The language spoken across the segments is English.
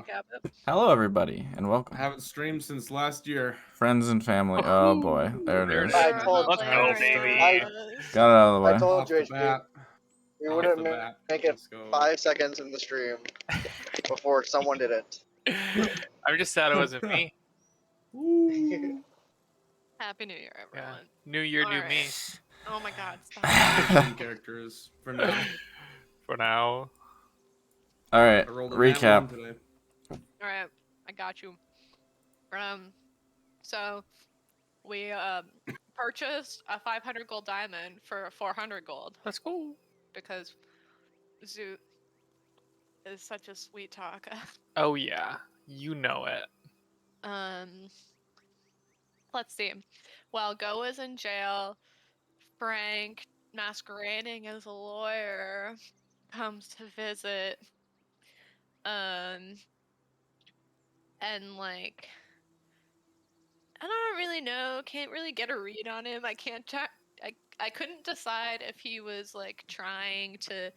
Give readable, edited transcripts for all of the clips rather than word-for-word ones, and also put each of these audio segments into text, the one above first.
recap it. Hello, everybody, and I welcome. haven't streamed since last year. Friends and family. Oh boy, there it is. I told Let's go, baby. Got it out of the I way. told Off you the bat. we Off wouldn't the bat. make it Let's go. 5 seconds in the stream before someone did it. I'm just sad it wasn't me. Woo. Happy New Year, Yeah. everyone. New year, All new right. me. Oh my God, stop. Stream characters for now. For now. All right, I rolled a recap. nat 1 today. All right, I got you. So we purchased a 500 gold diamond for 400 gold Let's go. because Zoot is such a sweet talker. Oh yeah, you know it. Let's see. While Go is in jail, Frank, masquerading as a lawyer, comes to visit. And like, I don't really know. Can't really get a read on him. I can't. I couldn't decide if he was like trying to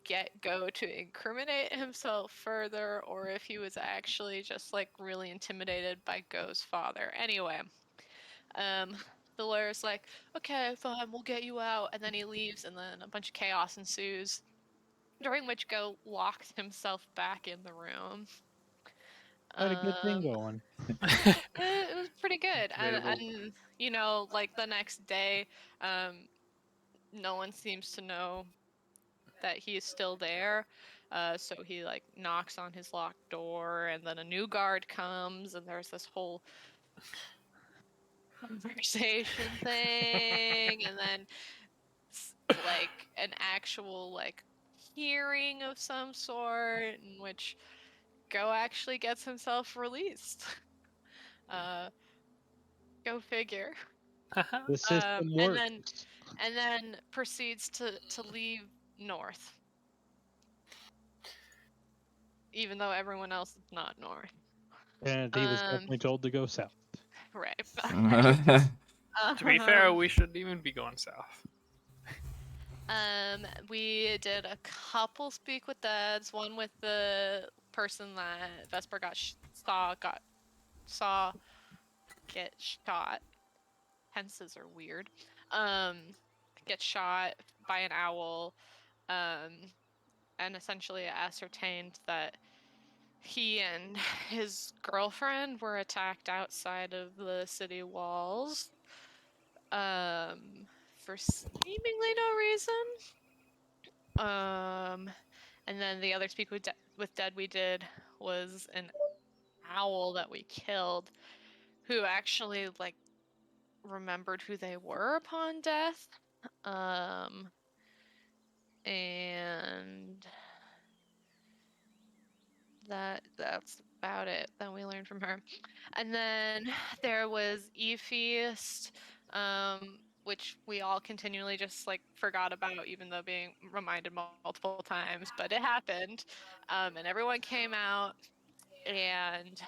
get Go to incriminate himself further, or if he was actually just like really intimidated by Go's father. Anyway, the lawyer's like, "Okay, fine, we'll get you out," and then he leaves, and then a bunch of chaos ensues, during which Go locks himself back in the room. Had a good thing going. It was pretty good, Debatable. and you know, like the next day, no one seems to know that he's still there. So he like knocks on his locked door, and then a new guard comes, and there's this whole conversation thing, and then like an actual like hearing of some sort in which Go actually gets himself released. Go figure. The system works. And then proceeds to leave north, even though everyone else is not north. And he was definitely told to go south. Right. To be fair, we shouldn't even be going south. We did a couple speak with dads. One with the person that Vesper saw get shot. Tenses are weird. Get shot by an owl. And essentially ascertained that he and his girlfriend were attacked outside of the city walls. For seemingly no reason. And then the other speak with Dead we did was an owl that we killed, who actually like remembered who they were upon death. And that's about it that we learned from her. And then there was E-Feast, which we all continually just like forgot about, even though being reminded multiple times, but it happened. And everyone came out and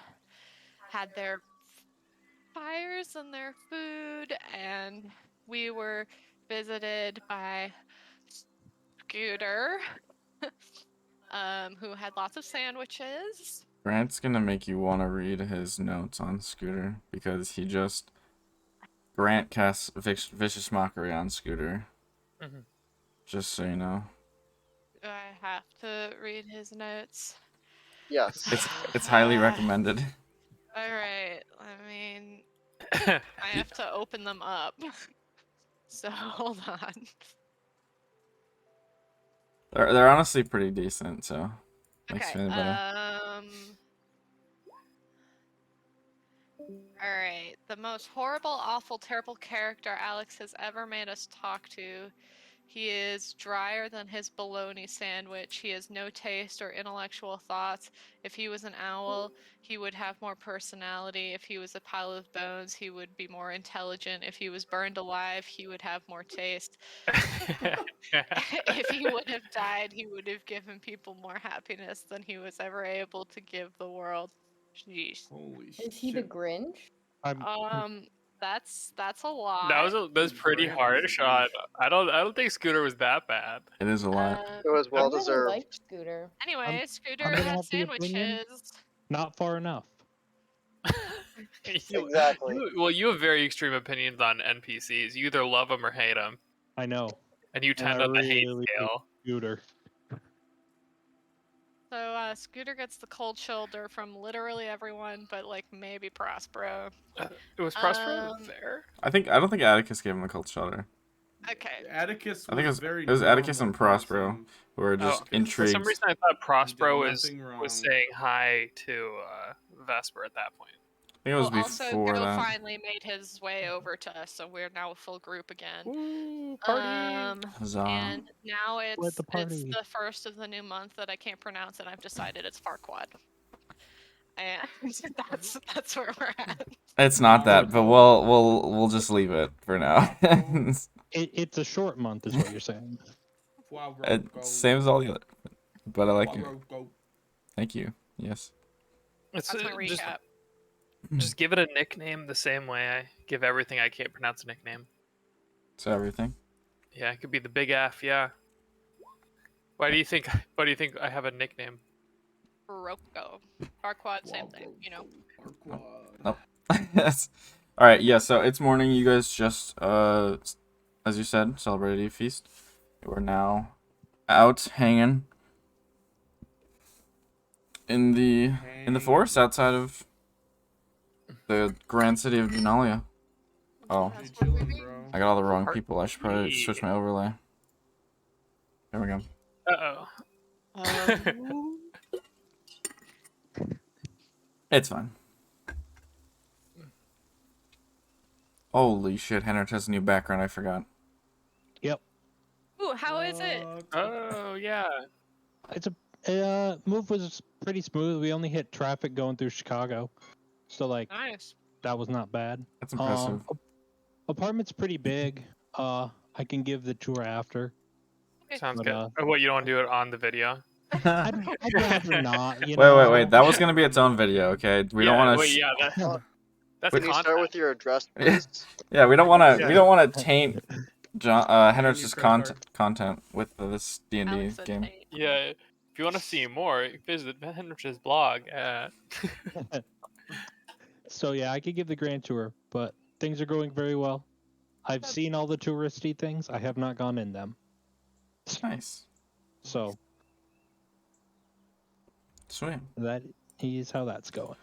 had their fires and their food, and we were visited by Scooter, who had lots of sandwiches. Grant's gonna make you want to read his notes on Scooter because Grant casts vicious mockery on Scooter. Mm-hmm. Just so you know. Do I have to read his notes? Yes. It's highly recommended. All right. I mean, I have to open them up. So hold on. They're honestly pretty decent, so makes Okay. me feel better. All right. The most horrible, awful, terrible character Alex has ever made us talk to. He is drier than his bologna sandwich. He has no taste or intellectual thoughts. If he was an owl, he would have more personality. If he was a pile of bones, he would be more intelligent. If he was burned alive, he would have more taste. If he would have died, he would have given people more happiness than he was ever able to give the world. Jeez. Holy shit. Is he the Grinch? That's a lot. That was pretty Grant hard is shot. I don't think Scooter was that bad. It is a lot. It was I well really deserved. liked Scooter. Anyway, Scooter I'm gonna had have the opinion. sandwiches. Not far enough. Exactly. You have very extreme opinions on NPCs. You either love them or hate them, I know. and you And tend I on the hate really hate scale. Scooter. So Scooter gets the cold shoulder from literally everyone, but like maybe Prospero. It was Prospero Um, there. I don't think Atticus gave him the cult shutter. Okay. Atticus. I think very it was Atticus normal and Prospero person. who were just For some intrigued. reason, I thought Prospero nothing wrong. was saying hi to Vesper at that point. I think it was Well, also, before Go that. finally made his way over to us, so we're now a full group again. Ooh, party! Huzzah. And now Let it's the party. the first of the new month that I can't pronounce, and I've decided it's Farquad. And that's where we're at. It's not that, but we'll just leave it for now. It's a short month, is what you're saying. Same as all the other, but I like it. Go. Thank you. Yes. It's That's my recap. just give it a nickname the same way I give everything I can't pronounce a nickname. So everything. Yeah, it could be the Big F. Yeah. Why do you think I have a nickname? Rocco. Farquad, same thing, you know. Nope. Yes. All right. Yeah. So it's morning. You guys just, as you said, celebrated a feast. We're now out hanging in the forest outside of the grand city of Genalia. Oh, Hey, chillin', bro. I got all the wrong people. I should probably switch my overlay. There we go. Uh-oh. It's fine. Holy shit, Henrik has a new background, I forgot. Ooh, how is it? Oh yeah. It's a move was pretty smooth. We only hit traffic going through Chicago, so like Nice. that was not bad. That's impressive. Apartment's pretty big. I can give the tour after. Sounds But, good. What, you don't want to do it on the video? I'd rather not. You know, Wait. That was gonna be its own video, okay? We don't want to. Wait, yeah, that's Can you start with your address, please? Yeah, we don't want to. Yeah. We don't want to taint Henrik's credit content with this D&D Alex said game. Tate. Yeah. If you want to see more, visit Henrich's blog at. So yeah, I could give the grand tour, but things are going very well. I've seen all the touristy things. I have not gone in them. Nice. So Sweet. that is how that's going.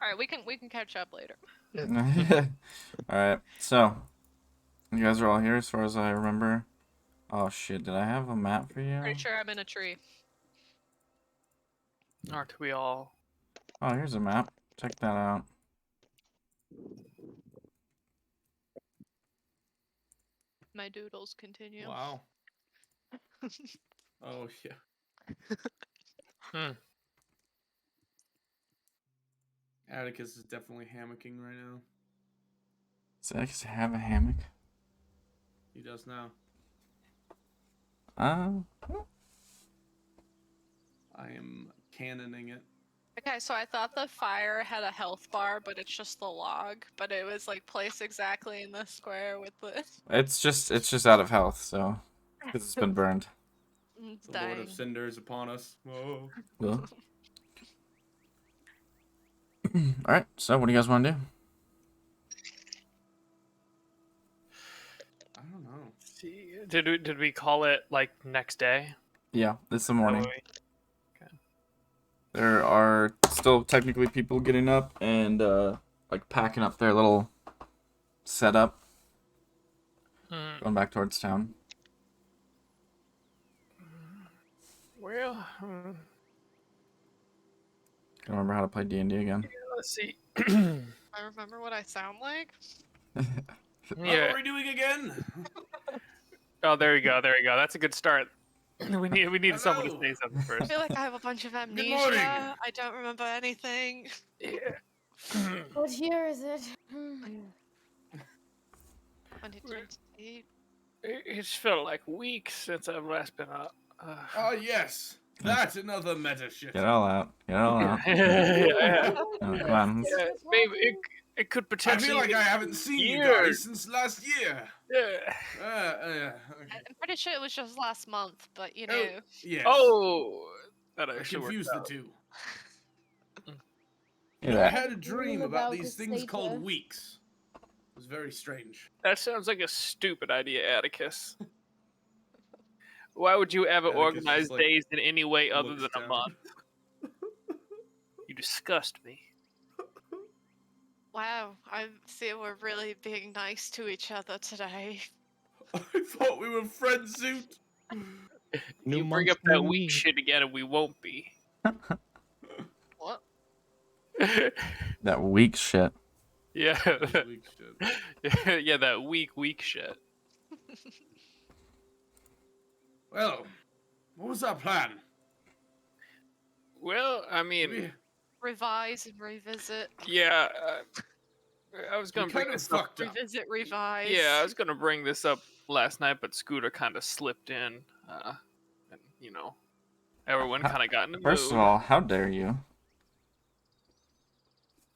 All right, we can catch up later. All right. So you guys are all here, as far as I remember. Oh shit! Did I have a map for you? Pretty sure I'm in a tree. Aren't we all? Oh, here's a map. Check that out. My doodles continue. Wow. Oh yeah. Hmm. Atticus is definitely hammocking right now. Does Atticus have a hammock? He does now. Uh, I am cannoning it. Okay, so I thought the fire had a health bar, but it's just the log. But it was like placed exactly in the square with the it's just out of health, so because it's been burned. The Lord dying. of Cinder is upon us. Whoa. Well. All right. So, what do you guys want to do? I don't know. See, did we call it like next day? Yeah, it's the morning. Oh, There are still technically people getting up and like packing up their little setup, Hmm. going back towards town. Well, Can remember how to play D&D again. let's see. I remember what I sound like. What Yeah. are we doing again? Oh, there you go. There you go. That's a good start. we need someone to Hello. say something I first. feel like I have a bunch of morning. amnesia. I don't remember anything. Yeah. What year is it? When did you eat? It's felt like weeks since I've last been up. Oh yes. That's another meta shit. Get it all out. Get it all out. Yeah. Oh, come on. Yeah, maybe It could I potentially. feel like I haven't seen you guys years. since last year. Yeah. Okay. I'm pretty sure it was just last month, but you Oh, know. yes. Oh, that I actually worked confused the out. two. Hear I that? had a dream about these things called later. weeks. It was very strange. That sounds like a stupid idea, Atticus. Why would you ever Atticus organize just, like, days in any way other looks than a down. month? You disgust me. Wow, I see we're really being nice to each other today. I thought we were friends, Zoot. New You bring month, up that new weak me. shit again and we won't be. What? That weak shit. Yeah. That weak shit. Yeah, that weak shit. Well, what was our plan? Well, I mean, We, Revise and revisit. yeah, I was we gonna bring kind of this up. fucked up. Revisit, revise. Yeah, I was gonna bring this up last night, but Scooter kind of slipped in, and everyone How- kind of got in the First of mood. all, how dare you?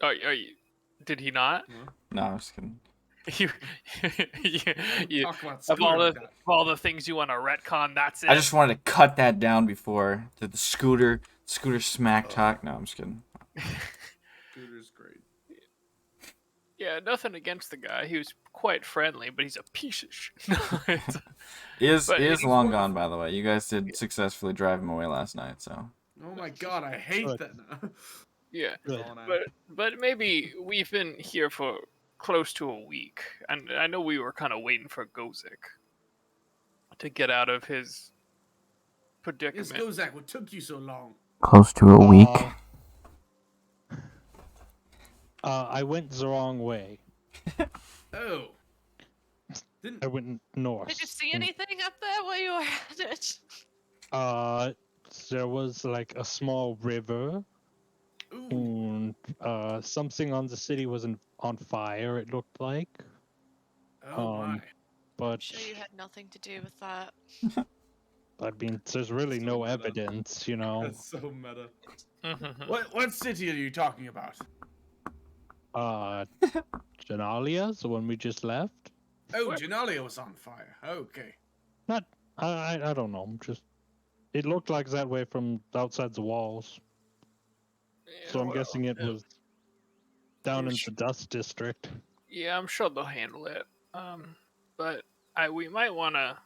Are you? Did he not? No, I'm just kidding. you, you, Talk about of Scooter all the like that. of all the things you want to retcon, that's it. I just wanted to cut that down before the scooter smack talk. No, I'm just kidding. Scooter's great. Yeah, nothing against the guy. He was quite friendly, but he's a piece of shit. He is But he's long wonderful. gone, by the way. You guys did successfully drive him away last night, so. Oh my god, I hate Good. that now. Yeah, Good. All now. but maybe we've been here for close to a week, and I know we were kind of waiting for Gozik to get out of his Yes, predicament. Gozak, what took you so long? Close to a week. I went the wrong way. Oh. Didn't I went north. Did you see anything up there while you were at it? There was like a small river, Ooh. and something on the city was on fire. It looked like, Oh my. but I'm sure you had nothing to do with that. I mean, there's really So no meta. evidence, you know. That's so meta. Mhm. What city are you talking about? Genalia, the one we just left. Oh, What? Genalia was on fire. Okay. I don't know. Just it looked like that way from outside the walls. So I'm well, guessing it was down in sh- the dust district. Yeah, I'm sure they'll handle it. But we might want to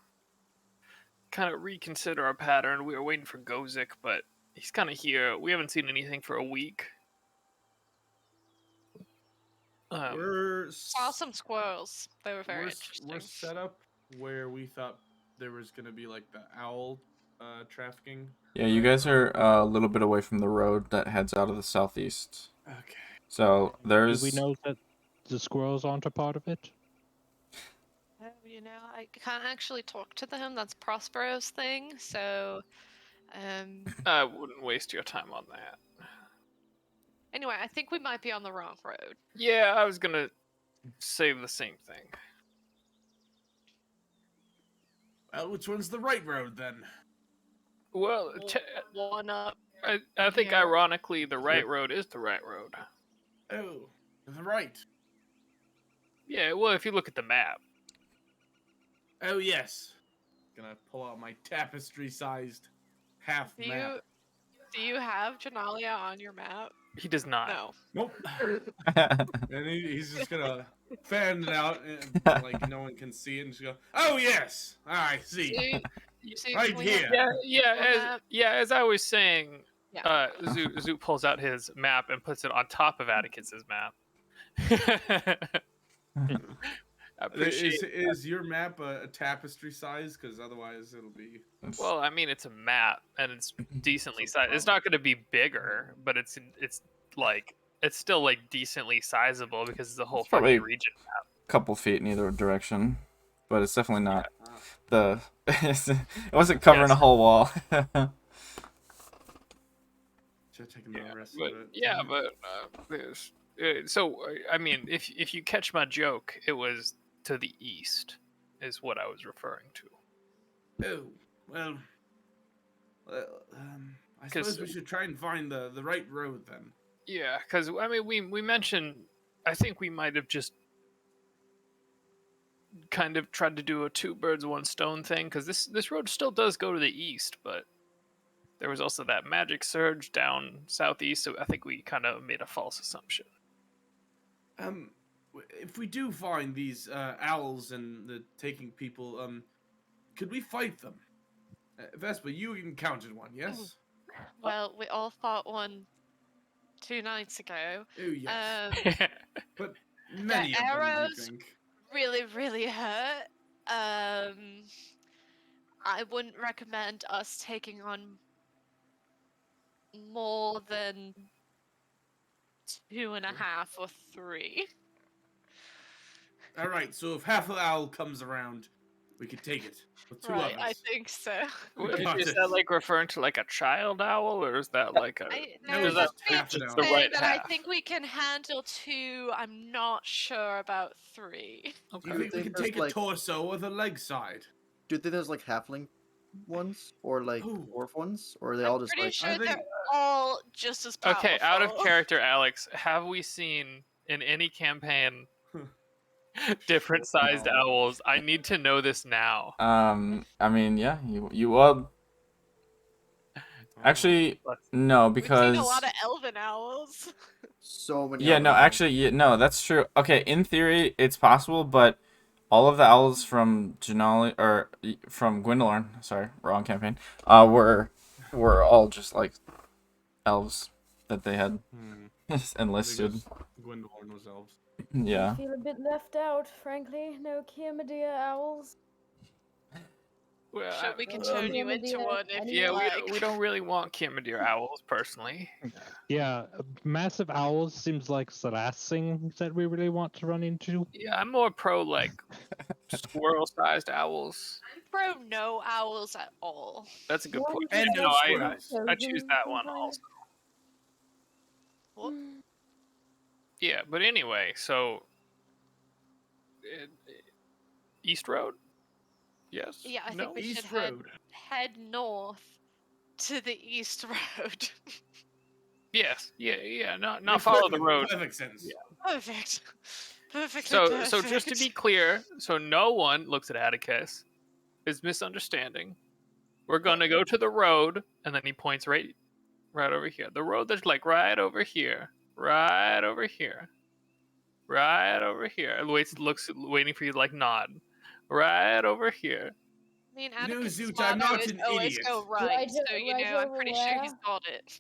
kind of reconsider our pattern. We were waiting for Gozik, but he's kind of here. We haven't seen anything for a week. We're Saw some squirrels. They were very we're interesting. set up where we thought there was gonna be like the owl trafficking. Yeah, you guys are a little bit away from the road that heads out of the southeast. Okay. So Do there's. we know that the squirrels aren't a part of it? Oh, I can't actually talk to them. That's Prospero's thing. So, I wouldn't waste your time on that. anyway, I think we might be on the wrong road. Yeah, I was gonna say the same thing. Well, which one's the right road then? Well, One up. I think Yeah. ironically, the right road is the right road. Oh, to the right. Yeah, well, if you look at the map. Oh yes. Gonna pull out my tapestry-sized half Do map. you have Genalia on your map? He does not. No. Nope. And he's just gonna fan it out, and like no one can see it, and just go, "Oh yes, I see." You see Right we have here. Yeah, as I was saying, Yeah. Zoo pulls out his map and puts it on top of Atticus's map. I appreciate. Is your map a tapestry size? Because otherwise it'll be. Well, I mean, it's a map and it's decently So sized. It's not going to be bigger, but it's still like decently sizable because it's a whole It's probably- fucking region. Couple feet in either direction, but it's definitely not Ah. the. It wasn't covering Yes. a whole wall. Should have taken the rest But of it. yeah, but there's I mean, if you catch my joke, it was to the east, is what I was referring to. Oh well. I 'Cause- suppose we should try and find the right road then. Yeah, because I mean, we mentioned I think we might have just kind of tried to do a two birds one stone thing, because this road still does go to the east, but there was also that magic surge down southeast, so I think we kind of made a false assumption. If we do find these owls and the taking people, could we fight them? Vespa, you encountered one, yes? Well, we all fought one 2 nights ago. Oh yes. But The many of them, do you arrows think? really, really hurt. I wouldn't recommend us taking on more than 2.5 or 3. All right, so if half an owl comes around, we could take it with two Right, of I us. think so. Got Is it. that like referring to like a child owl, or is that like a? No, No, it's that's just half an me owl. The saying right that I half. think we can handle 2. I'm not sure about 3. Do you think we could take a torso or the leg side? Do you think there's like halfling ones or like Ooh. dwarf ones, or are they I'm all just pretty like? sure I think- they're all just as powerful. Okay, out of character, Alex, have we seen in any campaign different sized No. owls? I need to know this now. I mean, yeah, you well, actually, no, We've because seen a lot of elven owls. So many. yeah, no, elven owls. actually, yeah, no, that's true. Okay, in theory, it's possible, but all of the owls from Janali or from Gwendolyn, sorry, wrong campaign, were all just like elves that they had enlisted. Because Gwendolyn was elves. Yeah. I feel a bit left out, frankly. No Kiamadia owls. Well, Sure, we can Oh, turn you yeah, into yeah, one if and you yeah, like. we don't really want Kimadir owls personally. Yeah, massive owls seems like the last thing that we really want to run into. Yeah, I'm more pro like squirrel-sized owls. I'm pro no owls at all. That's a good What point. is And it no that squirrels. I choose that one Chosen also. What? Yeah, but anyway, so East Road? Yes. Yeah, I no? think we East should Road. head north to the East Road. Yes. Yeah. Not Makes follow the perfect- road. Perfect sense. Yeah. Perfect. Perfectly So perfect. just to be clear, so no one looks at Atticus is misunderstanding. We're gonna go to the road, and then he points right over here. The road that's like right over here, right over here, right over here. Waiting for you to like nod. Right over here. Me and You know, Atticus' Zoot, I'm motto not is an always idiot. go right, Right so you right know, I'm over pretty sure he's where? got it.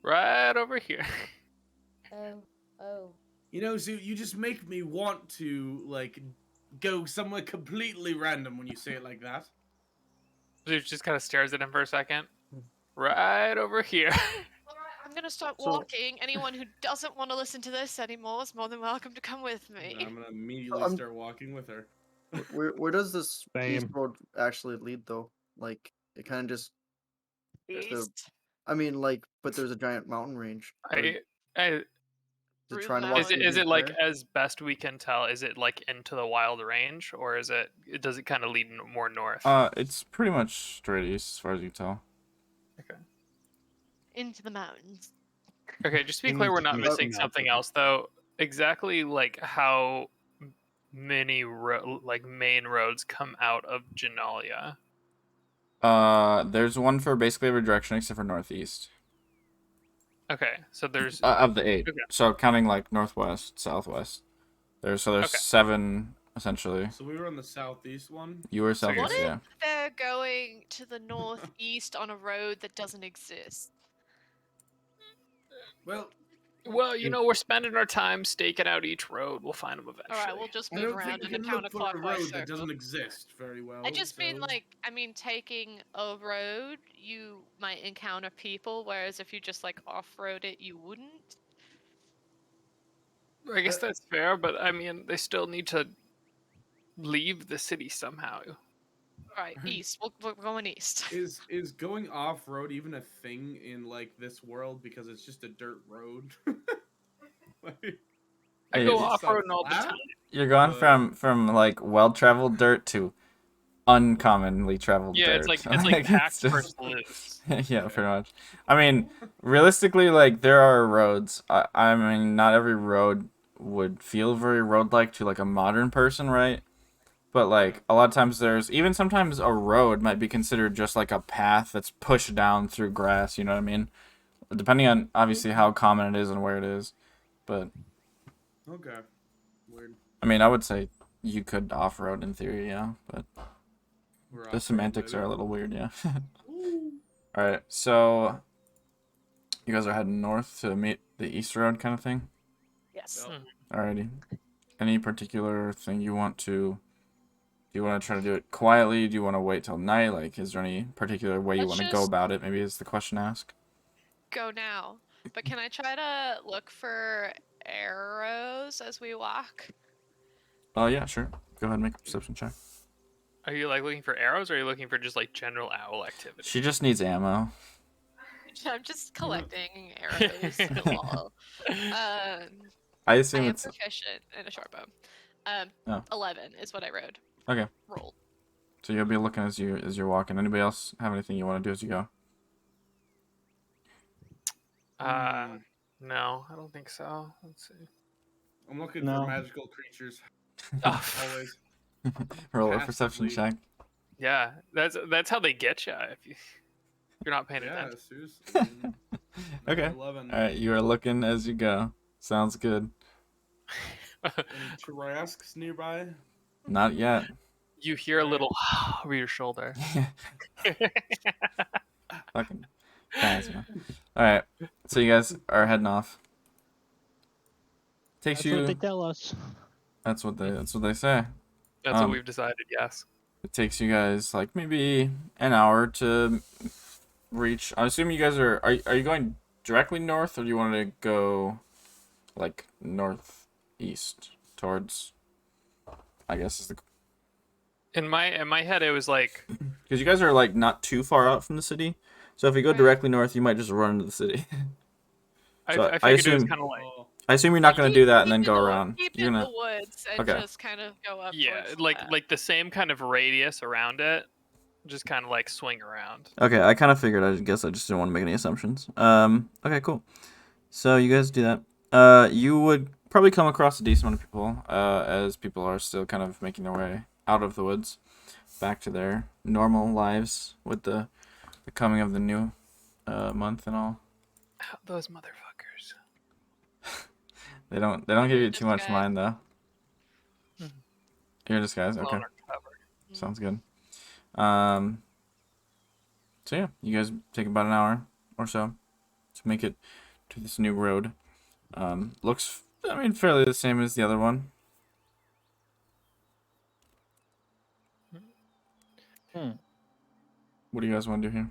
Right over here. Oh. You know, Zoot, you just make me want to like go somewhere completely random when you say it like that. Zeus just kind of stares at him for a second. Right over here. Alright, I'm gonna start So- walking. Anyone who doesn't want to listen to this anymore is more than welcome to come with me. I'm gonna immediately I'm- start walking with her. Where does this east Same. road actually lead though? Like it kind of just. East. I mean, like, but there's a giant mountain range. Or I, is it Through trying to the walk is it through is the it like entire- as best we can tell? Is it like into the wild range, or is it does it kind of lead more north? It's pretty much straight east as far as you can tell. Into the mountains. Okay, just to be clear, we're not Into the missing mountains. something else though. Exactly like how many main roads come out of Genalia. There's one for basically every direction except for northeast. Okay, so there's Of the 8. Okay. So counting like northwest, southwest. There's Okay. 7 essentially. So we were on the southeast one. You were So you're- southeast, yeah. They're going to the northeast on a road that doesn't exist. Well, you know, we're spending our time staking out each road. We'll find them eventually. Alright, we'll just I move don't around think in we a can look for a counterclockwise road that circle. doesn't exist very well. I just mean so- taking a road, you might encounter people, whereas if you just like off-road it, you wouldn't. I guess that's fair, but I mean, they still need to leave the city somehow. Alright, east. We're going east. Is going off road even a thing in like this world because it's just a dirt road? Like, I Hey, go it's off roading all the flat? time. You're going Uh, from like well-traveled dirt to uncommonly traveled Yeah, dirt. it's like packed just- versus loose. yeah, pretty much. I mean, realistically, like there are roads. I mean, not every road would feel very road-like to like a modern person, right? But like a lot of times there's even sometimes a road might be considered just like a path that's pushed down through grass, you know what I mean? Depending on obviously how common it is and where it is. But Okay. Weird. I mean, I would say you could off-road in theory, yeah, but We're the off-road, semantics baby. are a little weird, yeah. Ooh. All right, so you guys are heading north to meet the East Road kind of thing. Yes. Yep. Alrighty. Any particular thing you want to? Do you want to try to do it quietly? Do you want to wait till night? Like, is there any particular way you Let's want to go just about it? Maybe is the question asked. go now. But can I try to look for arrows as we walk? Oh yeah, sure. Go ahead and make a perception check. Are you like looking for arrows, or are you looking for just like general owl activity? She just needs ammo. I'm just collecting arrows. Lol. I I assume am it's proficient in a short bow. Oh. 11 is what I rode. okay. Rolled. So you'll be looking as you're walking. Anybody else have anything you want to do as you go? No, I don't think so. Let's see. I'm looking No. for magical creatures. Oh, Always. Roll a Has to perception be. check. yeah, that's how they get you if you're not paying Yeah, attention. seriously. Okay. 11. All right, you are looking as you go. Sounds good. Any Tarrasques nearby? Not yet. You hear a little over your shoulder. Fucking phasma. All right, so you guys are heading off. Takes That's what they you. tell us. That's what they say. That's what Um, we've decided. Yes. It takes you guys like maybe an hour to reach. I assume you guys are you going directly north, or do you want to go like northeast towards? I guess is the In my head, it was like, because you guys are like not too far out from the city. So if you go Right. directly north, you might just run into the city. So I I figured it was assume kind of like, Oh, I assume you're not gonna do that and then go around. Keep You're in gonna the woods and Okay. just kind of go up. yeah, towards like that. like the same kind of radius around it, just kind of like swing around. Okay, I kind of figured. I guess I just didn't want to make any assumptions. Okay, cool. So you guys do that. You would probably come across a decent amount of people, as people are still kind of making their way out of the woods, back to their normal lives with the coming of the new month and all. Those motherfuckers. They don't give you too much Disguise. mind though. Mhm. You're disguised. Blown Okay, our cover. sounds good. So yeah, you guys take about an hour or so to make it to this new road. Looks, I mean, fairly the same as the other one. Hmm. What do you guys want to do here?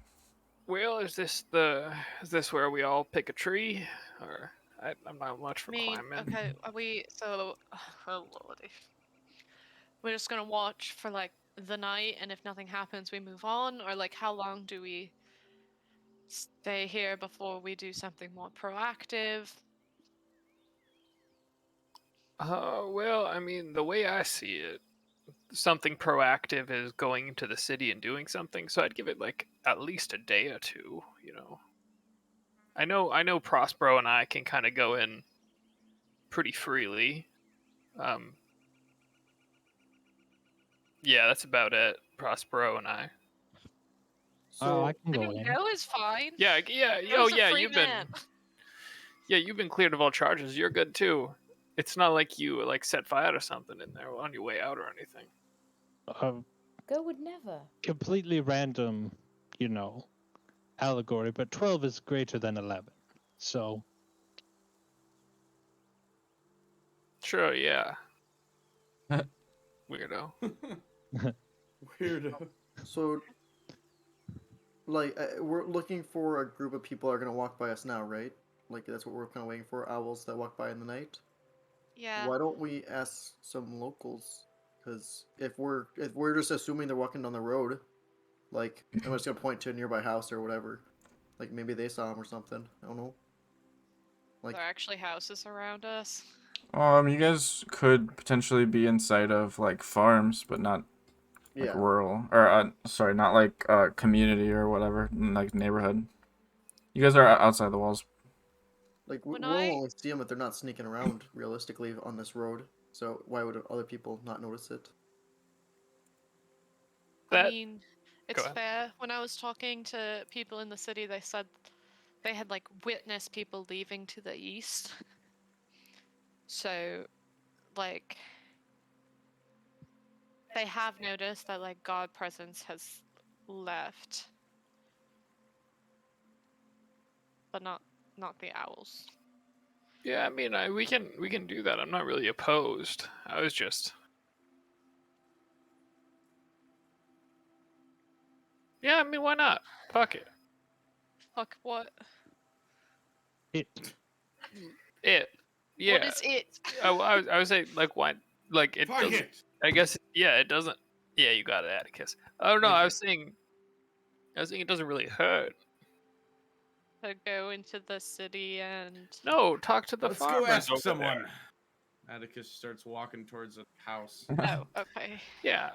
Well, is this where we all pick a tree, or I'm not much for I mean, climbing. okay, are we so? Oh lordy. We're just gonna watch for like the night, and if nothing happens, we move on, or like how long do we stay here before we do something more proactive? Well, I mean, the way I see it, something proactive is going into the city and doing something. So I'd give it like at least a day or two. You know, I know Prospero and I can kind of go in pretty freely. Yeah, that's about it. Prospero and I. Oh, I so can I go mean, in. Go is fine. Yeah, Go's a free you've man. been cleared of all charges. You're good too. It's not like you like set fire to something in there on your way out or anything. Go would never. Completely random, allegory, but 12 is greater than 11. So, Sure, yeah. Weirdo. weirdo. So, like, we're looking for a group of people that are gonna walk by us now, right? Like, that's what we're kind of waiting for. Owls that walk by in the night. Yeah. Why don't we ask some locals? Because if we're just assuming they're walking down the road, like, I'm just gonna point to a nearby house or whatever. Like maybe they saw him or something. I don't know. Like, There are actually houses around us. You guys could potentially be inside of like farms, but not like Yeah. rural, or sorry, not like community or whatever, like neighborhood. You guys are outside the walls. Like When we'll I only see them if they're not sneaking around realistically on this road. So why would other people not notice it? I That mean, Go it's ahead. fair. When I was talking to people in the city, they said they had like witnessed people leaving to the east. So, like, they have noticed that like God presence has left, but not the owls. Yeah, I mean, we can do that. I'm not really opposed. I was just. Yeah, I mean, why not? Fuck it. Fuck what? It. It. Yeah. What is it? I was saying like why like it Fuck doesn't. it. I guess yeah, it doesn't. Yeah, you got it, Atticus. Oh no, Thank I you. was saying. I was saying it doesn't really hurt. To go into the city and No, talk to the Let's farmers go ask over someone. there. Atticus starts walking towards a house. oh, okay. Yeah,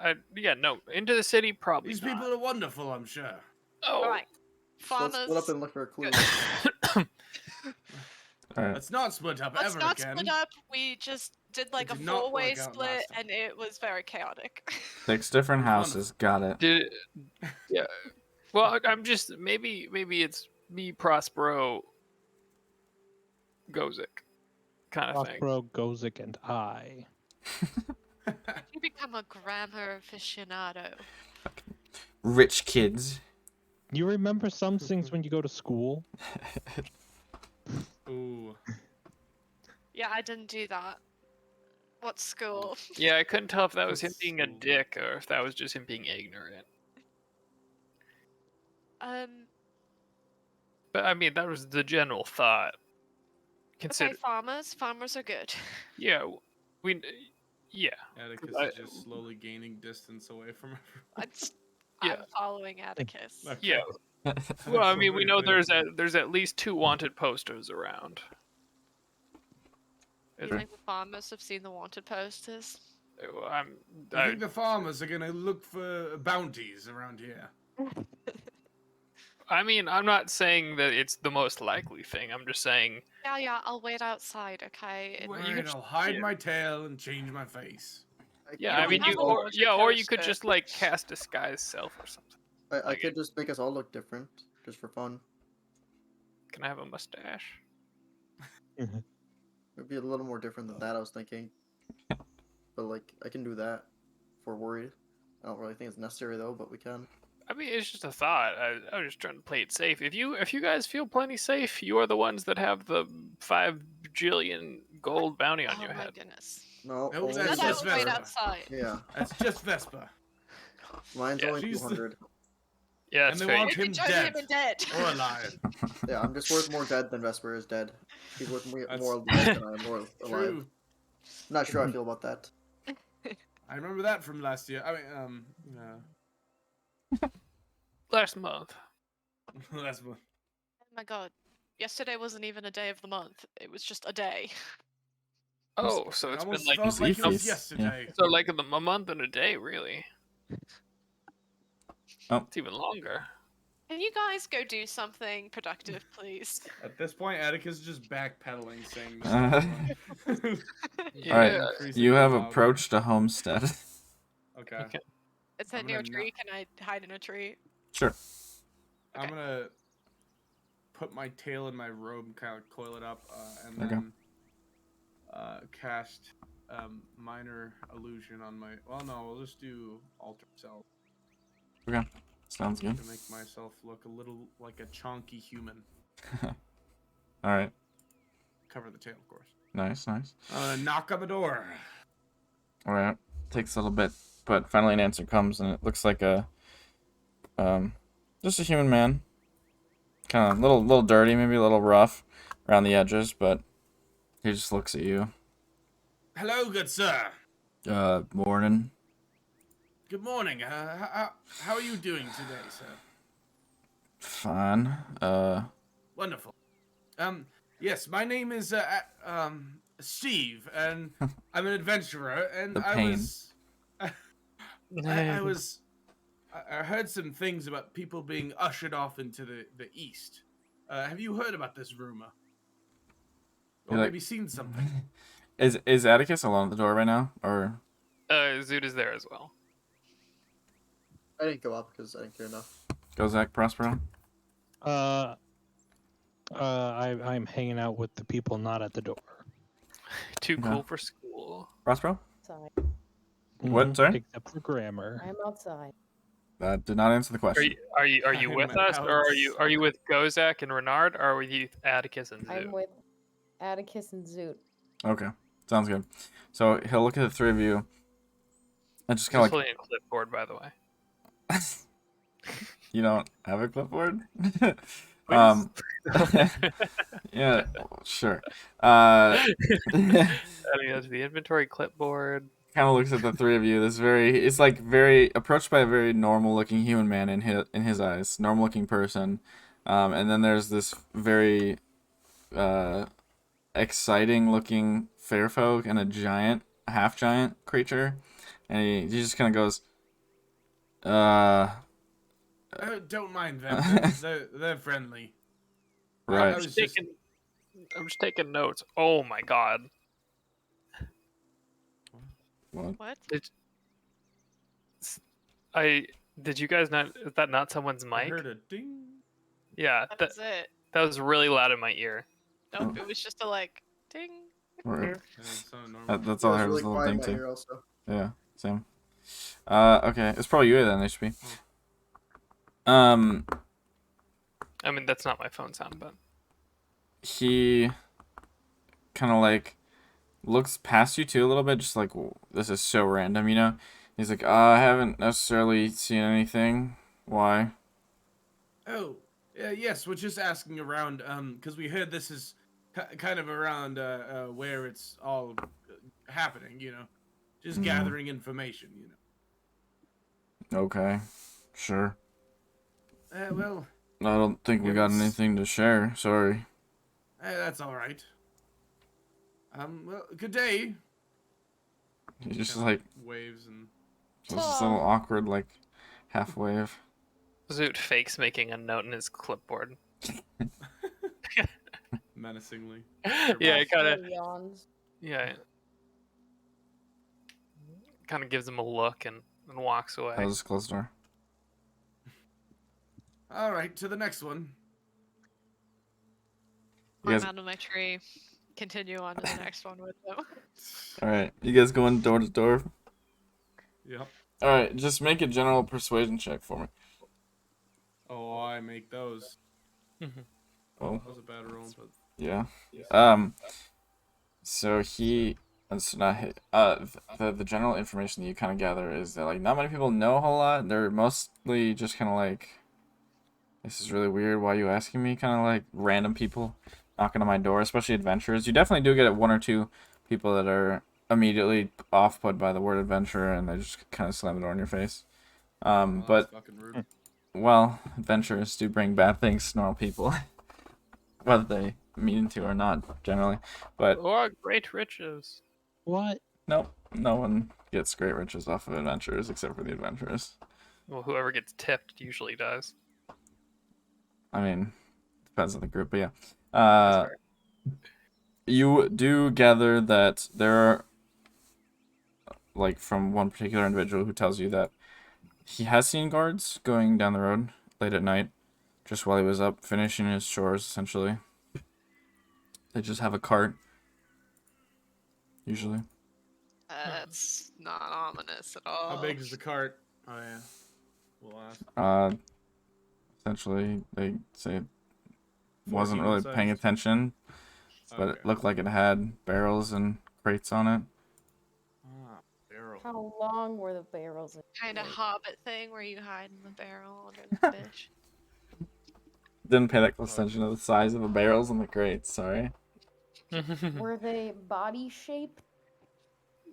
no, into the city probably These not. people are wonderful, I'm sure. Oh, All right. So let's split up Farmers. and look for a clue. Good. All right. Let's not split up Let's ever not again. split up. We just did like a did not four-way work out split, last time. and it was very chaotic. 6 different It was houses. Got it. did yeah. Well, I'm just maybe it's me, Prospero, Gozik, kind of thing. Prospero, Gozik, and I. You become a grammar aficionado. Rich kids. You remember some things when you go to school? Ooh. Yeah, I didn't do that. What school? Yeah, I couldn't tell if that was him That's being a so- dick or if that was just him being ignorant. Um. But I mean, that was the general thought. Okay, Consider, farmers are good. yeah, we, yeah, Atticus I- is just slowly gaining distance away from everyone. I'm Yeah. following Atticus. Okay. yeah. That's Well, I mean, we very know clear. there's at least 2 wanted posters around. You think the farmers have seen the wanted posters? I think the farmers are gonna look for bounties around here. I mean, I'm not saying that it's the most likely thing. I'm just saying. Yeah, I'll wait outside, okay? Well, Right, you could I'll hide yeah. my tail and change my face. Yeah, You I mean, have you a or wanted yeah, or you could poster. just like cast disguise self or something. I Like could just make us all look different, just for fun. Can I have a mustache? It'd be a little more different than that, I was thinking. But like, I can do that if we're worried. I don't really think it's necessary though, but we can. I mean, it's just a thought. I was just trying to play it safe. If you guys feel plenty safe, you are the ones that have the 5 bajillion gold bounty on Oh your my head. goodness. No, No, only that's Then I just will wait Vespa. outside. Yeah, That's just Vespa. mine's Yeah, only she's the- 200. Yeah, And that's they fair. want You can him turn dead. him in dead. Or alive. Yeah, I'm just worth more dead than Vesper is dead. He's worth That's- more alive than I am more alive. True. Not sure how I feel about that. I remember that from last year. I mean, Last month. last month. Oh my god. Yesterday wasn't even a day of the month. It was just a day. Oh, so It it's been almost like felt like it was Zephyrs, yesterday. so like a month and a day, really. Oh. It's even longer. Can you guys go do something productive, please? At this point, Atticus is just backpedaling, saying this. Uh, Yeah. All right, Increasingly you have louder. approached a homestead. Okay. Okay. It's I'm near a gonna tree. Can I hide in a tree? Sure. I'm Okay. gonna put my tail in my robe, kind of coil it up, and Okay. then cast minor illusion on my. Well, no, we'll just do alter self Sounds good. to make myself look a little like a chonky human. All right. Cover the tail, of course. Nice. Knock on the door. All right. Takes a little bit, but finally an answer comes, and it looks like a just a human man. Kind of little dirty, maybe a little rough around the edges, but he just looks at you. Hello, good sir. Morning. Good morning. How are you doing today, sir? Fine. Wonderful. Yes, my name is Steve, and I'm an adventurer, and The I pain. was I heard some things about people being ushered off into the east. Have you heard about this rumor? Or You're maybe seen something? Is Atticus alone at the door right now, or Zoot is there as well. I didn't go up because I didn't care enough. go Zach Prospero? I'm hanging out with the people not at the door. Too Okay. cool for school. Prospero? Outside. What, Mhm, sorry? Except for grammar. I'm outside. That did not answer the Are question. you I'm with us, or are you outside. with Gozak and Renard, or are you with Atticus and Zoot? I'm with Atticus and Zoot. Okay, sounds good. So he'll look at the three of you and just kind Just of holding a clipboard, by the way. like, you don't have a clipboard? Please. Yeah, sure. I mean, that's the inventory clipboard. Kind of looks at the three of you. It's like very approached by a very normal looking human man in his eyes, normal looking person. And then there's this very exciting looking fair folk and a half giant creature, and he just kind of goes, Don't mind them. They're friendly. right. I was just... I'm just taking notes. Oh my god. What? What? Did you guys not? Is that not someone's I mic? heard a ding. Yeah, That was it. that was really loud in my ear. Nope, it was just a like ding. Right. And it's so normal. That's It all I was heard really was a little quiet ding in my too. ear also. Yeah, same. Okay, it's probably you then, HP. I mean, that's not my phone sound, but He kind of like looks past you too a little bit, just like, this is so random, you know? He's like, I haven't necessarily seen anything. Why? Oh, yes, we're just asking around, because we heard this is kind of around where it's all happening, you know? Just Mhm. gathering information, you know? Okay, sure. Well, I don't think we got anything to share. Sorry. that's all right. Well, good day. He just Kinda like waves and... just this little awkward like half wave. Zoot fakes making a note in his clipboard. menacingly. Yeah, it kind of. Prospero yawns. Yeah. Kind of gives him a look and walks away. I'll just close the door. All right, to the next one. You I'm guys, out of my tree. Continue on to the next one with them. all right. You guys going door to door? Yep. All right. Just make a general persuasion check for me. Oh, I make those. Oh, That was a bad roll, but... yeah. So it's not hit. The general information that you kind of gather is that like not many people know a whole lot. They're mostly just kind of like, this is really weird. Why are you asking me? Kind of like random people knocking on my door, especially adventurers. You definitely do get one or two people that are immediately off put by the word adventurer, and they just kind of slam the door in your face. Oh, But that's fucking rude. well, adventurers do bring bad things to normal people, whether they mean to or not, generally. But Or great riches. What? nope, no one gets great riches off of adventurers except for the adventurers. Well, whoever gets tipped usually does. I mean, depends on the group, but yeah. That's fair. You do gather that there are, like, from one particular individual who tells you that he has seen guards going down the road late at night, just while he was up finishing his chores, essentially. They just have a cart, usually. That's not ominous at all. How big is the cart? Oh, yeah. We'll ask. Essentially, they say wasn't 14 really size. paying attention, but Okay. it looked like it had barrels and crates on it. Ah, barrel. How long were the barrels? Kind of hobbit thing where you hide in the barrel under the fish. Didn't pay that close attention to the size of the barrels and the crates, sorry. Were they body shaped?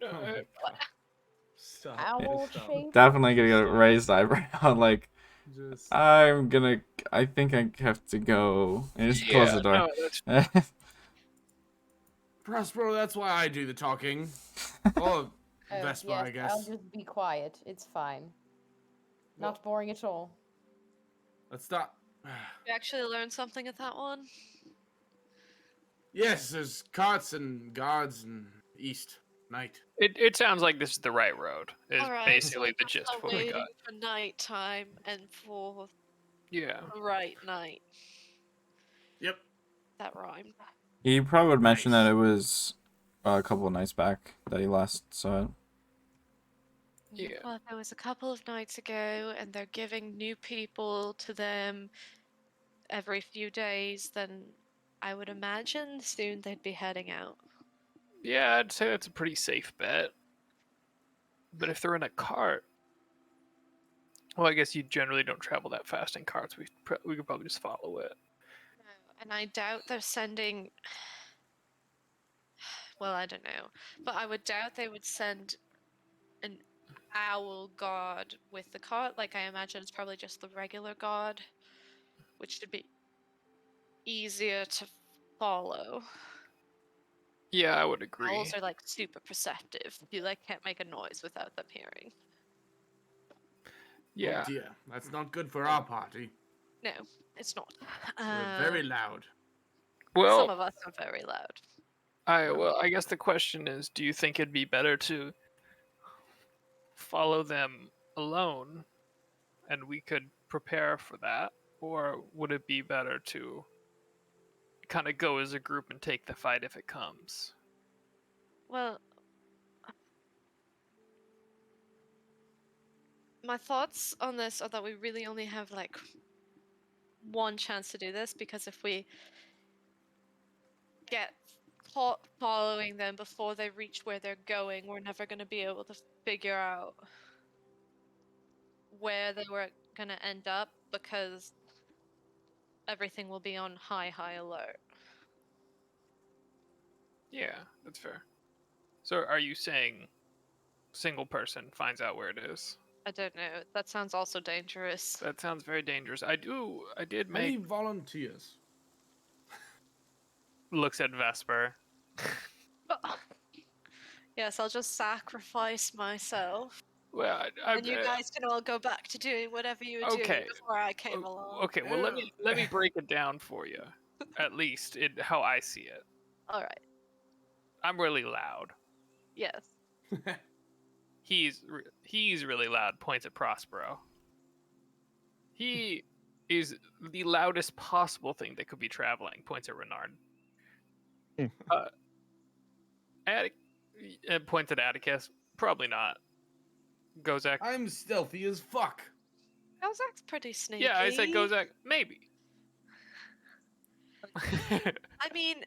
Oh my God. Stop. Owl Just stop. shaped? Definitely gonna get a raised eyebrow, like, Just... I think I have to go. And just close the door. No, that's Prospero, that's why I do the talking. Oh, Oh, Vespa, yes, I guess. I'll just be quiet. It's fine. Well- Not boring at all. Let's stop. You actually learned something at that one? Yes, there's carts and guards and east night. It sounds like this is the right road. Is Alright, basically so the just gist start of what we waiting got. for nighttime and for Yeah. the right night. Yep. That rhymed. He probably would mention that Nice. it was a couple of nights back that he last saw it. Yeah. Well, if it was a couple of nights ago and they're giving new people to them every few days, then I would imagine soon they'd be heading out. Yeah, I'd say that's a pretty safe bet. But if they're in a cart, well, I guess you generally don't travel that fast in carts. We could probably just follow it. And I doubt they're sending. Well, I don't know. But I would doubt they would send an owl god with the cart. Like, I imagine it's probably just the regular god, which should be easier to follow. Yeah, I would agree. Owls are like super perceptive. You like can't make a noise without them hearing. Yeah. Oh dear, that's not good for our party. No, it's not. We're very loud. Some Well, of us are very loud. I guess the question is, do you think it'd be better to follow them alone, and we could prepare for that, or would it be better to kind of go as a group and take the fight if it comes? Well, my thoughts on this are that we really only have like one chance to do this, because if we get caught following them before they reach where they're going, we're never going to be able to figure out where they were going to end up, because everything will be on high alert. Yeah, that's fair. So are you saying single person finds out where it is? I don't know. That sounds also dangerous. That sounds very dangerous. I did Any make volunteers? looks at Vesper. Yes, I'll just sacrifice myself. Well, And you guys can all go back to doing whatever you were doing okay. before I came along. Okay, well let me break it down for you. At least how I see it. Alright. I'm really loud. Yes. He's really loud. Points at Prospero. He is the loudest possible thing that could be traveling. Points at Renard. Points at Atticus. Probably not. Gozak. I'm stealthy as fuck. Kozak's pretty sneaky. Yeah, I said Gozak. Maybe. I mean,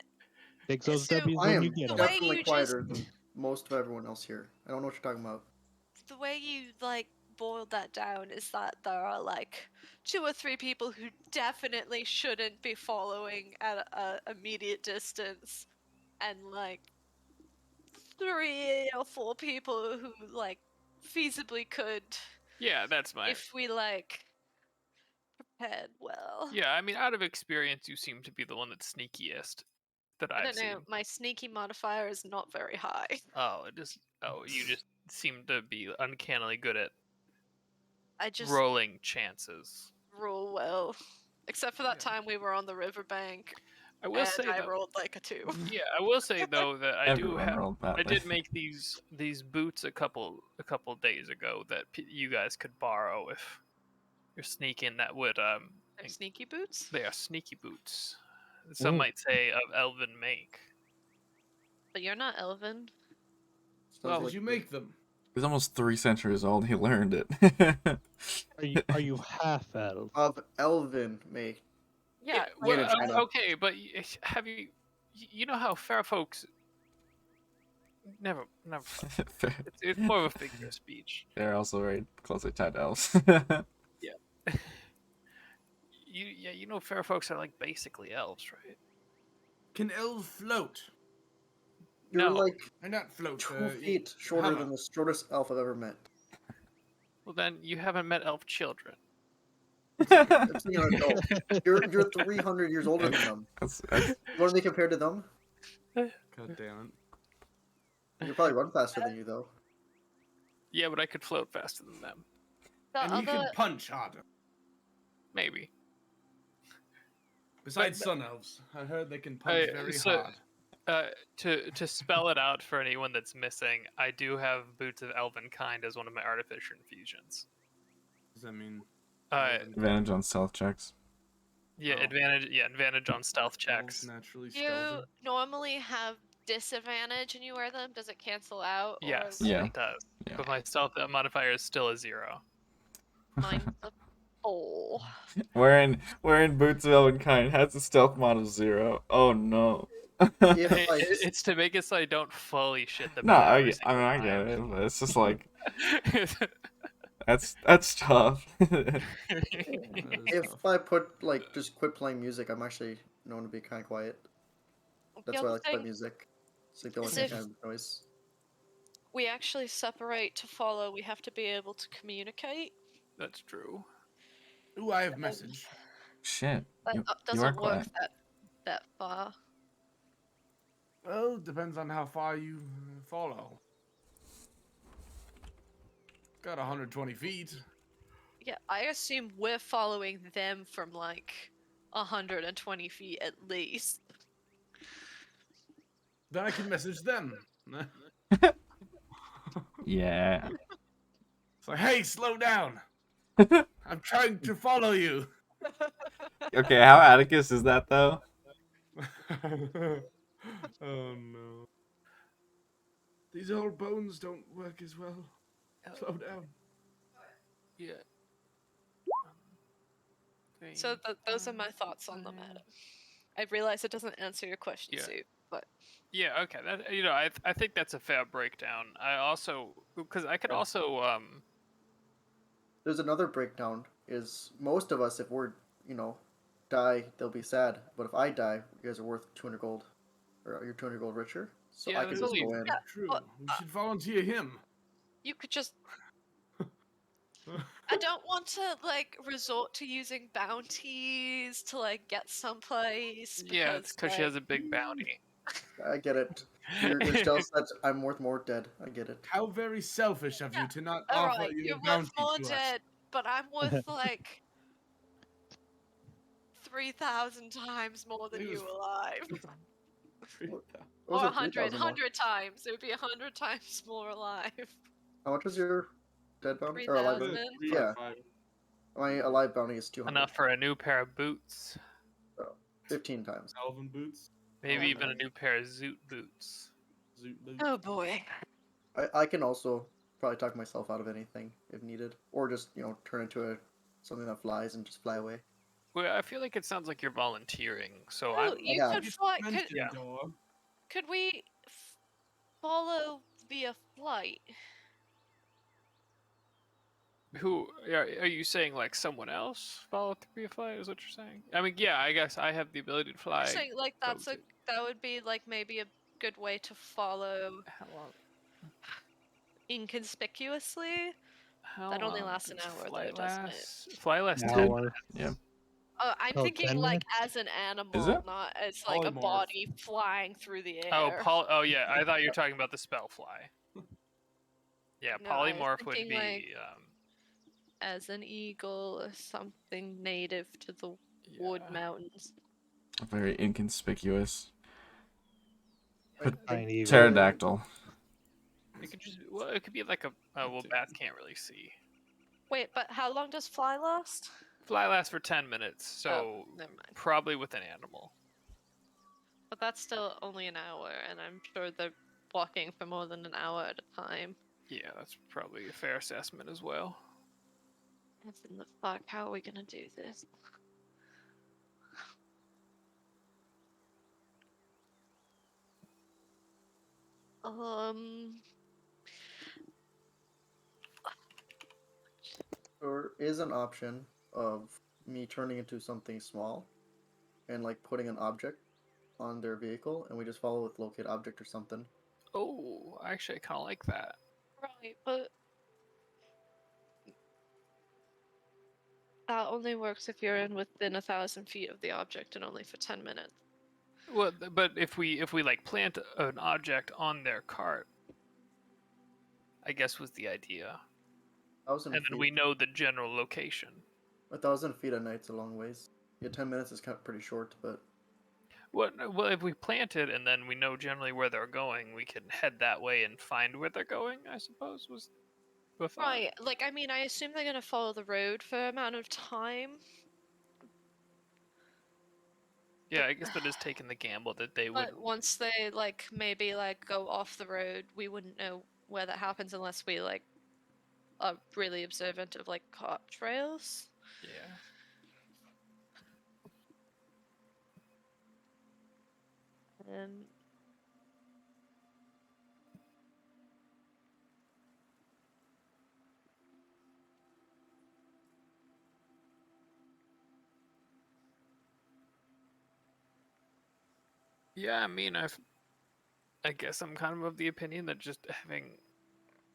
Take those So, W's I when am you get the them. way definitely you quieter than most of everyone else here. I don't know what you're talking about. the way you like boiled that down is that there are like 2 or 3 people who definitely shouldn't be following at a immediate distance, and like 3 or 4 people who like feasibly could, Yeah, that's my. if we like prepared well. Yeah, I mean, out of experience, you seem to be the one that's sneakiest that I I've don't seen. know. My sneaky modifier is not very high. You just seem to be uncannily good at I just rolling chances. roll well, except for that time we were on the riverbank. I will And say I though, rolled like a 2. yeah, I will say though that Everyone rolled badly. I did make these boots a couple days ago that you guys could borrow if you're sneaking. That would They're sneaky boots? they are sneaky boots. Some Ooh. might say of elven make. But you're not elven. How Sounds did you make them? He's almost 3 centuries old. He learned it. Are you half elf? of Elven make? Yeah, Made in like, China. Okay, but have you know how fair folks never it's more of a figure of speech. They're also very closely tied to elves. You know fair folks are like basically elves, right? Can elves float? You're No. like Or not float. 2 feet shorter hammer. than the shortest elf I've ever met. Well, then you haven't met elf children. I'm saying an adult. You're 300 years older than them. That's- You want to be compared to them? God damn it. You probably run faster than you though. Yeah, but I could float faster than them. The And he other can punch harder. Maybe. Besides sun elves, I heard they can punch very hard. To spell it out for anyone that's missing, I do have Boots of Elven Kind as one of my artificer infusions. What does that mean? Advantage on stealth checks. Yeah, Oh. advantage on stealth Elves checks. naturally you stealthy. normally have disadvantage and you wear them. Does it cancel out? Yes, Or, Yeah. like, it does. Yeah. But my stealth modifier is still a 0. mine's a 4. Wearing boots of Elvenkind has a stealth mod of 0. Oh no. If I It's to make it so I don't fully shit the bed. No, I every mean I single get it, but it's just like time. that's tough. That is if tough. I put like just quit playing music, I'm actually known to be kind of quiet. That's The why I other like to play thing music. It's like the only is thing if- I have noise. we actually separate to follow, we have to be able to communicate. That's true. Ooh, I have message. Shit. That You are doesn't work quiet. that far. Well, depends on how far you follow. Got 120 feet. Yeah, I assume we're following them from like 120 feet at least. Then I can message them. Yeah. It's like, hey, slow down. I'm trying to follow you. Okay, how Atticus is that though? Oh no. These old bones don't work as well. Slow down. Yeah. So those are my thoughts on the matter. I realize it doesn't answer your question, Yeah. Sue, but Yeah, okay. That I think that's a fair breakdown. I also because I could Yeah. also There's another breakdown. Is most of us, if we're die, they'll be sad. But if I die, you guys are worth 200 gold, or you're 200 gold richer. So Yeah, I can that's just only- go in. Yeah, True. but, We should volunteer him. you could just. I don't want to like resort to using bounties to like get someplace. yeah, it's because she like, has a big bounty. I get it. You're still said I'm worth more dead. I get it. How very selfish of you Yeah, to not all offer right, your you're worth bounty more to us. dead, but I'm worth like 3,000 times more than It was- you alive. What Or was it, 100 3,000 more? times. It would be 100 times more alive. How much was your dead bounty or alive 3,000. bounty? Yeah, my alive bounty is 200. Enough for a new pair of boots. 15 times. Elven boots. Maybe Oh, even a nice. new pair of zoot boots. Zoot boots. Oh boy. I can also probably talk myself out of anything if needed, or just turn into something that flies and just fly away. Well, I feel like it sounds like you're volunteering. So Oh, I'm you have. could fly. Mentioned, Yeah. Could we follow via flight? who are you saying? Like someone else follow through a flight? Is what you're saying? I mean, yeah, I guess I have the ability to fly. I'm saying like that Goes would be like maybe a good way to follow How long? inconspicuously. How That only long lasts an does hour, though, flight doesn't it? last? Flight lasts An 10 hour. minutes. I'm Oh, thinking 10 like minutes? as an animal, it? not as like a Polymorph. body flying through the Oh, air. Oh, yeah. I thought you were talking about the spell fly. Yeah, No, I was polymorph would thinking, be. like, as an eagle or something native to the wood Yeah. mountains. Very inconspicuous. Tiny eagle. Pterodactyl. It could just. Well, it could be like a. Well, bats can't really see. Wait, but how long does fly last? Fly lasts for 10 minutes, so Oh, never mind. probably with an animal. But that's still only an hour, and I'm sure they're walking for more than an hour at a time. Yeah, that's probably a fair assessment as well. As in the fuck, how are we gonna do this? There is an option of me turning into something small and like putting an object on their vehicle, and we just follow with locate object or something. Oh, actually, I kind of like that. Right, but that only works if you're in within 1,000 feet of the object and only for 10 minutes. Well, but if we like plant an object on their cart, I guess was the idea. 1,000 And then feet. we know the general location. 1,000 feet a night's a long ways. Yeah, 10 minutes is kind of pretty short, but Well, if we plant it and then we know generally where they're going, we can head that way and find where they're going, I suppose, was the thought. Right, like, I mean, I assume they're gonna follow the road for an amount of time. Yeah, I guess that is taking the gamble that they But would. once they, like, maybe, like, go off the road, we wouldn't know where that happens unless we, like, are really observant of, like, cart trails. Yeah. Um, Yeah, I mean, I guess I'm kind of the opinion that just having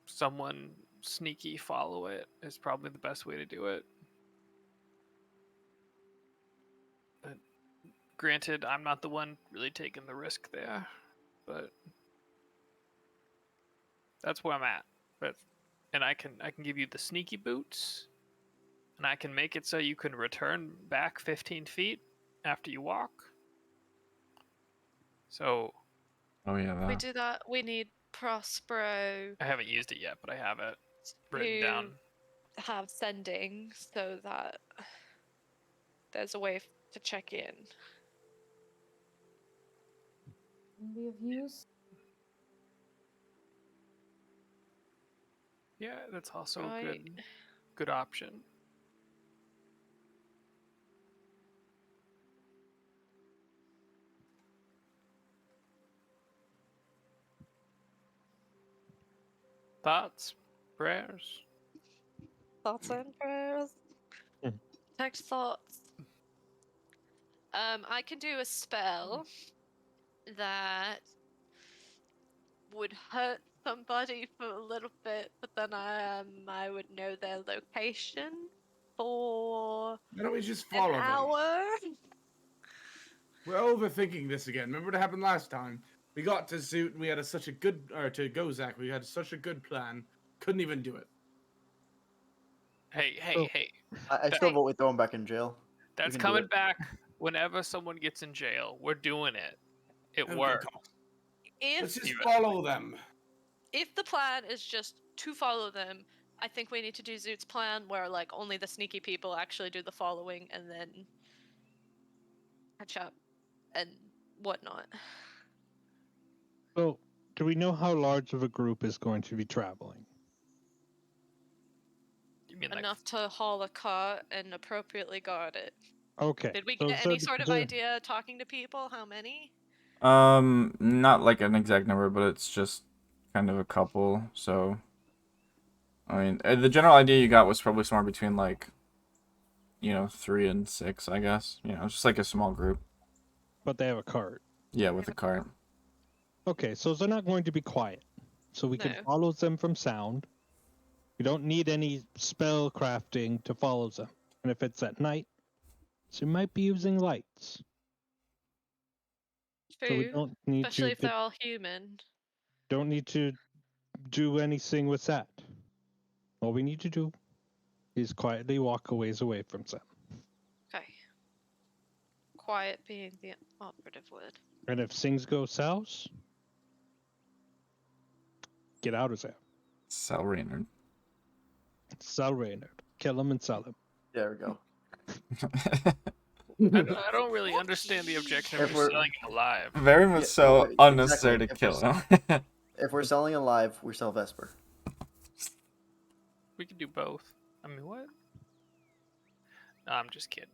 someone sneaky follow it is probably the best way to do it. But granted, I'm not the one really taking the risk there, but that's where I'm at. But and I can give you the sneaky boots, and I can make it so you can return back 15 feet after you walk. So Oh yeah, we that. do that, we need Prospero I haven't used it yet, but I have it written to down. have sending so that there's a way to check in. Can be of use. Yeah, that's also a Right. good option. Thoughts, prayers. Thoughts and prayers? Hmm. Text thoughts. I can do a spell that would hurt somebody for a little bit, but then I would know their location for Why don't we just an follow them? hour. We're overthinking this again. Remember what happened last time? We got to Zoot and we had such a good, or to Gozak, we had such a good plan. Couldn't even do it. Hey, Oh. hey. I still vote we throw him back in jail. That's can do coming it. back whenever someone gets in jail. We're doing it. It Okay, worked. come on. Let's If just follow them. the plan is just to follow them, I think we need to do Zoot's plan where like only the sneaky people actually do the following and then catch up and whatnot. So, do we know how large of a group is going to be traveling? You mean like Enough to haul a cart and appropriately guard it. Okay. Did we so get so any sort of the- idea talking to people? How many? Not like an exact number, but it's just kind of a couple. So, I mean, the general idea you got was probably somewhere between like, 3 and 6, I guess. Just like a small group. But they have a cart. Yeah, with a cart. Okay, so they're not going to be quiet. So we can No. follow them from sound. We don't need any spell crafting to follow them. And if it's at night, so we might be using lights. So we True. don't need Especially to if they're all human. don't need to do anything with that. All we need to do is quietly walk a ways away from them. Okay. Quiet being the operative word. And if things go south, get out of there. Sell Raynard. Sell Raynard. Kill him and sell him. There we go. I don't really understand the objection of If we're- selling him alive. Very much Yeah, so exactly. unnecessary to If kill we're him. If we're selling alive, we sell Vesper. We could do both. I mean, what? No, I'm just kidding.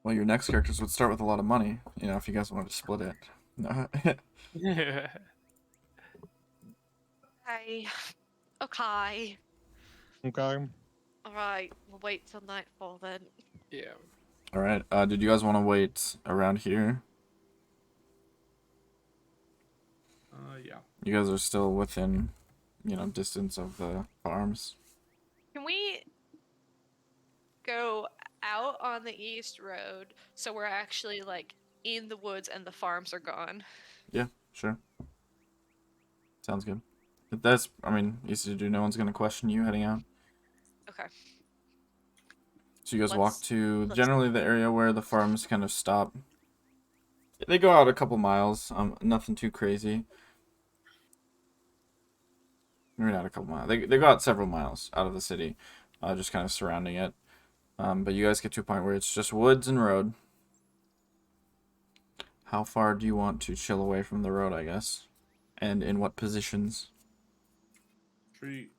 Well, your next characters would start with a lot of money, if you guys wanted to split it. No. Yeah. Okay. Okay. Okay. Alright, we'll wait till nightfall then. Yeah. All right. Did you guys want to wait around here? Yeah. You guys are still within, distance of the farms. Can we go out on the east road so we're actually like in the woods and the farms are gone? Yeah, sure. Sounds good. But that's, I mean, easy to do. No one's gonna question you heading out. Okay. So you guys walk to let's generally the area where the farms kind of stop. They go out a couple miles. Nothing too crazy. Maybe not a couple miles. They go out several miles out of the city, just kind of surrounding it. But you guys get to a point where it's just woods and road. How far do you want to chill away from the road, I guess? And in what positions? Tree.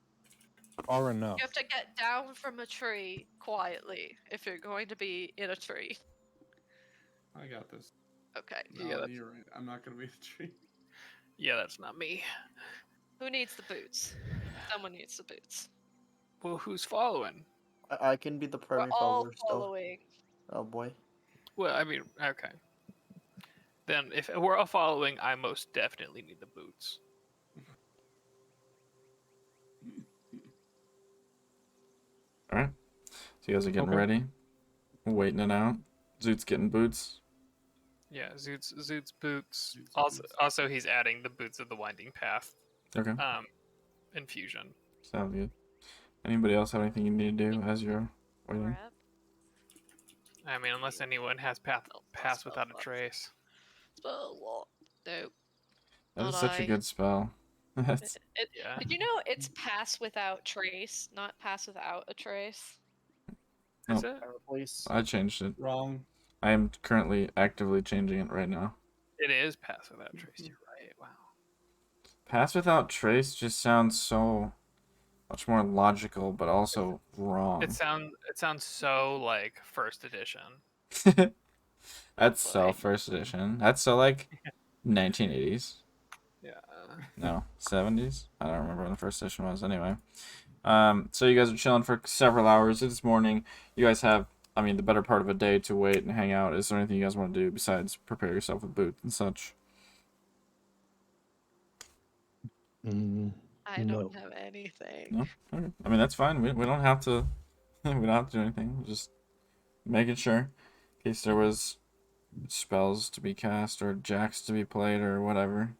Far enough. You have to get down from a tree quietly if you're going to be in a tree. I got this. Okay. No, Yeah, that's- you're right. I'm not gonna be the tree. Yeah, that's not me. Who needs the boots? Someone needs the boots. Well, who's following? I can be the We're primary all follower still. following. Oh boy. Well, I mean, okay. Then if we're all following, I most definitely need the boots. Alright. So you guys are getting Okay. ready. Waiting it out. Zoot's getting boots. Yeah, Zoot's boots. Zoot's Also, boots. also he's adding the boots of the winding path. Okay. Infusion. Sounds good. Anybody else have anything you need to do as you're waiting? Grab. I mean, unless anyone has pass without a trace. Spell what? Nope. That is Not such a I. good spell. That's Yeah. Did you know it's pass without trace, not pass without a trace? Is Oh. it? Please. I changed it. Wrong. I am currently actively changing it right now. It is pass without trace. You're right. Wow. Pass without trace just sounds so much more logical, but also wrong. It sounds so like first edition. That's so Boy. first edition. That's so like 1980s. Yeah. No, 70s. I don't remember when the first edition was. Anyway, so you guys are chilling for several hours. It's morning. You guys have, I mean, the better part of a day to wait and hang out. Is there anything you guys want to do besides prepare yourself with boots and such? I No. don't have anything. No. Okay. I mean, that's fine. We don't have to. We don't have to do anything. We're just making sure, in case there was spells to be cast or jacks to be played or whatever.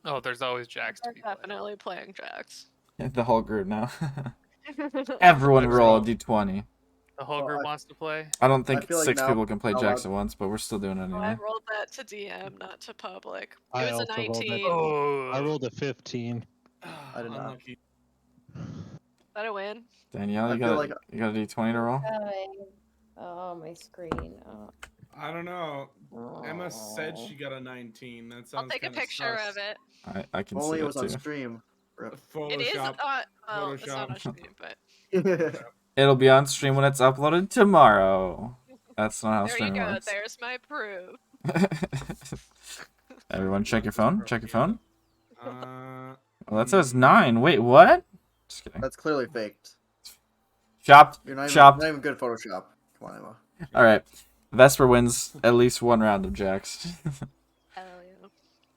Oh, there's always jacks to We're be played. definitely playing jacks. The whole group now. Everyone Like roll a so. d20. The whole Well, group I- wants to play. I don't think feel like 6 now people can play I'm jacks allowed- at once, but we're still doing it Oh, I anyway. rolled that to DM, not to public. It I was a also rolled it. 19. Oh, I rolled a 15. I did not. Unlucky. Is that a win? Danielle, I you feel got like- you got a d20 to roll? Oh, my screen. I don't know. Emma said she got a 19. That sounds I'll take a kinda picture sus. of it. I can Only see it was on too. stream. Rip. It is Photoshop. well, it's not on Photoshop. stream, but It'll be on stream when it's uploaded tomorrow. That's not how there you streaming go. works. There's my proof. Everyone, check your phone. Check your phone. Uh, Well, that says 9. Wait, what? Just kidding. That's clearly faked. Chopped. You're not even, Chopped. not even good at Photoshop. Come on, Emma. All right. Vesper wins at least one round of jacks. Hell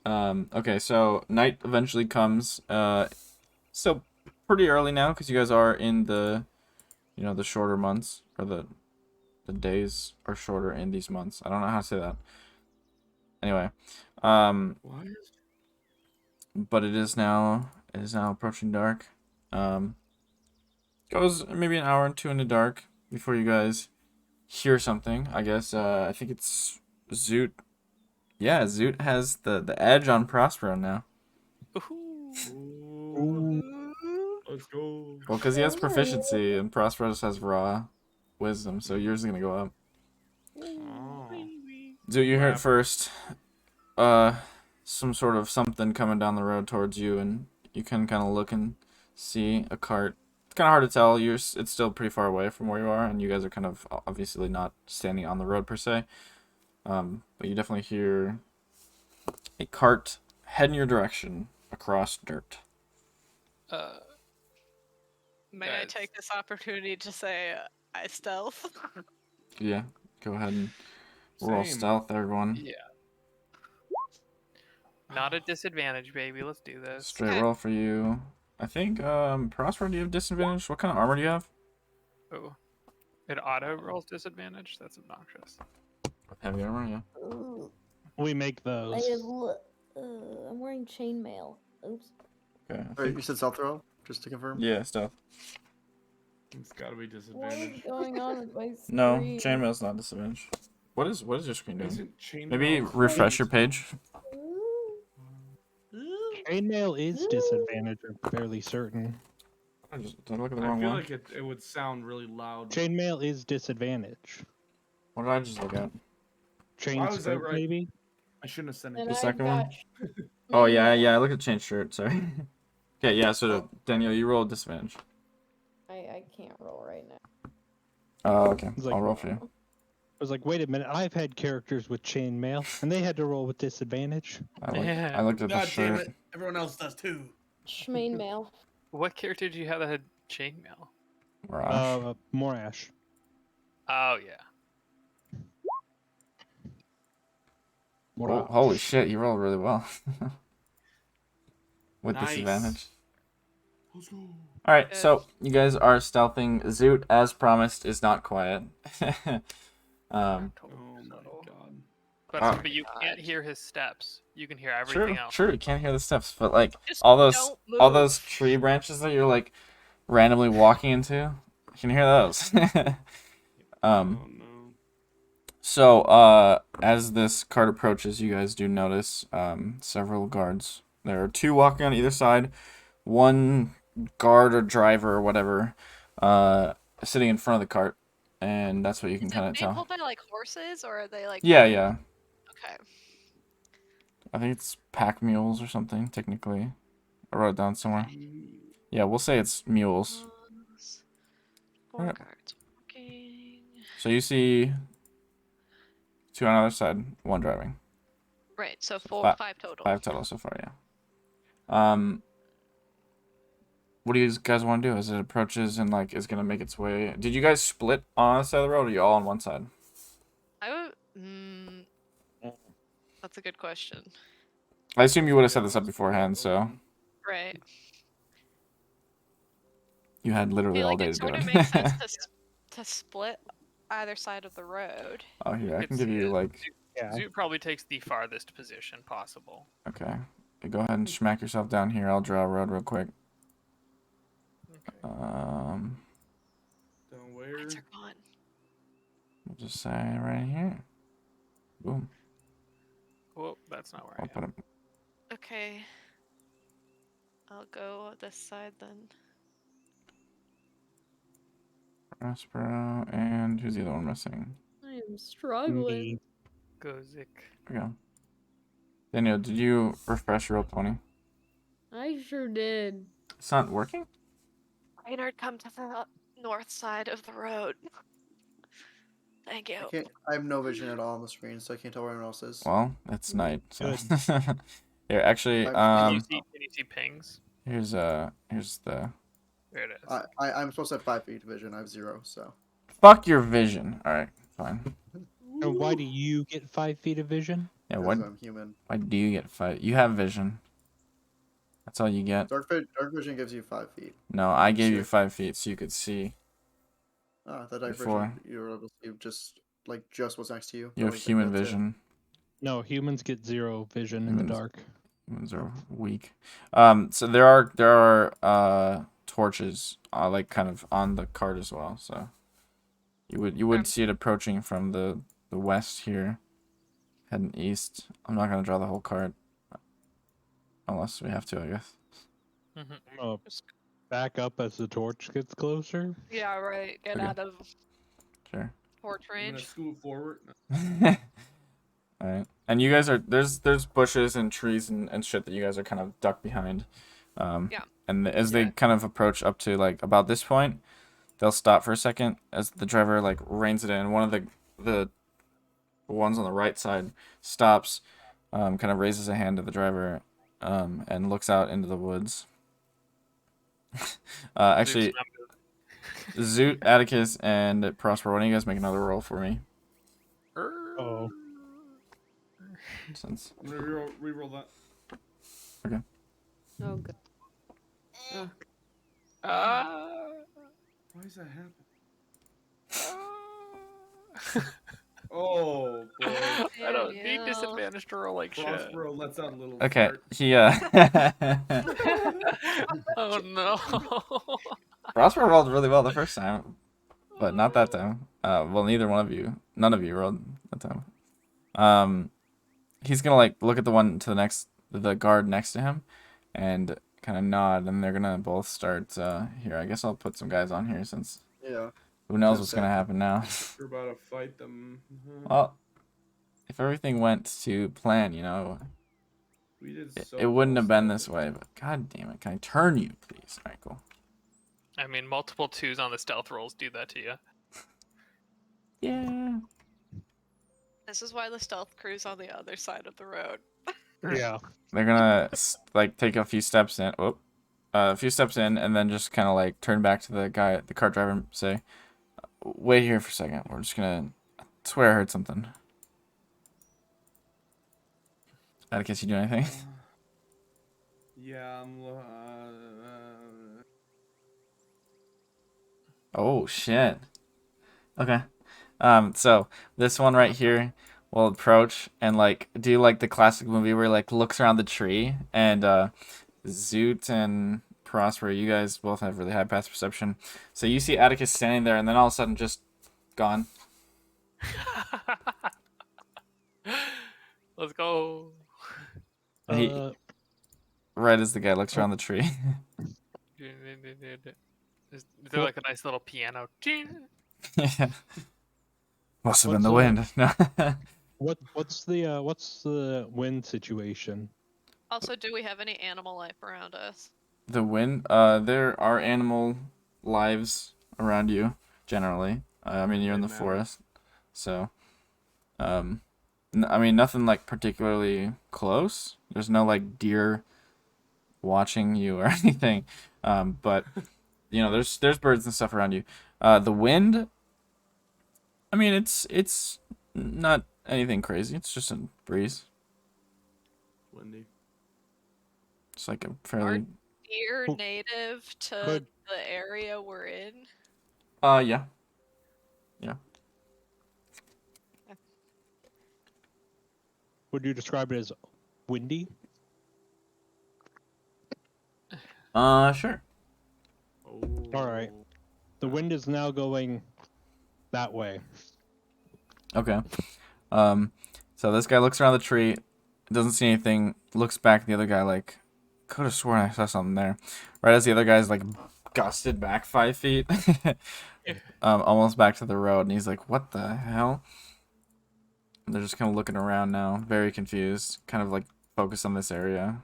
yeah. Okay, so night eventually comes. Still pretty early now because you guys are in the, the shorter months, or the days are shorter in these months. I don't know how to say that. Anyway, what? but it is now approaching dark. Goes maybe an hour or two into dark before you guys hear something. I guess I think it's Zoot. Yeah, Zoot has the edge on Prospero now. Ooh. Let's go. Well, because he has proficiency and Prospero just has raw wisdom, so yours is gonna go up. Oh. Zoot, you heard Wow. first. Some sort of something coming down the road towards you, and you can kind of look and see a cart. It's kind of hard to tell. It's still pretty far away from where you are, and you guys are kind of obviously not standing on the road per se. But you definitely hear a cart head in your direction across dirt. May I Guys. take this opportunity to say I stealth? Yeah, go ahead and roll Same. stealth, everyone. Yeah. Not a disadvantage, baby. Let's do this. Straight Okay. roll for you. I think, Prospero, do you have disadvantage? What kind of armor do you have? Oh. It auto rolls disadvantage? That's obnoxious. Heavy armor, yeah. Ooh, We make I those. have, I'm wearing chainmail. Oops. Okay. I Or you think, said stealth roll, just to confirm. yeah, stealth. It's got to be What is disadvantage. going on with my No, screen? chainmail's not disadvantage. What is your screen doing? Isn't chainmail? Maybe refresh your page. Chainmail is disadvantage, I'm fairly certain. Did I look at the I wrong feel one? like it would sound really loud. Chainmail is disadvantage. What did I just look at? Chain Why was that skirt, right? maybe? I shouldn't have sent And it. The I second got one? Oh main yeah, mail. yeah. I looked at change shirt. Sorry. Okay, yeah. So Daniel, you roll disadvantage. I can't roll right now. Oh, okay. It's like- I'll roll for you. I was like, wait a minute, I've had characters with chainmail, and they had to roll with disadvantage. Yeah. I looked at the God damn shirt. it! Everyone else does too. Main mail. What character did you have that had chainmail? Mirage. Morash. Oh yeah. Oh, holy shit! You rolled really well. With Nice. disadvantage. Let's go. All right, Good. so you guys are stealthing. Zoot, as promised, is not quiet. Oh my god. But you can't hear his steps. You can hear everything else. Sure, you can't hear the steps, but like Just all those don't all move. those tree branches that you're like randomly walking into, you can hear those. Oh no. So as this cart approaches, you guys do notice several guards. There are two walking on either side, one guard or driver or whatever sitting in front of the cart, and that's what you can Is it kind of being tell. pulled by like horses, or are they like? Yeah. Okay. I think it's pack mules or something, technically. I wrote it down somewhere. Yeah, we'll say it's mules. Four Alright. guards walking. So you see two on either side, one driving. Right. So five total. 5 total so far, yeah. What do you guys want to do as it approaches and like is gonna make its way? Did you guys split on the side of the road, or are you all on one side? I would. That's a good question. I assume you would have set this up beforehand, so Right. you had I literally feel all like day it to do sort of it. makes sense to split either side of the road. Oh, here, I can It's- give you it- like, Yeah. Zoot probably takes the farthest position possible. okay. Go ahead and smack yourself down here. I'll draw a road real quick. Okay. Down where? Lights are gone. We'll just say right here. Boom. Well, that's not where I I'll put am. it. Okay. I'll go this side then. Prospero, and who's the other one missing? I am struggling. Me. Go Zik. There we go. Daniel, did you refresh roll 20? I sure did. It's not working? Reynard, come to the north side of the road. Thank you. I have no vision at all on the screen, so I can't tell where anyone else is. Well, it's night, so. Good. Here, actually, Can you see pings? here's the. There it is. I'm supposed to have 5 feet of vision. I have 0, so. Fuck your vision. All right, fine. And why do you get 5 feet of vision? Yeah, Because what? I'm human. Why do you get 5? You have vision. That's all you get. Dark vision gives you 5 feet. No, I gave you Sure. 5 feet so you could see. The dark Before. vision, you were able to see just what's next to you. You have Like, human that's it. vision. No, humans get 0 vision in the Humans- dark. Humans are weak. So there are torches like kind of on the cart as well. So you would see it approaching from the west here, heading east. I'm not gonna draw the whole cart unless we have to, I guess. Mhm. I'm gonna back up as the torch gets closer. Yeah, right. Get Okay. out of Sure. torch I'm gonna range. scoot forward. All right. And you guys are there's bushes and trees and shit that you guys are kind of ducked behind. Yeah. And as they kind of approach up to like about this point, they'll stop for a second as the driver like reins it in. One of the ones on the right side stops, kind of raises a hand to the driver, and looks out into the woods. Actually, Zoot, Atticus, and Prosper, why don't you guys make another roll for me? Oh. Since I'm gonna reroll that. Oh god. Why is that happening? Oh boy. I don't need Daniel. disadvantage to roll like shit. Prospero lets out a little Okay, fart. he Oh no. Prospero rolled really well the first time, but not that time. Well, none of you rolled that time. He's gonna like look at the guard next to him, and kind of nod, and they're gonna both start. Here, I guess I'll put some guys on here since Yeah. who knows That's what's gonna it. happen now. We're about to fight them. Well, if everything went to plan, We did it, so it wouldn't well have been so this far. way. But god damn it, can I turn you, please? All right, cool. I mean, multiple 2s on the stealth rolls do that to you. Yeah. This is why the stealth crew's on the other side of the road. Yeah. They're gonna like take a few steps in. A few steps in, and then just kind of like turn back to the cart driver, and say, "Wait here for a second. We're just gonna. I swear I heard something." Atticus, you do anything? Yeah, Oh shit. Okay. So this one right here will approach and like do like the classic movie where he, like looks around the tree, and Zoot and Prosper, you guys both have really high passive perception. So you see Atticus standing there, and then all of a sudden just gone. Let's go. He- Right as the guy looks around the tree. Is there like a nice little piano? Yeah. Must have been the What's, wind. No. What's the wind situation? Also, do we have any animal life around us? The wind. There are animal lives around you generally. I mean, you're in the Doesn't matter. forest, so. I mean, nothing like particularly close. There's no like deer watching you or anything. But there's birds and stuff around you. The wind. I mean, it's not anything crazy. It's just a breeze. Wendy. It's like a fairly. Deer Cool. native to Good. the area we're in? Yeah. Would you describe it as windy? Sure. Oh. Alright. The wind is now going that way. Okay. So this guy looks around the tree, doesn't see anything, looks back at the other guy like, could have sworn I saw something there. Right as the other guy's like gusted back 5 feet, almost back to the road, and he's like, what the hell? And they're just kind of looking around now, very confused, kind of like focused on this area.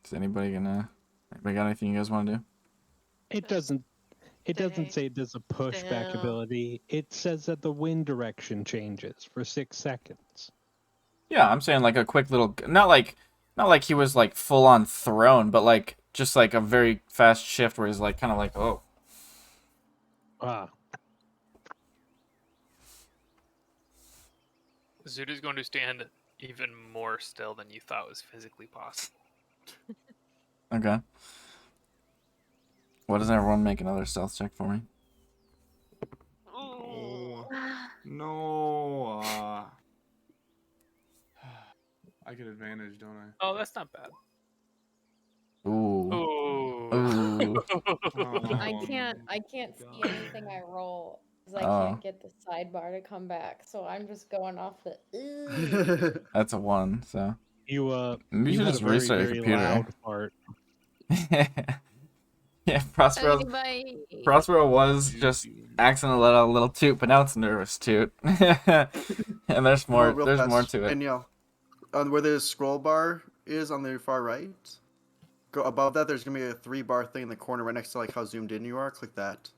Is anybody got anything you guys want to do? It doesn't Stay say there's a pushback still. ability. It says that the wind direction changes for 6 seconds. Yeah, I'm saying like a quick little, not like he was like full on thrown, but like just like a very fast shift where he's like kind of like, oh. Ah. Zoot is going to stand even more still than you thought was physically possible. Okay. What does everyone make another stealth check for me? Oh. No. I get advantage, don't I? Oh, that's not bad. Ooh. Ooh. Ooh. I Oh, can't see God. anything I roll because I Oh. can't get the sidebar to come back. So I'm just going off the. Ooh. That's a 1, so. You Maybe you should had just a very, restart your very computer. loud fart. Yeah, Prospero was just accidentally let out a little toot, but now it's a nervous toot. And there's more. Real There's fast, more to it. And on where the scroll bar is on the far right, go above that. There's gonna be a 3-bar thing in the corner right next to like how zoomed in you are. Click that.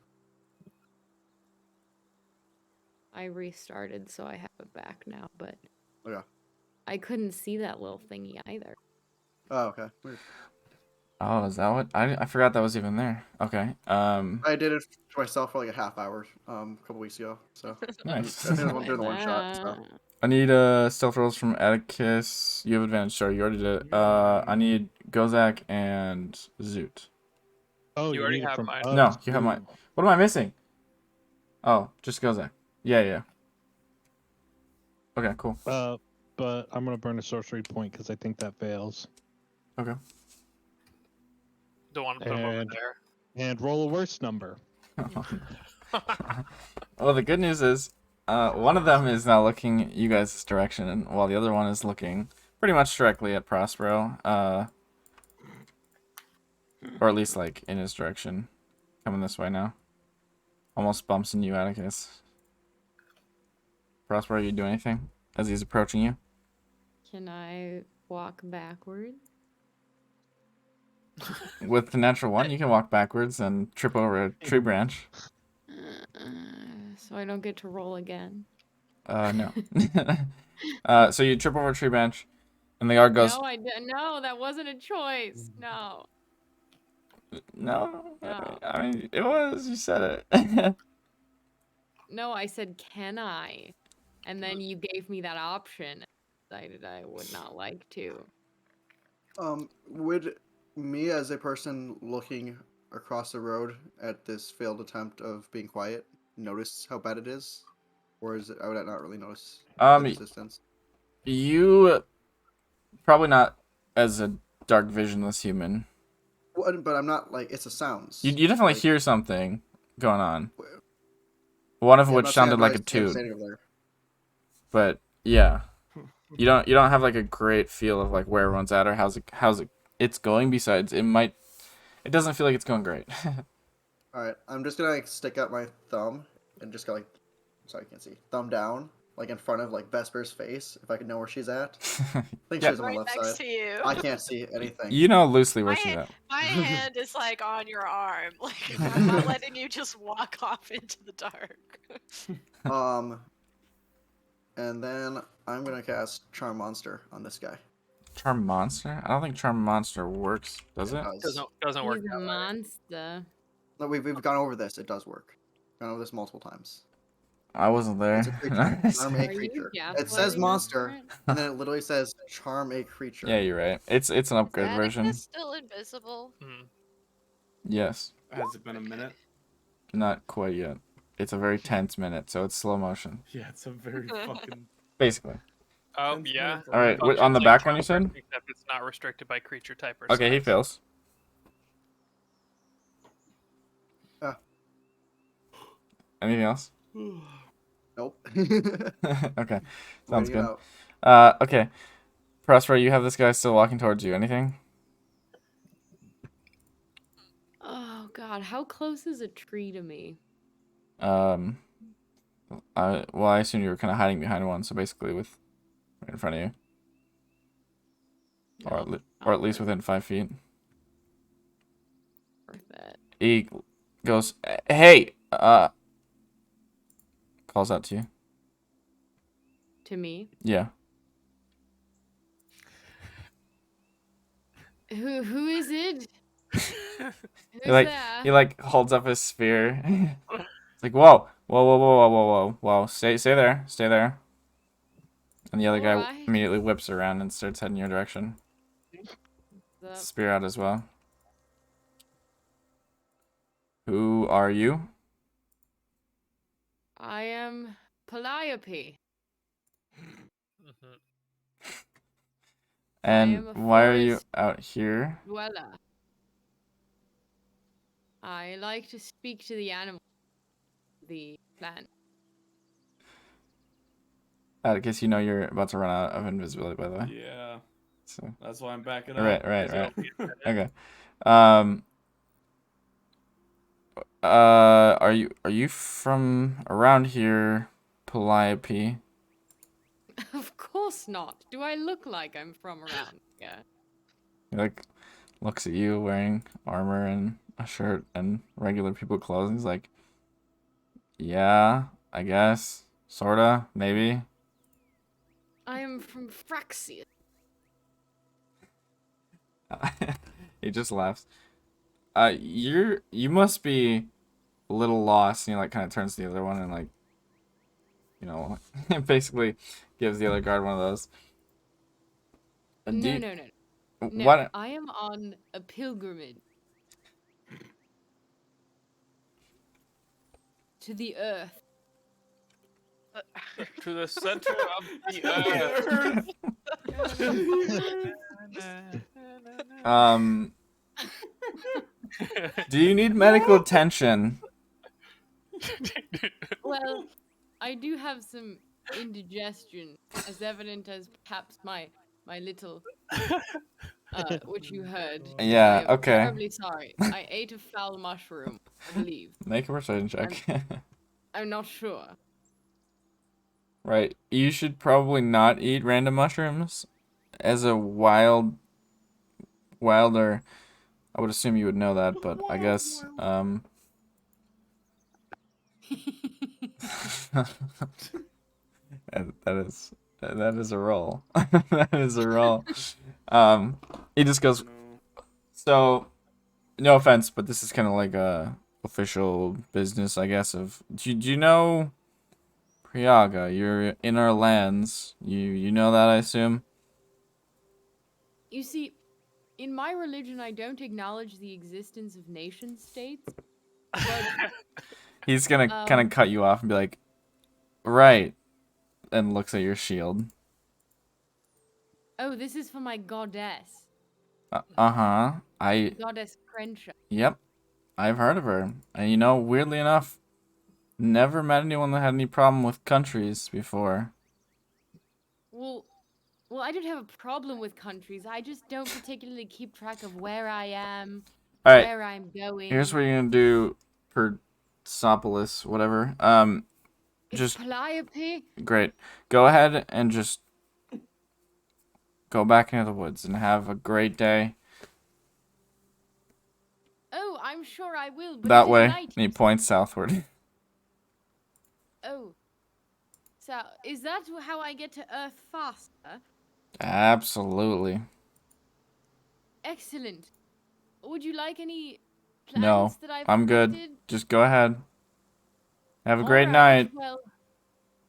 I restarted, so I have it back now, but Okay. I couldn't see that little thingy either. Oh, okay. Weird. Oh, is that what? I forgot that was even there. Okay. I did it to myself for like a half hour a couple weeks ago. So Nice. I think it was during the one shot. So. I need stealth rolls from Atticus. You have advantage. Sorry, you already did it. I need Gozak and Zoot. Oh, You already need it have from mine. us, No, you have too. mine. What am I missing? Oh, just Gozek. Yeah, yeah. Okay, cool. But I'm gonna burn a sorcery point because I think that fails. Okay. Don't want to put him over And there. and roll a worse number. Well, the good news is, one of them is now looking you guys' direction, and while the other one is looking pretty much directly at Prospero, or at least like in his direction, coming this way now. Almost bumps into you, Atticus. Prospero, you do anything as he's approaching you? Can I walk backward? With the natural one, you can walk backwards and trip over a tree branch. So I don't get to roll again. No. So you trip over a tree branch, and the guard goes, No, no, that wasn't a choice. No. "No, No. I mean it was. You said it." No, I said, can I? And then you gave me that option. I decided I would not like to. Would me as a person looking across the road at this failed attempt of being quiet notice how bad it is, or is it? I would not really notice the distance. You probably not as a dark visionless human. Well, but I'm not like it's a sounds. You definitely like, hear something going on. One of yeah, I'm which not saying sounded I'm like not a toot. standing over there. But yeah, you don't have like a great feel of like where everyone's at or how's it's going. Besides, it doesn't feel like it's going great. All right, I'm just gonna like stick out my thumb and just go like, sorry, I can't see. Thumb down, like in front of like Vesper's face, if I can know where she's at. I think Yeah. she's on Right the left next side. to you. I can't see anything. You know loosely where My, she's at. my hand is like on your arm. Like I'm not letting you just walk off into the dark. And then I'm gonna cast Charm Monster on this guy. Charm Monster? I don't think Charm Monster works, does it? Doesn't work He's a that way. monster. No, we've gone over this. It does work. Gone over this multiple times. I wasn't there. It's a creature. Charm Are a you creature. It gaslighting says us monster, for it? and then it literally says charm a creature. Yeah, you're right. It's an upgrade Is version. Atticus still invisible? Hmm. Yes. Has it been a minute? Not quite yet. It's a very tense minute, so it's slow motion. Yeah, it's a very fucking. Basically. Oh tense yeah. minute. All right, Functions on the like back one you charm said? person, except it's not restricted by creature type or Okay, he size. fails. Anything else? Nope. Okay, sounds Waiting it good. out. Okay. Prospero, you have this guy still walking towards you. Anything? Oh god, how close is a tree to me? Well, I assume you were kind of hiding behind one, so basically right in front of you, or at least within 5 feet. Worth it. He goes, "Hey!" Calls out to you. To me? Yeah. Who is it? Who's He like holds up his spear. It's like, whoa, whoa, whoa, whoa, whoa, whoa, whoa, whoa. Stay there, stay there. And the other guy Alright. immediately whips around and starts heading your direction. Spear out as well. Who are you? I am Calliope. Mhm. And am a why are you forest out here? Dweller. I like to speak to the animals, the plant. I guess you know you're about to run out of invisibility, by the way. Yeah, So that's why I'm backing up. right. Okay. Are you from around here, Calliope? Of course not. Do I look like I'm from around here? He like looks at you wearing armor and a shirt and regular people clothes. And he's like, "Yeah, I guess, sorta, maybe." I am from Fraxia. He just laughs. You must be a little lost. And he like kind of turns to the other one and like, basically gives the other guard one of those. No. No, What? I am on a pilgrimage to the earth. To the center of the Um, earth. do you need medical attention? Well, I do have some indigestion, as evident as perhaps my little, which you heard. Yeah, I am okay. terribly sorry. I ate a foul mushroom, I believe. Make a persuasion check. I'm not sure. Right. You should probably not eat random mushrooms. As a wilder, I would assume you would know that, but I guess, that is a roll. That is a roll. He just goes, so, no offense, but this is kind of like a official business, I guess, of, do you know Priyaga? You're in our lands. You know that, I assume? You see, in my religion, I don't acknowledge the existence of nation states. But He's gonna kind of cut you off and be like, right, and looks at your shield. oh, this is for my goddess, Uh-huh. goddess Crenshaw. Yep, I've heard of her. And weirdly enough, never met anyone that had any problem with countries before. Well, I don't have a problem with countries. I just don't particularly keep track of where I am, All right, where I'm going. here's what you're gonna do, Persepolis, whatever. It's Just Calliope. great. Go ahead and just go back into the woods and have a great day. Oh, I'm sure I will. But That it is way, night, and he you points southward. Oh. So, is that how I get to Earth faster? Absolutely. Excellent. Would you like any plants No, that I've I'm good. collected? Just go ahead. Have a great Alright, night. Well,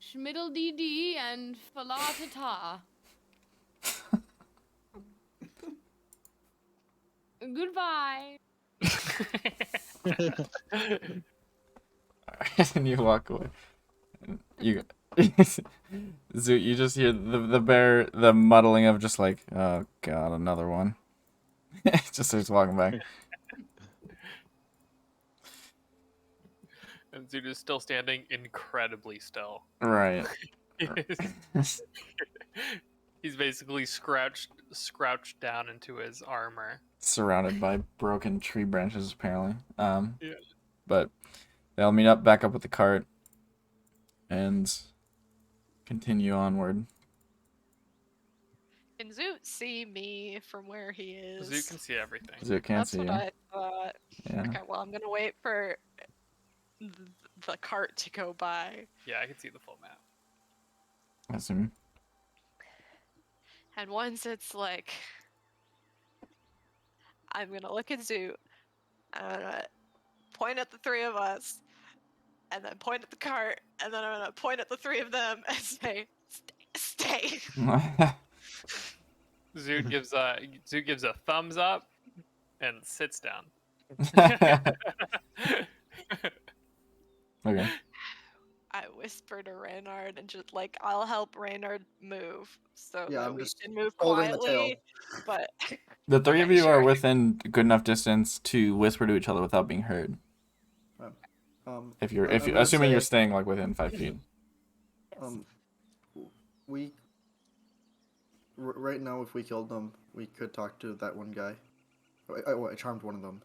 schmiddle dee dee and falatata. Goodbye. And you walk away. And you Zoot, you just hear the bear, the muddling of just like, oh god, another one. Just starts walking back. And Zoot is still standing incredibly still. Right. He's basically scrouched down into his armor. Surrounded by broken tree branches, apparently. Yeah. But they'll meet up back up with the cart and continue onward. Can Zoot see me from where he is? Zoot can see everything. Zoot can't That's see what you. I thought. Yeah. Okay, well, I'm gonna wait for the cart to go by. Yeah, I can see the full map. I assume. And once it's like, I'm gonna look at Zoot, I'm gonna point at the three of us, and then point at the cart, and then I'm gonna point at the three of them and say, stay. Zoot gives a thumbs up and sits down. Okay. I whisper to Reynard and just like, I'll help Reynard move so Yeah, that I'm we just can move holding the quietly. tail. But The three of Okay, you are sure. within good enough distance to whisper to each other without being heard. If you're, I'm gonna assuming you're say, staying like within 5 feet. we right now, if we killed them, we could talk to that one guy. I charmed one of them.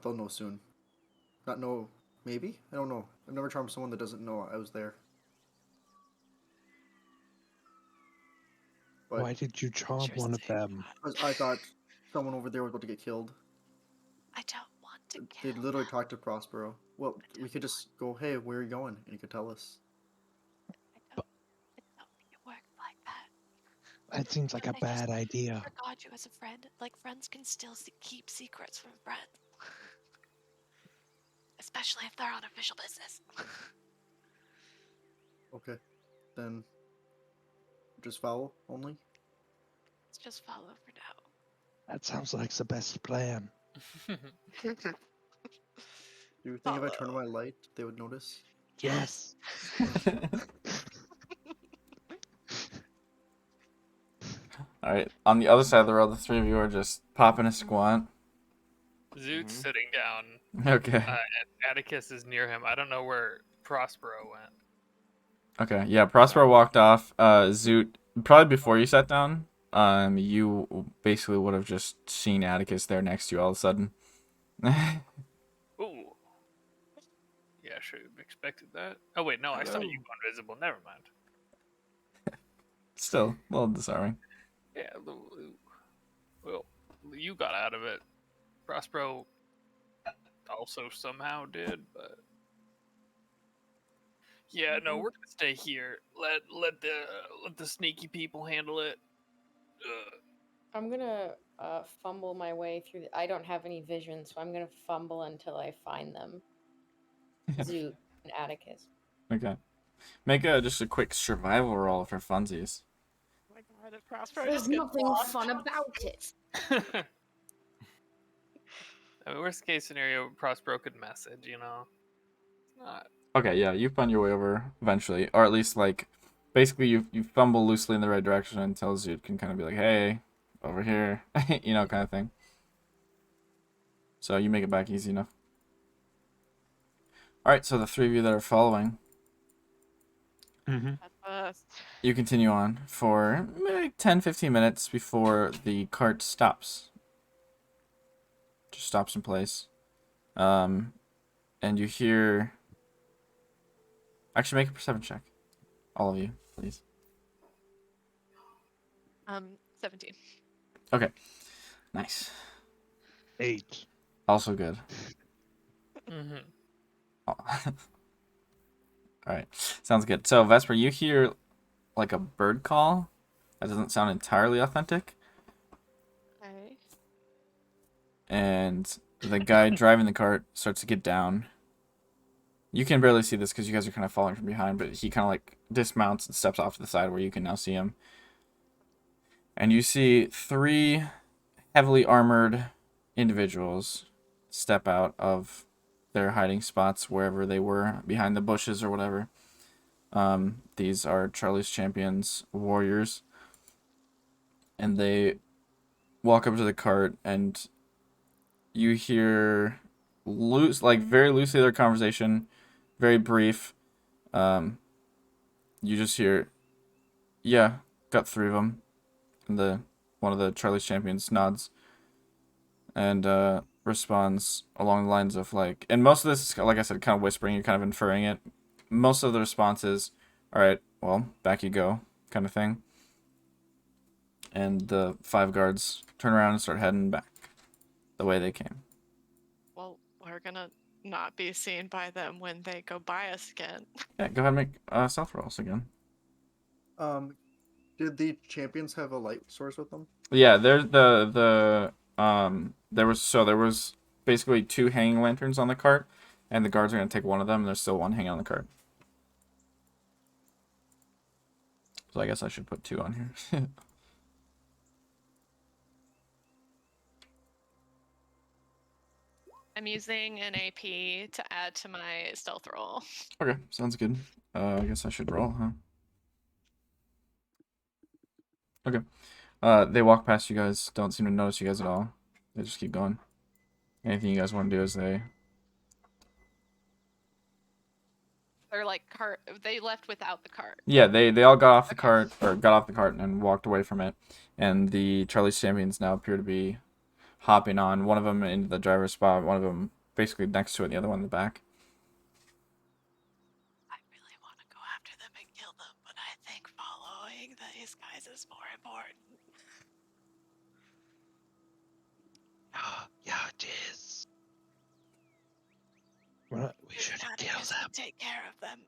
They'll know soon. Not know, maybe? I don't know. I've never charmed someone that doesn't know I was there. But Why did you charm one of them? I thought someone over there was about to get killed. I don't want to They kill. literally talked to Prospero. Well, we could just go, hey, where are you going? And he could tell us. I don't think it worked like that. That seems like a I just bad idea. forgot you as a friend. Like, friends can still keep secrets from friends. Especially if they're on official business. Okay. Then just follow only? Let's just follow for now. That sounds like the best plan. Do you think if I turned on my light, they would notice? Yes. All right. On the other side of the road, the three of you are just popping a squat. Zoot's sitting down, Okay. and Atticus is near him. I don't know where Prospero went. Okay. Yeah. Prospero walked off. Zoot, probably before you sat down. You basically would have just seen Atticus there next to you all of a sudden. Ooh. Yeah, I should have expected that. Oh wait, no, I saw you go invisible. Never mind. Still, a little disarming. Yeah, well, you got out of it. Prospero also somehow did, but yeah, no, we're gonna stay here. Let the sneaky people handle it. I'm gonna fumble my way through. I don't have any vision, so I'm gonna fumble until I find them. Zoot and Atticus. Okay. Make just a quick survival roll for funsies. Oh my god, if Prospero There's just gets nothing lost. fun about it. I mean, worst case scenario, Prospero could message. You know, it's not. Okay, yeah, you find your way over eventually, or at least like, basically you fumble loosely in the right direction until Zoot can kind of be like, hey, over here, you know, kind of thing. So you make it back easy enough. All right, so the three of you that are following, Mm-hmm. you continue on for maybe 10-15 minutes before the cart stops. Just stops in place. And you hear... Actually, make a perception check. All of you, please. 17. Okay. Nice. 8. Also good. Mm-hmm. Oh. All right. Sounds good. So, Vesper, you hear like a bird call. That doesn't sound entirely authentic. Okay. And the guy driving the cart starts to get down. You can barely see this because you guys are kind of following from behind, but he kind of like dismounts and steps off to the side where you can now see him. And you see 3 heavily armored individuals step out of their hiding spots wherever they were, behind the bushes or whatever. These are Charlie's Champions warriors. And they walk up to the cart, and you hear very loosely their conversation, very brief. You just hear, yeah, got 3 of them. And one of the Charlie's Champions nods and responds along the lines of like, and most of this is, like I said, kind of whispering, you're kind of inferring it. Most of the response is, all right, well, back you go, kind of thing. And the 5 guards turn around and start heading back the way they came. Well, we're gonna not be seen by them when they go by us again. Yeah, go ahead and make stealth rolls again. Did the champions have a light source with them? Yeah, there's there was basically 2 hanging lanterns on the cart, and the guards are gonna take one of them, and there's still one hanging on the cart. So I guess I should put 2 on here. I'm using an AP to add to my stealth roll. Okay, sounds good. I guess I should roll, huh? Okay. They walk past you guys, don't seem to notice you guys at all. They just keep going. Anything you guys want to do as they... They're like cart. They left without the cart. Yeah, they all got off the cart, or got off the cart and walked away from it. And the Charlie's Champions now appear to be hopping on. One of them into the driver's spot, one of them basically next to it, and the other one in the back. I really want to go after them and kill them, but I think following these guys is more important. Yeah, it is. We should kill Atticus them. can take care of them.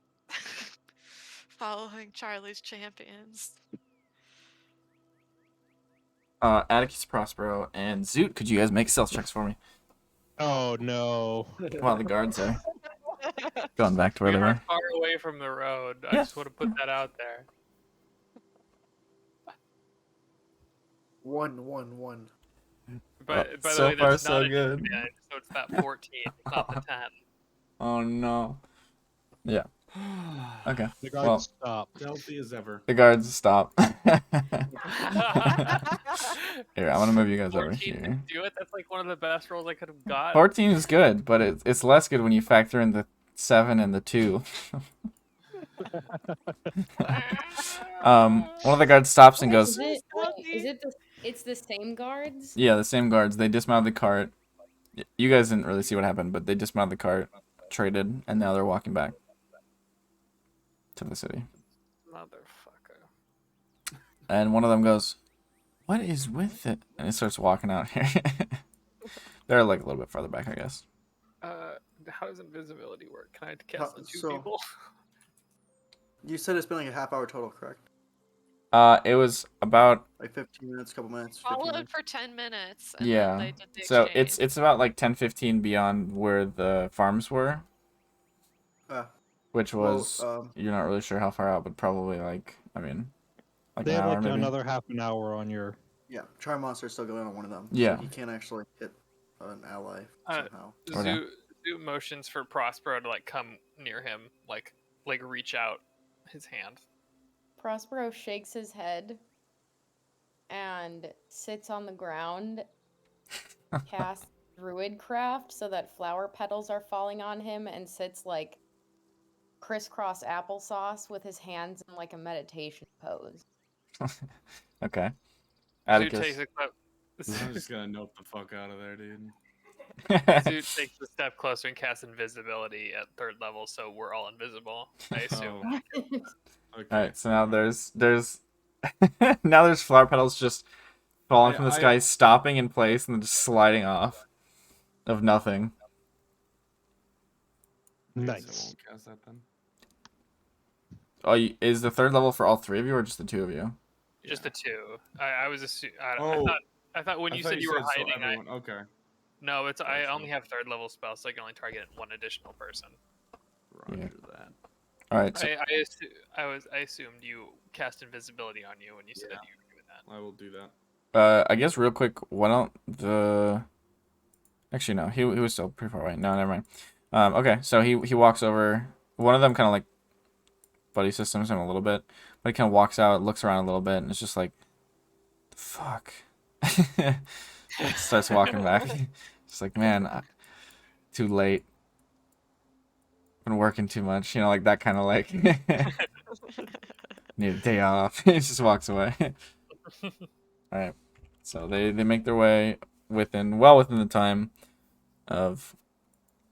Following Charlie's Champions. Atticus, Prospero, and Zoot, could you guys make stealth checks for me? Oh no. While the guards are going back to where We they are were. far away from the road. I Yeah. just want to put that out there. 1, 1, 1. But by so the way, far, that's so not an good. advantage, so it's that 14, it's not the 10. Oh no. Yeah. Okay. The Well, guards stop. Stealthy as ever. the guards stop. Here, I'm gonna move you guys over 14 to here. do it. That's like one of the best rolls I could have got. 14 is good, but it's less good when you factor in the 7 and the 2. One of the guards stops and Is goes, it? Wait, is it the? It's the same guards. yeah, the same guards. They dismount the cart. You guys didn't really see what happened, but they dismounted the cart, traded, and now they're walking back to the city. Motherfucker. And one of them goes, "What is with it?" And it starts walking out here. They're like a little bit farther back, I guess. How does invisibility work? Can I cast on two so- people? You said it's been like a half hour total, correct? It was about Like 15 minutes, couple minutes. 15 Followed minutes. for 10 minutes. And yeah. Then they did the So exchange. it's about like 10-15 beyond where the farms were, which Well, was you're not really sure how far out, but probably like like They an have hour like maybe. another half an hour on your. yeah, Tri Monster's still going on one of them. Yeah. So he can't actually hit an ally Uh, somehow. Okay. Zoo motions for Prospero to like come near him, like reach out his hand. Prospero shakes his head and sits on the ground, casts Druidcraft so that flower petals are falling on him, and sits like crisscross applesauce with his hands in like a meditation pose. Okay. Zoo Atticus. takes a I'm just gonna nope the fuck out of there, dude. Zoo takes a step closer and casts invisibility at 3rd level, so we're all invisible. I assume. Okay. All right, so now there's now there's flower petals just falling from the sky, stopping in place, and then just sliding off of nothing. I guess I Nice. won't cast that then. Oh, is the 3rd level for all 3 of you or just the 2 of you? Just the two. I was assuming. Oh. I thought when I you thought said you were so hiding, everyone. Okay. no, it's I Gotcha. only have 3rd level spells, so I can only target one additional person. Roger that. All right, so I assumed you cast invisibility on you when you said Yeah. you were doing that. I will do that. I guess real quick, why don't the actually no, he was still pretty far away. No, never mind. Okay, so he walks over. One of them kind of like buddy systems him a little bit, but he kind of walks out, looks around a little bit, and it's just like, fuck. Starts walking back. Just like, man, too late. Been working too much, you know, like that kind of like. Need a day off. He just walks away. All right, so they make their way within the time of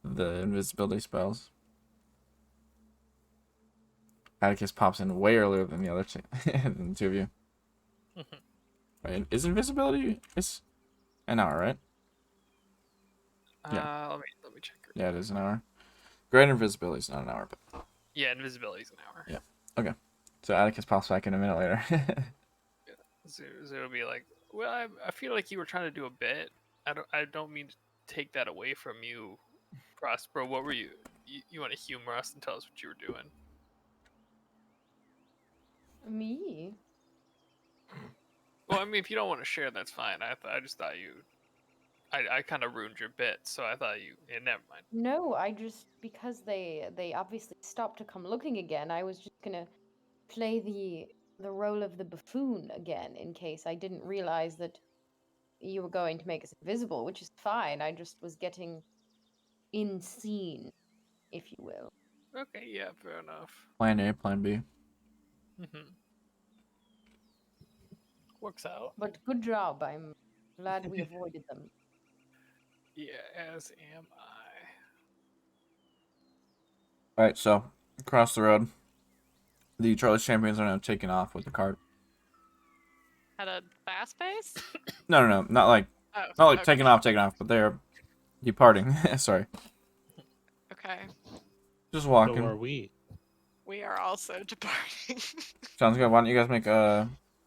the invisibility spells. Atticus pops in way earlier than the other two, than the 2 of you. Right? Is invisibility is an hour, right? Let me check. Yeah, it is an hour. Great invisibility is not an hour, but Yeah, invisibility's an hour. Yeah. So Atticus pops back in a minute later. Zoo will be like, well, I feel like you were trying to do a bit. I don't mean to take that away from you, Prospero. What were you? You want to humor us and tell us what you were doing? Me? Well, I mean, if you don't want to share, that's fine. I just thought you. I kind of ruined your bit, so I thought you. Yeah, never mind. No, I just because they obviously stopped to come looking again. I was just gonna play the role of the buffoon again in case I didn't realize that you were going to make us invisible, which is fine. I just was getting in scene, if you will. Okay, yeah, fair enough. Plan A, Plan B. Works out. But good job. I'm glad we avoided them. Yeah, as am I. All right, so across the road, the Charlie's Champions are now taking off with the cart. At a fast pace? No, not like Okay. taking off, but they're departing. Sorry, Okay. just So walking. are we. We are also departing. Sounds good. Why don't you guys make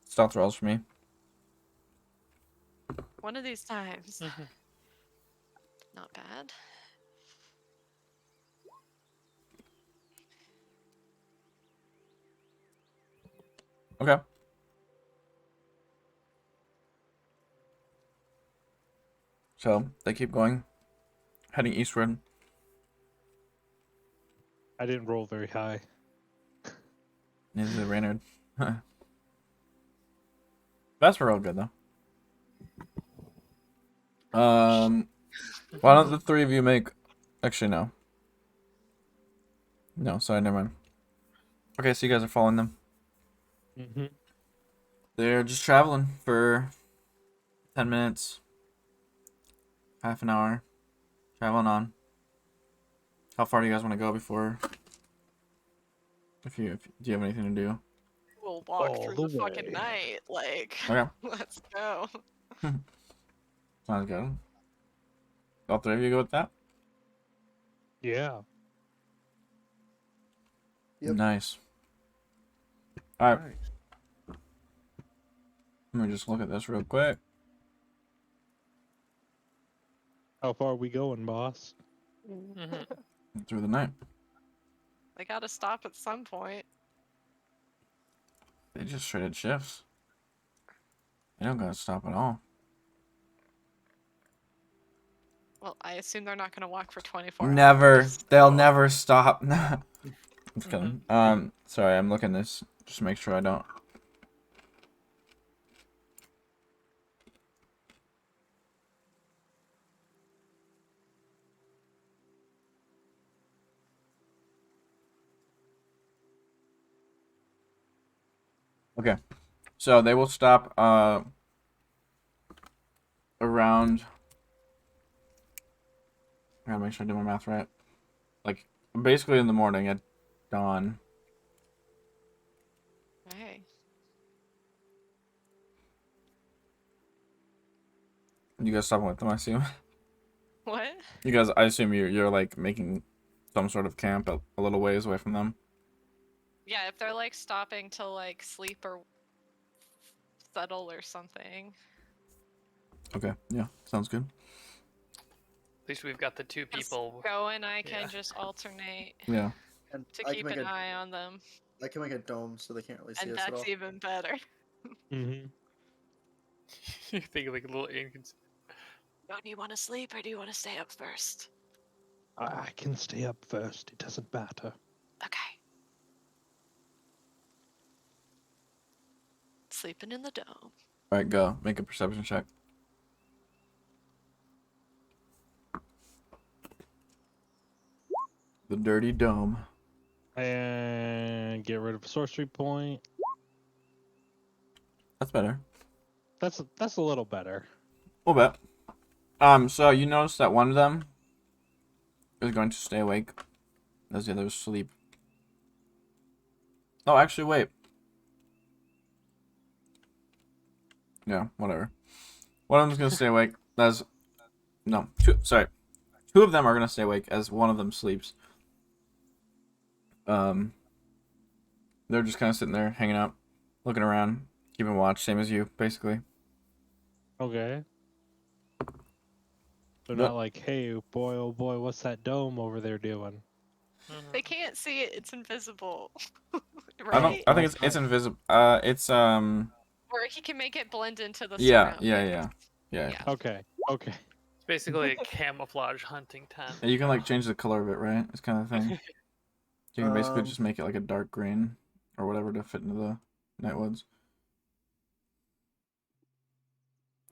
stealth rolls for me? One of these times. Not bad. Okay. So they keep going, heading eastward. I didn't roll very high. Neither did Raynard. That's real good though. Why don't the three of you make? Actually, no. No, sorry, never mind. Okay, so you guys are following them. Mm-hmm. They're just traveling for 10 minutes, half an hour, traveling on. How far do you guys want to go before? Do you have anything to do? We'll walk All through the the fucking way. night. Like, Okay, let's go. sounds good. All three of you go with that? Yeah. Yep. Nice. All right, Nice. let me just look at this real quick. How far are we going, boss? Mhm. Through the night. They gotta stop at some point. They just traded shifts. They don't gotta stop at all. Well, I assume they're not gonna walk for 24 Never. hours. They'll so- never stop. I'm just kidding. Sorry, I'm looking this just to make sure I don't. Okay, so they will stop around. I gotta make sure I do my math right. Like basically in the morning at dawn. Hey. You guys stopping with them, I assume. What? You guys, I assume you're like making some sort of camp a little ways away from them. Yeah, if they're like stopping to like sleep or settle or something. Okay, yeah, sounds good. At least we've got the two people. Go and I can Yeah. just alternate Yeah. And to I can keep make an a eye on them. I can make a dome so they can't really see And us at that's all. even better. Mm-hmm. You think like a little inconsistent. Do you want to sleep or do you want to stay up first? I can stay up first. It doesn't matter. Okay. Sleeping in the dome. All right, go. Make a perception check. The dirty dome. And get rid of a sorcery point. That's better. That's a little better. A little bit. So you notice that one of them is going to stay awake as the others sleep. Oh, actually, wait. Yeah, whatever. One of them's gonna stay awake. Sorry. Two of them are gonna stay awake as one of them sleeps. They're just kind of sitting there, hanging out, looking around, keeping watch, same as you, basically. Okay. They're But- not like, hey, boy, oh boy, what's that dome over there doing? Mhm. They can't see it, it's invisible. I don't. Right? I think it's invisible. It's Or he can make it blend into the Yeah, surroundings. yeah. Okay. Okay. It's basically a camouflage hunting tent. You can like change the color of it, right? It's kind of thing. You can basically Um, just make it like a dark green or whatever to fit into the night woods.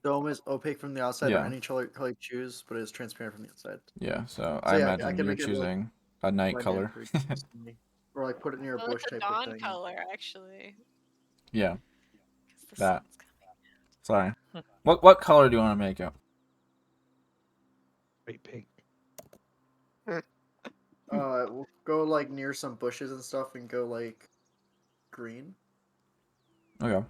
Dome is opaque from the outside Yeah. or any color you choose, but it is transparent from the inside. Yeah, so So I yeah, I imagine can you're make it look choosing a night blend in color. pretty consistently. Or like put it near a Well, bush it's a type of dawn thing. color, actually. Yeah, 'Cause the That. sun's coming. sorry. Hmm. What color do you want to make it? Great pink. We'll go like near some bushes and stuff and go like green. Okay. A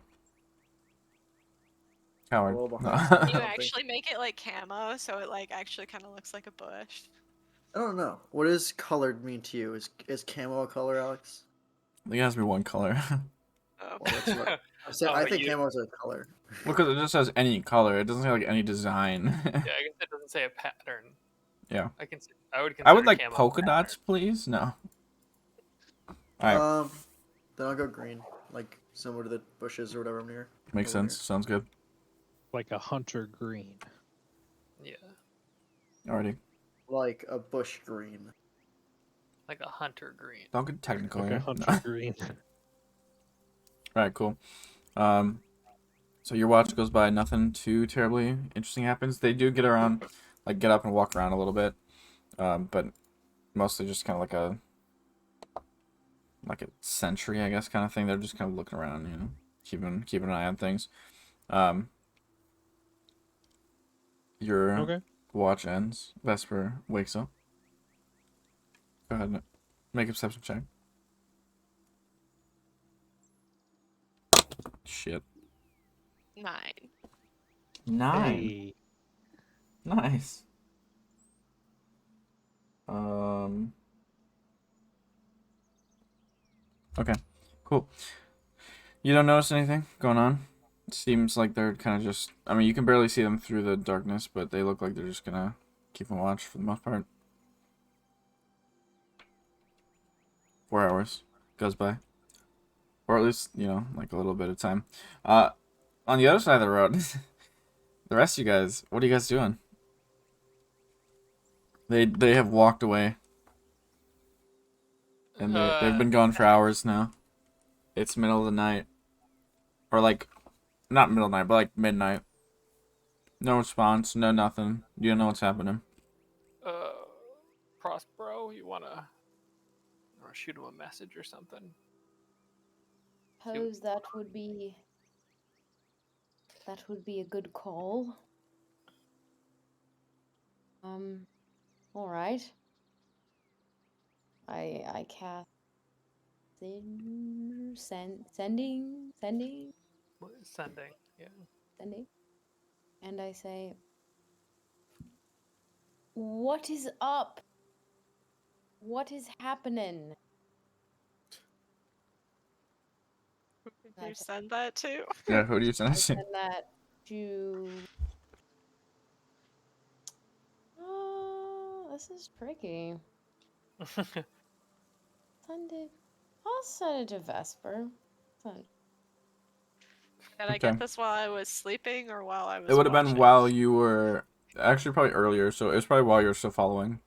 Coward. little No. behind Can you something. actually make it like camo so it like actually kind of looks like a bush? I don't know. What does colored mean to you? Is camo a color, Alex? I think it has to be one color. Oh. Well, that's what I said. Oh, I but think you- camo is a color. Because it just says any color. It doesn't say like any design. Yeah, I guess it doesn't say a pattern. Yeah. I would. I would consider like camo a polka pattern. dots, please. No. Alright, Then I'll go green, like similar to the bushes or whatever I'm near. makes over sense. Sounds good. Like a hunter green. Yeah. Alrighty. Like a bush green. Like a hunter green. Don't get technical Okay, here. hunter green. All right, cool. So your watch goes by, nothing too terribly interesting happens. They do get around, like get up and walk around a little bit, but mostly just kind of like a sentry, I guess, kind of thing. They're just kind of looking around, you know, keeping an eye on things. Your Okay. watch ends. Vesper wakes up. Go ahead and make a perception check. Shit. 9. 9. Hey. Nice. Okay. Cool. You don't notice anything going on? It seems like they're kind of just... I mean, you can barely see them through the darkness, but they look like they're just gonna keep a watch for the most part. 4 hours goes by. Or at least, you know, like a little bit of time. On the other side of the road, the rest of you guys, what are you guys doing? They have walked away. And they've been gone for hours now. It's middle of the night. Or like, not middle of the night, but like midnight. No response, no nothing. You don't know what's happening. Prospero, you wanna shoot him a message or something? Suppose that would be a good call. All right. I cast sending, What is sending? Yeah. and I say, "What is up? What is happening?" Did you send that to? Yeah, who do you send I it to? send that to. This is tricky. Send it. I'll send it to Vesper. Send. Did I Okay. get this while I was sleeping or while I was It would have been watching? while you were... Actually, probably earlier, so it was probably while you were still following.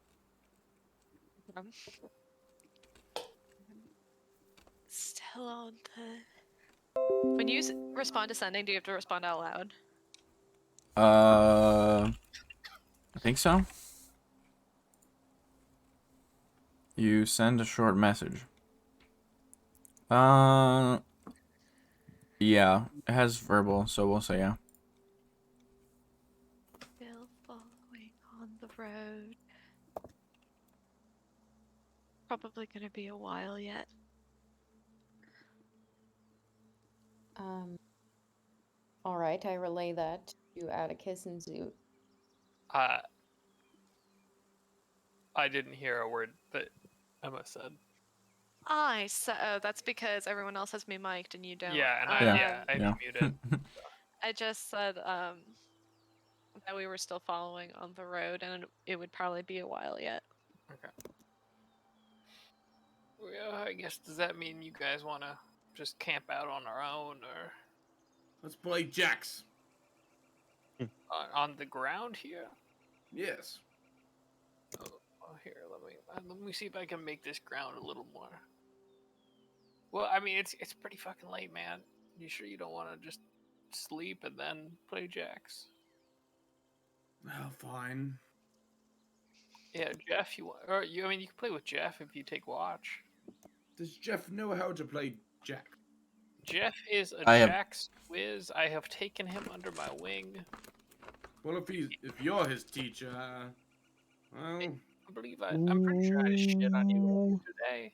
Still on the... When you respond to sending, do you have to respond out loud? I think so. You send a short message. Yeah, it has verbal, so we'll say yeah. Still following on the road. Probably gonna be a while yet. All right, I relay that to Atticus and Zoot. I didn't hear a word that Emma said. That's because everyone else has me mic'd and you don't. Yeah, and I Yeah. muted. I just said that we were still following on the road and it would probably be a while yet. Okay. Well, I guess, does that mean you guys want to just camp out on our own, or Let's play jacks. on the ground here? Yes. Oh, here, let me see if I can make this ground a little more. Well, I mean, it's pretty fucking late, man. You sure you don't want to just sleep and then play jacks? Oh, fine. Yeah, Jeff, I mean, you can play with Jeff if you take watch. Does Jeff know how to play jack? Jeff is a I have- jacks whiz. I have taken him under my wing. Well, if you're his teacher, well, I believe I'm pretty sure I had shit on you today.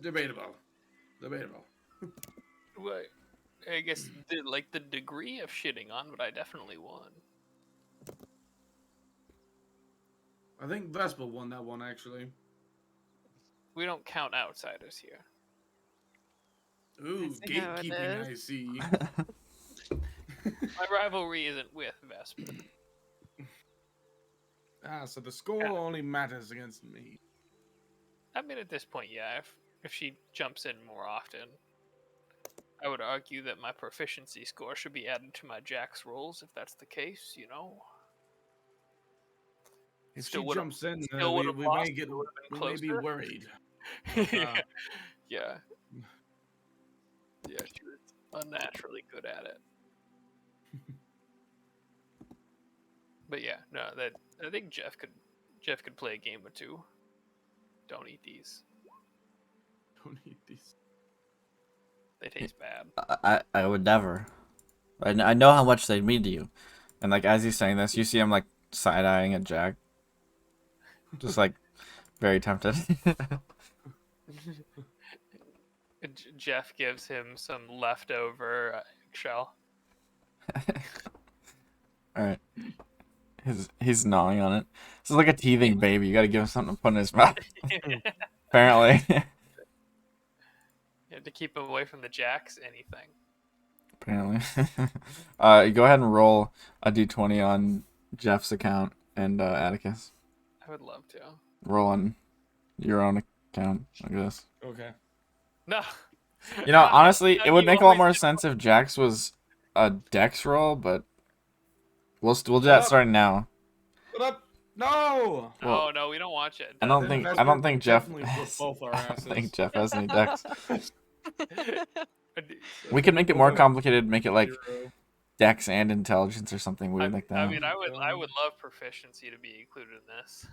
debatable. Well, I guess the degree of shitting on, but I definitely won. I think Vespa won that one, actually. We don't count outsiders here. Ooh, see how it gatekeeping, is. I see. My rivalry isn't with Vesper. So the score only matters against me. I mean, at this point, yeah, if she jumps in more often, I would argue that my proficiency score should be added to my Jax rolls, if that's the case, you know? If Still she would've- jumps in, still we, would've we lost, may get it would've been we may be closer. worried. yeah. Yeah. Yeah, she was unnaturally good at it. But yeah, no, that I think Jeff could play a game or two. Don't eat these. Don't eat these. They taste bad. I would never. I know how much they mean to you, and like as he's saying this, you see him like side eyeing at Jack, just like very tempted. Jeff gives him some leftover eggshell. All right, he's gnawing on it. This is like a teething baby. You got to give him something to put in his mouth. Apparently. You have to keep him away from the jacks. Anything. Apparently. Go ahead and roll a d20 on Jeff's account and Atticus. I would love to. Roll on your own account, I guess. Okay. No. You know, honestly, No, it would you make a lot always more do. sense if Jax was a dex roll, but we'll do that Up. starting now. What up? No. Well, No, we don't watch it. I don't Then think Vesper Jeff. definitely whoop both our I don't think asses. Jeff has any dex. So We could make it more complicated. Make it like Zero. dex and intelligence or something weird like that. I mean, I would love proficiency to be included in this.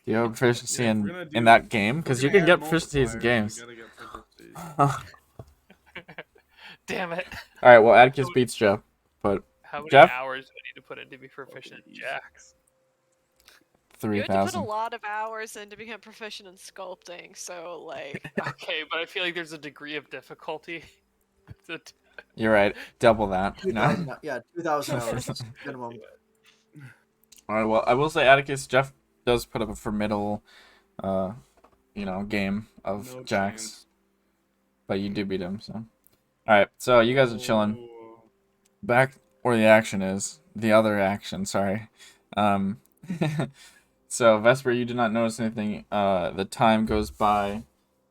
Do you have proficiency Yeah, if we're gonna in do- that game? We're Because you gonna can add get proficiencies in multipliers, games. we gotta get proficiency. Damn it! All right. Well, Atticus beats Jeff, but How many Jeff? hours do I need to put in to be proficient in jacks? You had to put a 3,000. lot of hours in to become proficient in sculpting, so like Okay, but I feel like there's a degree of difficulty. You're right. Double that. 2,000 No. Yeah, 2,000 hours minimum. All right. Well, I will say Atticus Jeff does put up a formidable, game of No Jax, chance. but you do beat him. So, all right. So you guys are chilling. Oh. Back where the action is. The other action. Sorry. So Vesper, you did not notice anything. The time goes by,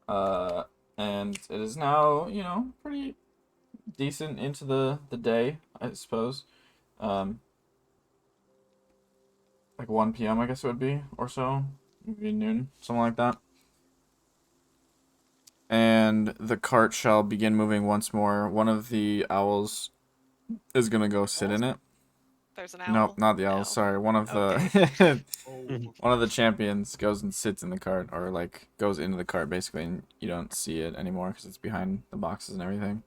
and it is now pretty decent into the day, I suppose. Like 1 p.m. I guess it would be, or so, maybe noon, something like that. And the cart shall begin moving once more. One of the owls is gonna go sit in it. there's an owl. Nope, not the owls. No. Sorry, one of Okay. the Oh. one of the champions goes and sits in the cart, or like goes into the cart basically, and you don't see it anymore because it's behind the boxes and everything.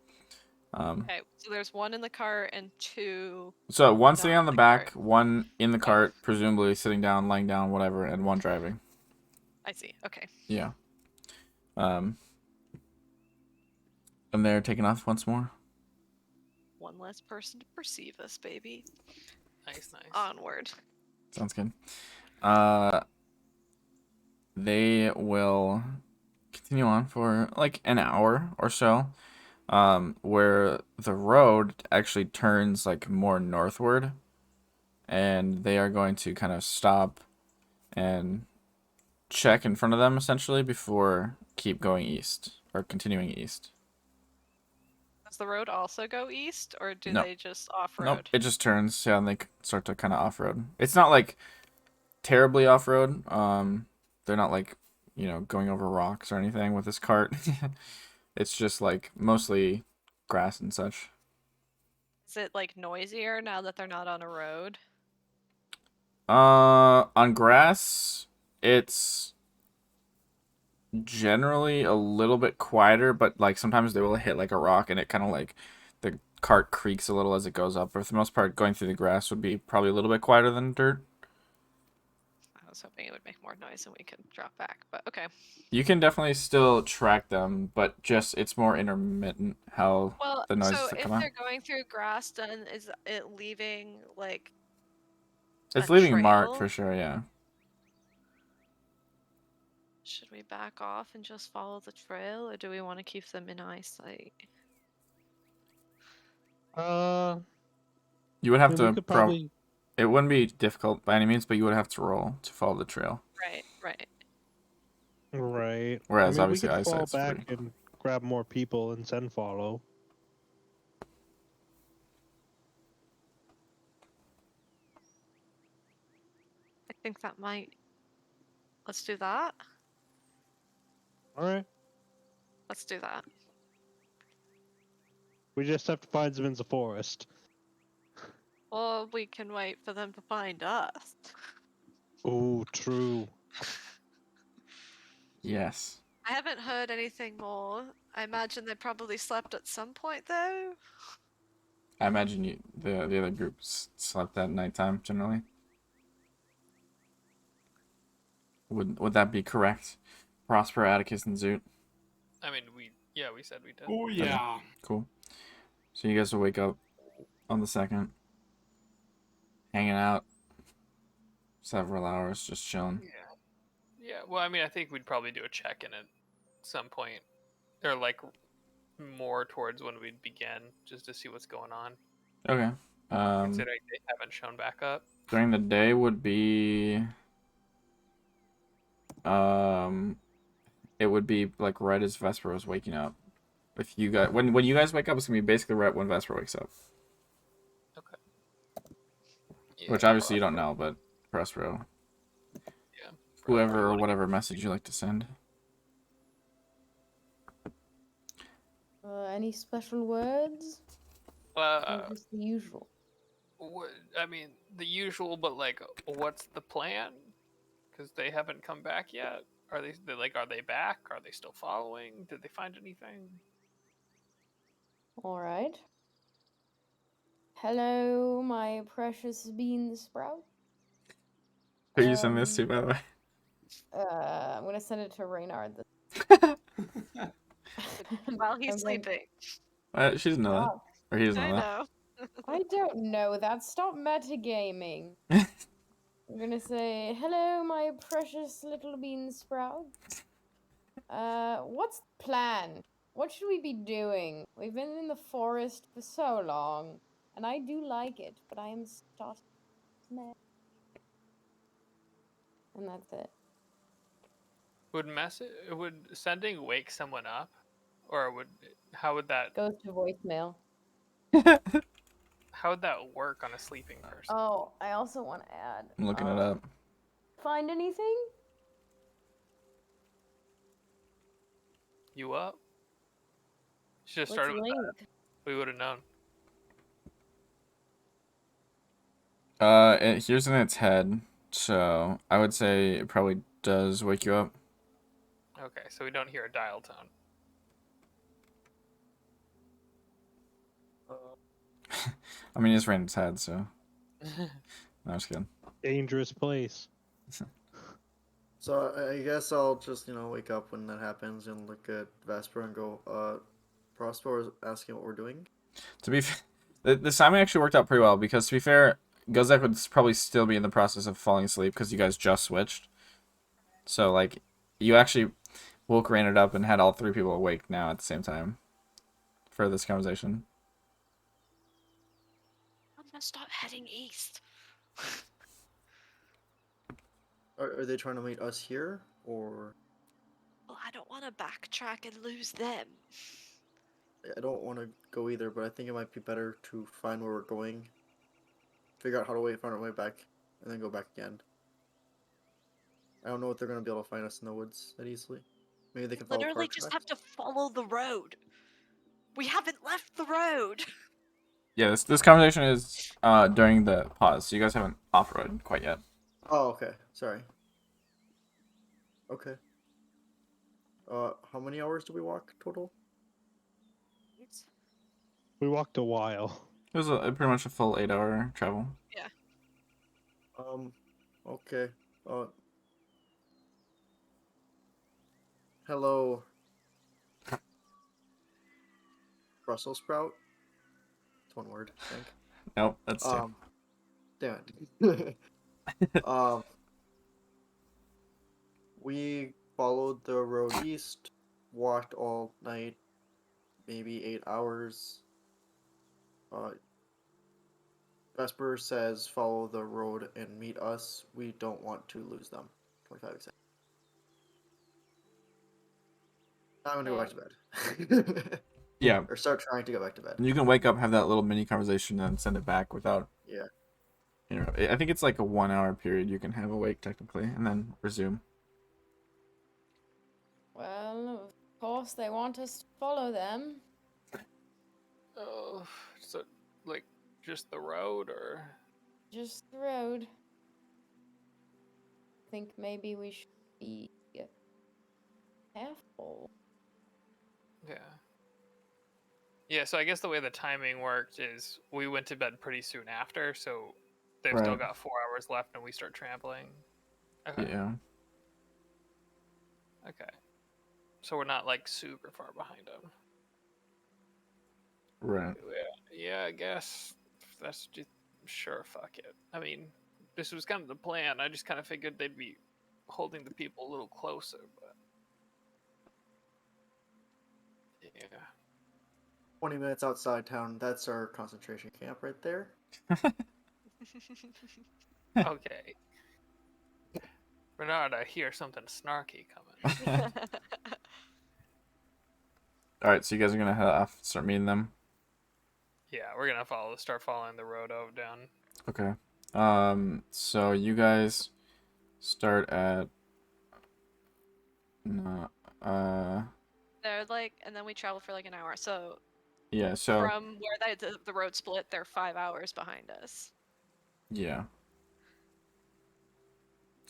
Okay, so there's one in the cart and two. So one Not sitting on the in the back, cart. one in the cart, presumably sitting down, lying down, whatever, and one driving. I see. Okay. Yeah. And they're taking off once more. One less person to perceive us, baby. Nice. Onward. Sounds good. They will continue on for like an hour or so, where the road actually turns like more northward, and they are going to kind of stop and check in front of them essentially before keep going east or continuing east. Does the road also go east, or do No. they just off road? Nope, it just turns, yeah, and they start to kind of off-road. It's not like terribly off-road. They're not like, going over rocks or anything with this cart. It's just like mostly grass and such. Is it like noisier now that they're not on a road? On grass, it's generally a little bit quieter, but like sometimes they will hit like a rock and it kind of like the cart creaks a little as it goes up. But for the most part, going through the grass would be probably a little bit quieter than dirt. I was hoping it would make more noise and we could drop back, but okay. You can definitely still track them, but just it's more intermittent how Well, the noises so that if come out. they're going through grass, then is it leaving like It's a leaving mark trail? for sure, yeah. Should we back off and just follow the trail, or do we want to keep them in eyesight? You would have we to could probably. it wouldn't be difficult by any means, but you would have to roll to follow the trail. Right. Right. Whereas I mean, obviously we could fall eyesight's back free. and grab more people and then follow. I think that might. Let's do that. All right. Let's do that. We just have to find them in the forest. Or we can wait for them to find us. Oh, true. Yes. I haven't heard anything more. I imagine they probably slept at some point, though. I imagine the other groups slept at nighttime generally. Would that be correct? Prosper, Atticus, and Zoot. I mean, we said we did. Oh yeah. Cool. So you guys will wake up on the 2nd, hanging out several hours, just chilling. Yeah. Well, I mean, I think we'd probably do a check-in at some point, or like more towards when we'd begin, just to see what's going on. Okay. Considering they haven't shown back up. During the day would be it would be like right as Vesper was waking up. If you guys when you guys wake up, it's gonna be basically right when Vesper wakes up. Okay. Which obviously you don't know, but Prospero. Yeah. Whoever or whatever message you like to send. Any special words? Or just the usual? I mean, the usual, but like, what's the plan? Because they haven't come back yet. Are they back? Are they still following? Did they find anything? All right. Hello, my precious bean sprout. Who you send this to, by the way? I'm gonna send it to Reynard. While he's I'm sleeping. She doesn't know that. Or he doesn't I know that. know. I don't know that. Stop metagaming. I'm gonna say, hello, my precious little bean sprout. What's the plan? What should we be doing? We've been in the forest for so long, and I do like it, but I am starting to smell. And that's it. Would sending wake someone up, or how would that Goes to voicemail. how would that work on a sleeping person? Oh, I also want to add. I'm looking it up. Find anything? You up? Should have What's started with link? that. We would have known. Here's in its head, so I would say it probably does wake you up. Okay, so we don't hear a dial tone. I mean, it's right in its head, so. No, I'm just kidding. Dangerous place. So I guess I'll just, wake up when that happens and look at Vesper and go, Prosper is asking what we're doing. To be this timing actually worked out pretty well, because to be fair, Gozek would probably still be in the process of falling asleep because you guys just switched. So, like, you actually woke Raynard up and had all 3 people awake now at the same time for this conversation. I'm gonna start heading east. Are they trying to meet us here, or? Well, I don't want to backtrack and lose them. I don't want to go either, but I think it might be better to find where we're going, figure out how to find our way back, and then go back again. I don't know if they're going to be able to find us in the woods that easily. Maybe they can follow Literally Clark's just track? have to follow the road. We haven't left the road. Yeah, this conversation is during the pause, so you guys haven't off-roaded quite yet. Oh, okay. Sorry. Okay. How many hours do we walk total? We walked a while. It was pretty much a full 8-hour travel. Yeah. Okay. Hello. Brussels sprout? It's one word, I think. Nope, that's 2. Damn it. We followed the road east, walked all night, maybe 8 hours. Vesper says follow the road and meet us. We don't want to lose them. 25 seconds. I'm gonna go back to bed. Yeah. Or start trying to go back to bed. You can wake up, have that little mini conversation, and send it back without... Yeah. I think it's like a 1 hour period you can have awake technically, and then resume. Well, of course they want us to follow them. Oh, so like just the road, or Just the road. Think maybe we should be careful. yeah. Yeah, so I guess the way the timing worked is we went to bed pretty soon after, so they've still Right. got 4 hours left and we start trampling. Okay. Yeah. Okay. So we're not like super far behind them. Right. Yeah, I guess that's just sure. Fuck it. I mean, this was kind of the plan. I just kind of figured they'd be holding the people a little closer, but yeah. 20 minutes outside town. That's our concentration camp right there. Okay. Bernard, I hear something snarky coming. All right, so you guys are gonna head off, start meeting them. Yeah, we're gonna start following the road over down. Okay. So you guys start at no, They're like, and then we travel for like an hour. So yeah. So from where the road split, they're 5 hours behind us. yeah.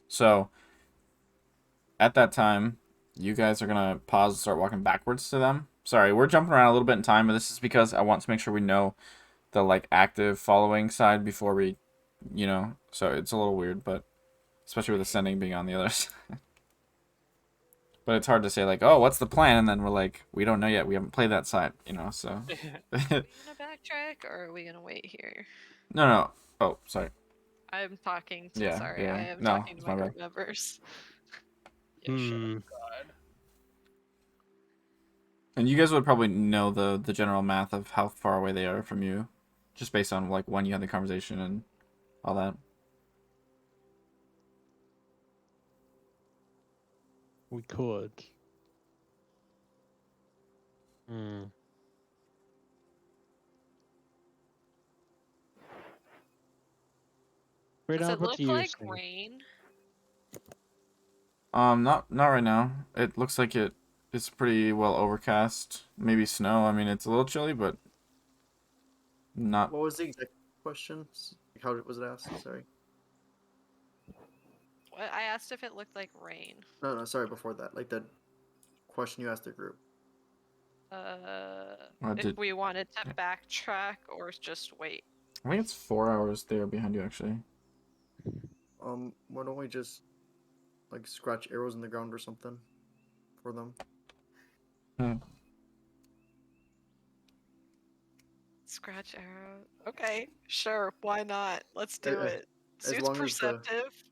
So at that time, you guys are gonna pause and start walking backwards to them. Sorry, we're jumping around a little bit in time, but this is because I want to make sure we know the like active following side before we, so it's a little weird, but especially with ascending being on the other side. But it's hard to say like, oh, what's the plan? And then we're like, we don't know yet. We haven't played that side, so. Are we gonna backtrack or are we gonna wait here? No. Oh, sorry. I'm talking to, Yeah, sorry, yeah. I am No, talking to it's my my group bad. members. Yeah, sure. Hmm. God. And you guys would probably know the general math of how far away they are from you, just based on like when you had the conversation and all that. We could. Hmm. Does Bernard, it what look do you like think? rain? Not right now. It looks like it's pretty well overcast. Maybe snow. I mean, it's a little chilly, but not. What was the exact question? How was it asked? Sorry. I asked if it looked like rain. No, sorry, before that. Like the question you asked the group. If Did we wanted to yeah. backtrack or just wait. I think it's 4 hours there behind you actually. Why don't we just like scratch arrows in the ground or something for them? Scratch arrow. Okay, sure. Why not? Let's do Uh, it. as Suit's long as the- perceptive.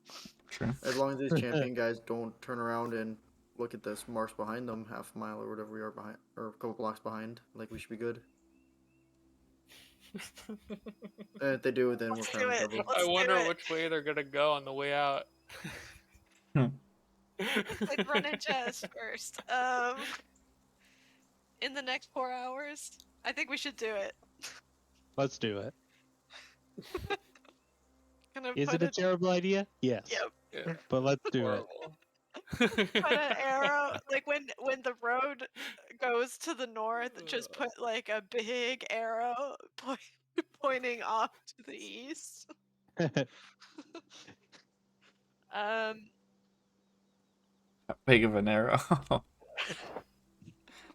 True. As long as these champion guys don't turn around and look at this marks behind them, half a mile or whatever we are behind, or a couple blocks behind, like we should be good. And if they do, then we're Let's kind do of in it. trouble. Let's I wonder do it. which way they're gonna go on the way out. I'd run into us first. In the next 4 hours, I think we should do it. Let's do it. Gonna Is put it a terrible idea? Yes. Yep. Yeah, But let's do it. horrible. Put an arrow like when the road goes to the north. Just put like a big arrow pointing off to the east. Big of an arrow.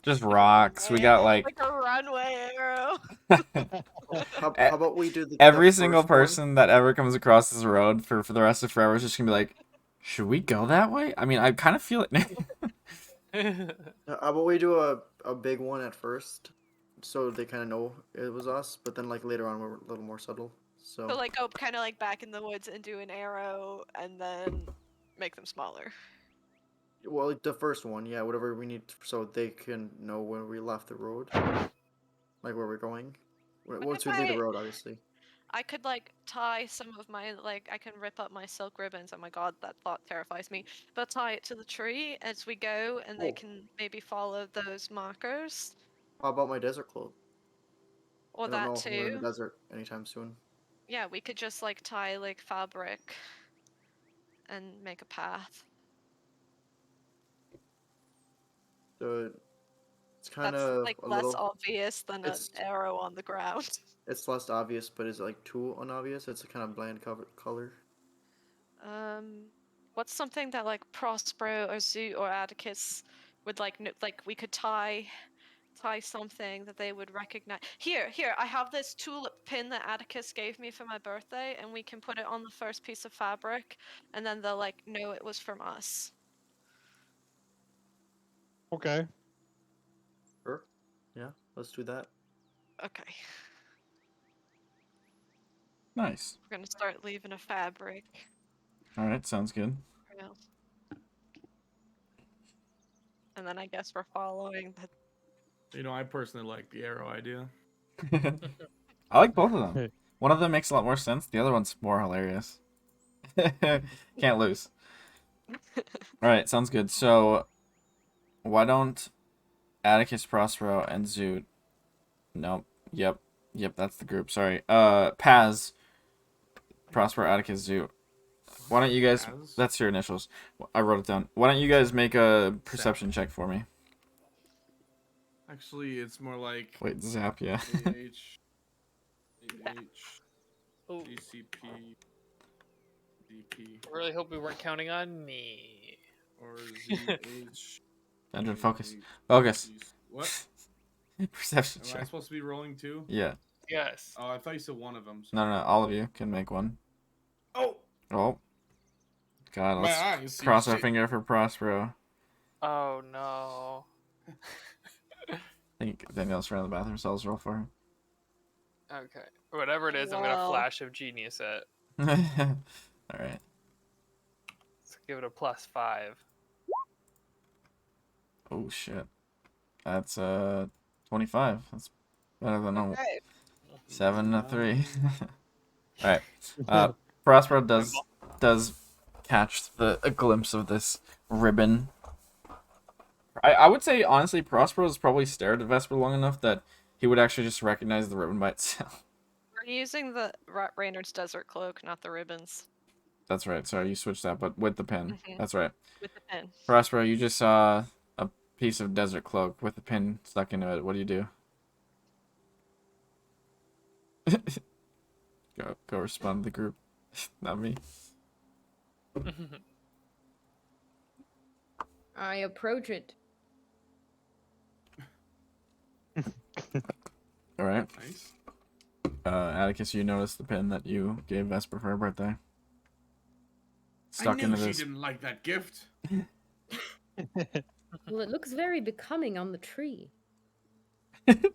Just rocks. We got like a runway arrow. How about we do the every the single first one? person that ever comes across this road for the rest of forever is just gonna be like, should we go that way? I mean, I kind of feel it. How about we do a big one at first, so they kind of know it was us, but then like later on we're a little more subtle. So So like go kind of like back in the woods and do an arrow and then make them smaller. well, like the first one, yeah, whatever we need, so they can know when we left the road, like where we're going. Once we leave the road, obviously. I could like tie some of my I can rip up my silk ribbons. Oh my god, that thought terrifies me. But tie it to the tree as we go, and they Oh. can maybe follow those markers. How about my desert cloak? Or I don't that know if we're in the too. desert anytime soon. Yeah, we could just like tie like fabric and make a path. So it's kind That's of like a less little. obvious than an It's arrow on the ground. it's less obvious, but is it like too unobvious? It's a kind of bland color. What's something that like Prospero or Zoot or Atticus would like like we could tie something that they would recognize. Here, I have this tulip pin that Atticus gave me for my birthday, and we can put it on the first piece of fabric, and then they'll like know it was from us. Okay. Sure. Yeah, let's do that. Okay, Nice. we're gonna start leaving a fabric All right, sounds good. trail. And then I guess we're following the You know, I personally like the arrow idea. I like both of them. Hey. One of them makes a lot more sense. The other one's more hilarious. Can't lose. All right, sounds good. So, why don't Atticus, Prospero, and Zoot? Nope. Yep. That's the group. Sorry. Paz, Prospero, Atticus, Zoot. Why don't you guys? Paz? That's your initials. I wrote it down. Why don't you guys make a perception check for me? Actually, it's more like Wait, Zap. Yeah. AH, AH, Oh, DCP, DP, I really hope we weren't counting on me. or ZH. Dungeon focus. ZH. Focus. What? Perception Am I check. supposed to be rolling too? Yeah. Yes. Oh, I thought you said one of them. No. All of you can make one. Oh, Oh. God, my let's eyes. see cross our shit. finger for Prospero. Oh no. I think Danielle's around the bathroom, so I'll roll for him. Okay. Whatever it is, I'm gonna Wow. flash of genius at. All right. Let's give it a +5. Oh shit. That's 25. That's better than a Okay. 7 to 3. All right. Prospero does catch a glimpse of this ribbon. I would say honestly, Prospero's probably stared at Vesper long enough that he would actually just recognize the ribbon by itself. We're using the Reynard's desert cloak, not the ribbons. That's right. Sorry, you switched that, but with the pin. Mhm. That's right. With the pin. Prospero, you just saw a piece of desert cloak with a pin stuck into it. What do you do? Go respond to the group. Not me. I approach it. All right. Nice. Atticus, you noticed the pin that you gave Vesper for her birthday. Stuck I knew into she this. didn't like that gift. Well, it looks very becoming on the tree. The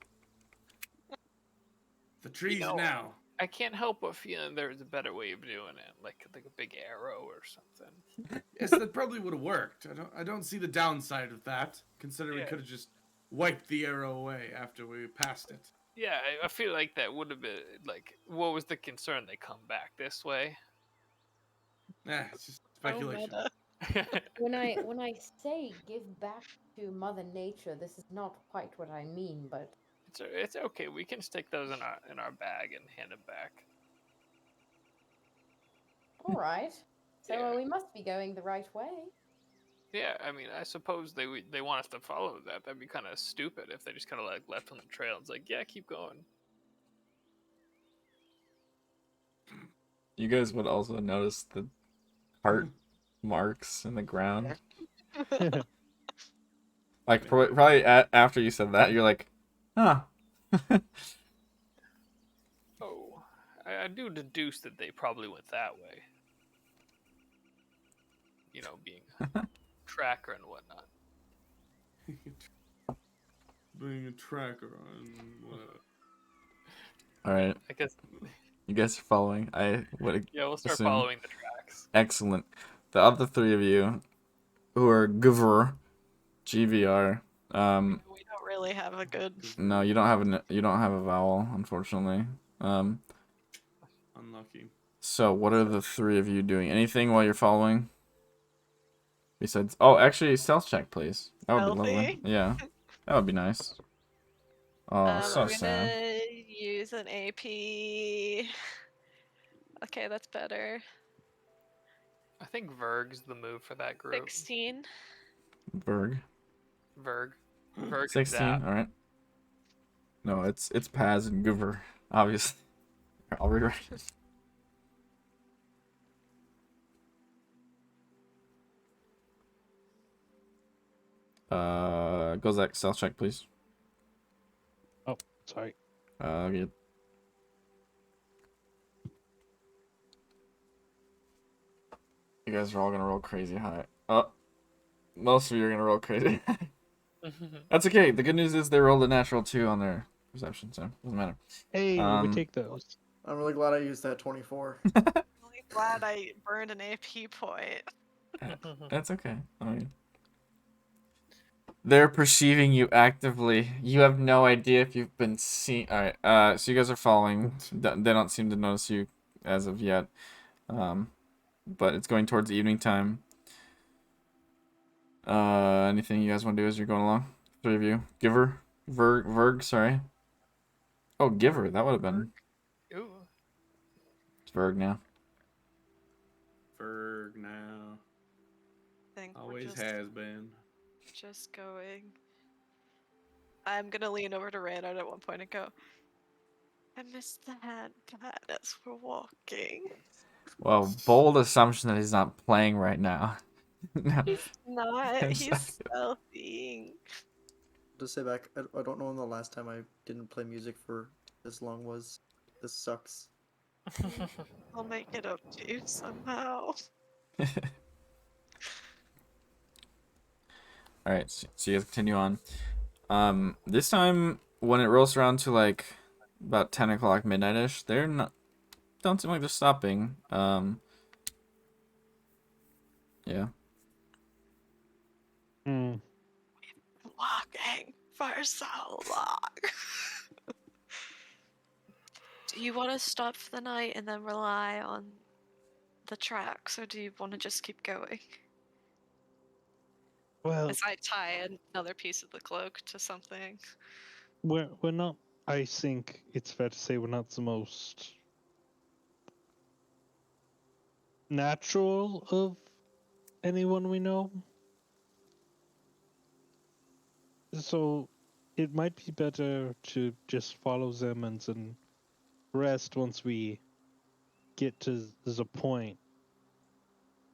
trees know, now. I can't help but feeling there's a better way of doing it, like a big arrow or something. Yes, that probably would have worked. I don't see the downside of that, considering we Yeah. could have just wiped the arrow away after we passed it. Yeah, I feel like that would have been like, what was the concern? They come back this way. It's just speculation. When I say give back to Mother Nature, this is not quite what I mean, but It's okay. We can stick those in our bag and hand them back. all right. So Yeah. we must be going the right way. Yeah, I mean, I suppose they want us to follow that. That'd be kind of stupid if they just kind of like left on the trail. It's like, yeah, keep going. You guys would also notice the heart marks in the ground. Like probably after you said that, you're like, huh. Oh, I do deduce that they probably went that way. You know, being a tracker and whatnot. Being a tracker on All right, I guess. you guys are following. I would Yeah, we'll start assume. following the tracks. Excellent. The other three of you, who are GVR, GVR. We don't really have a good. No, you don't have a vowel, unfortunately. unlucky. So what are the three of you doing? Anything while you're following? Besides, oh, actually, stealth check, please. That would be lovely. Stealthy? Yeah, that would be nice. Oh, so I'm sad. gonna use an AP. Okay, that's better. I think Verg's the move for that group. 16. Berg. Verg. Verg and 16. Zap. All right. No, it's Paz and Goover, obviously. I'll rewrite it. Gozak, stealth check, please. Oh, sorry. Good. You guys are all gonna roll crazy high. Oh, most of you are gonna roll crazy. That's okay. The good news is they rolled a natural 2 on their perception, so doesn't matter. Hey, we take those. I'm really glad I used that 24. Really glad I burned an AP point. That's okay. I mean, they're perceiving you actively. You have no idea if you've been seen. All right. So you guys are following. They don't seem to notice you as of yet. But it's going towards evening time. Anything you guys want to do as you're going along? 3 of you. Giver, Verg. Sorry. Oh, Giver. That would have been. Ooh. It's Verg now. Ferg now. Think we're Always just, has been. just going. I'm gonna lean over to Randall at one point and go, I missed the hand pat as we're walking. Well, bold assumption that he's not playing right now. No. He's not. I'm He's sorry. stealthing. Just say back, I don't know when the last time I didn't play music for this long was. This sucks. I'll make it up to you somehow. All right, so you guys continue on. This time when it rolls around to like about 10 o'clock midnight-ish, they're not. Don't seem like they're stopping. Yeah. Hmm. Walking for so long. Do you want to stop for the night and then rely on the tracks, or do you want to just keep going? Well, As I tie another piece of the cloak to something. we're not. I think it's fair to say we're not the most natural of anyone we know. So it might be better to just follow them and then rest once we get to the point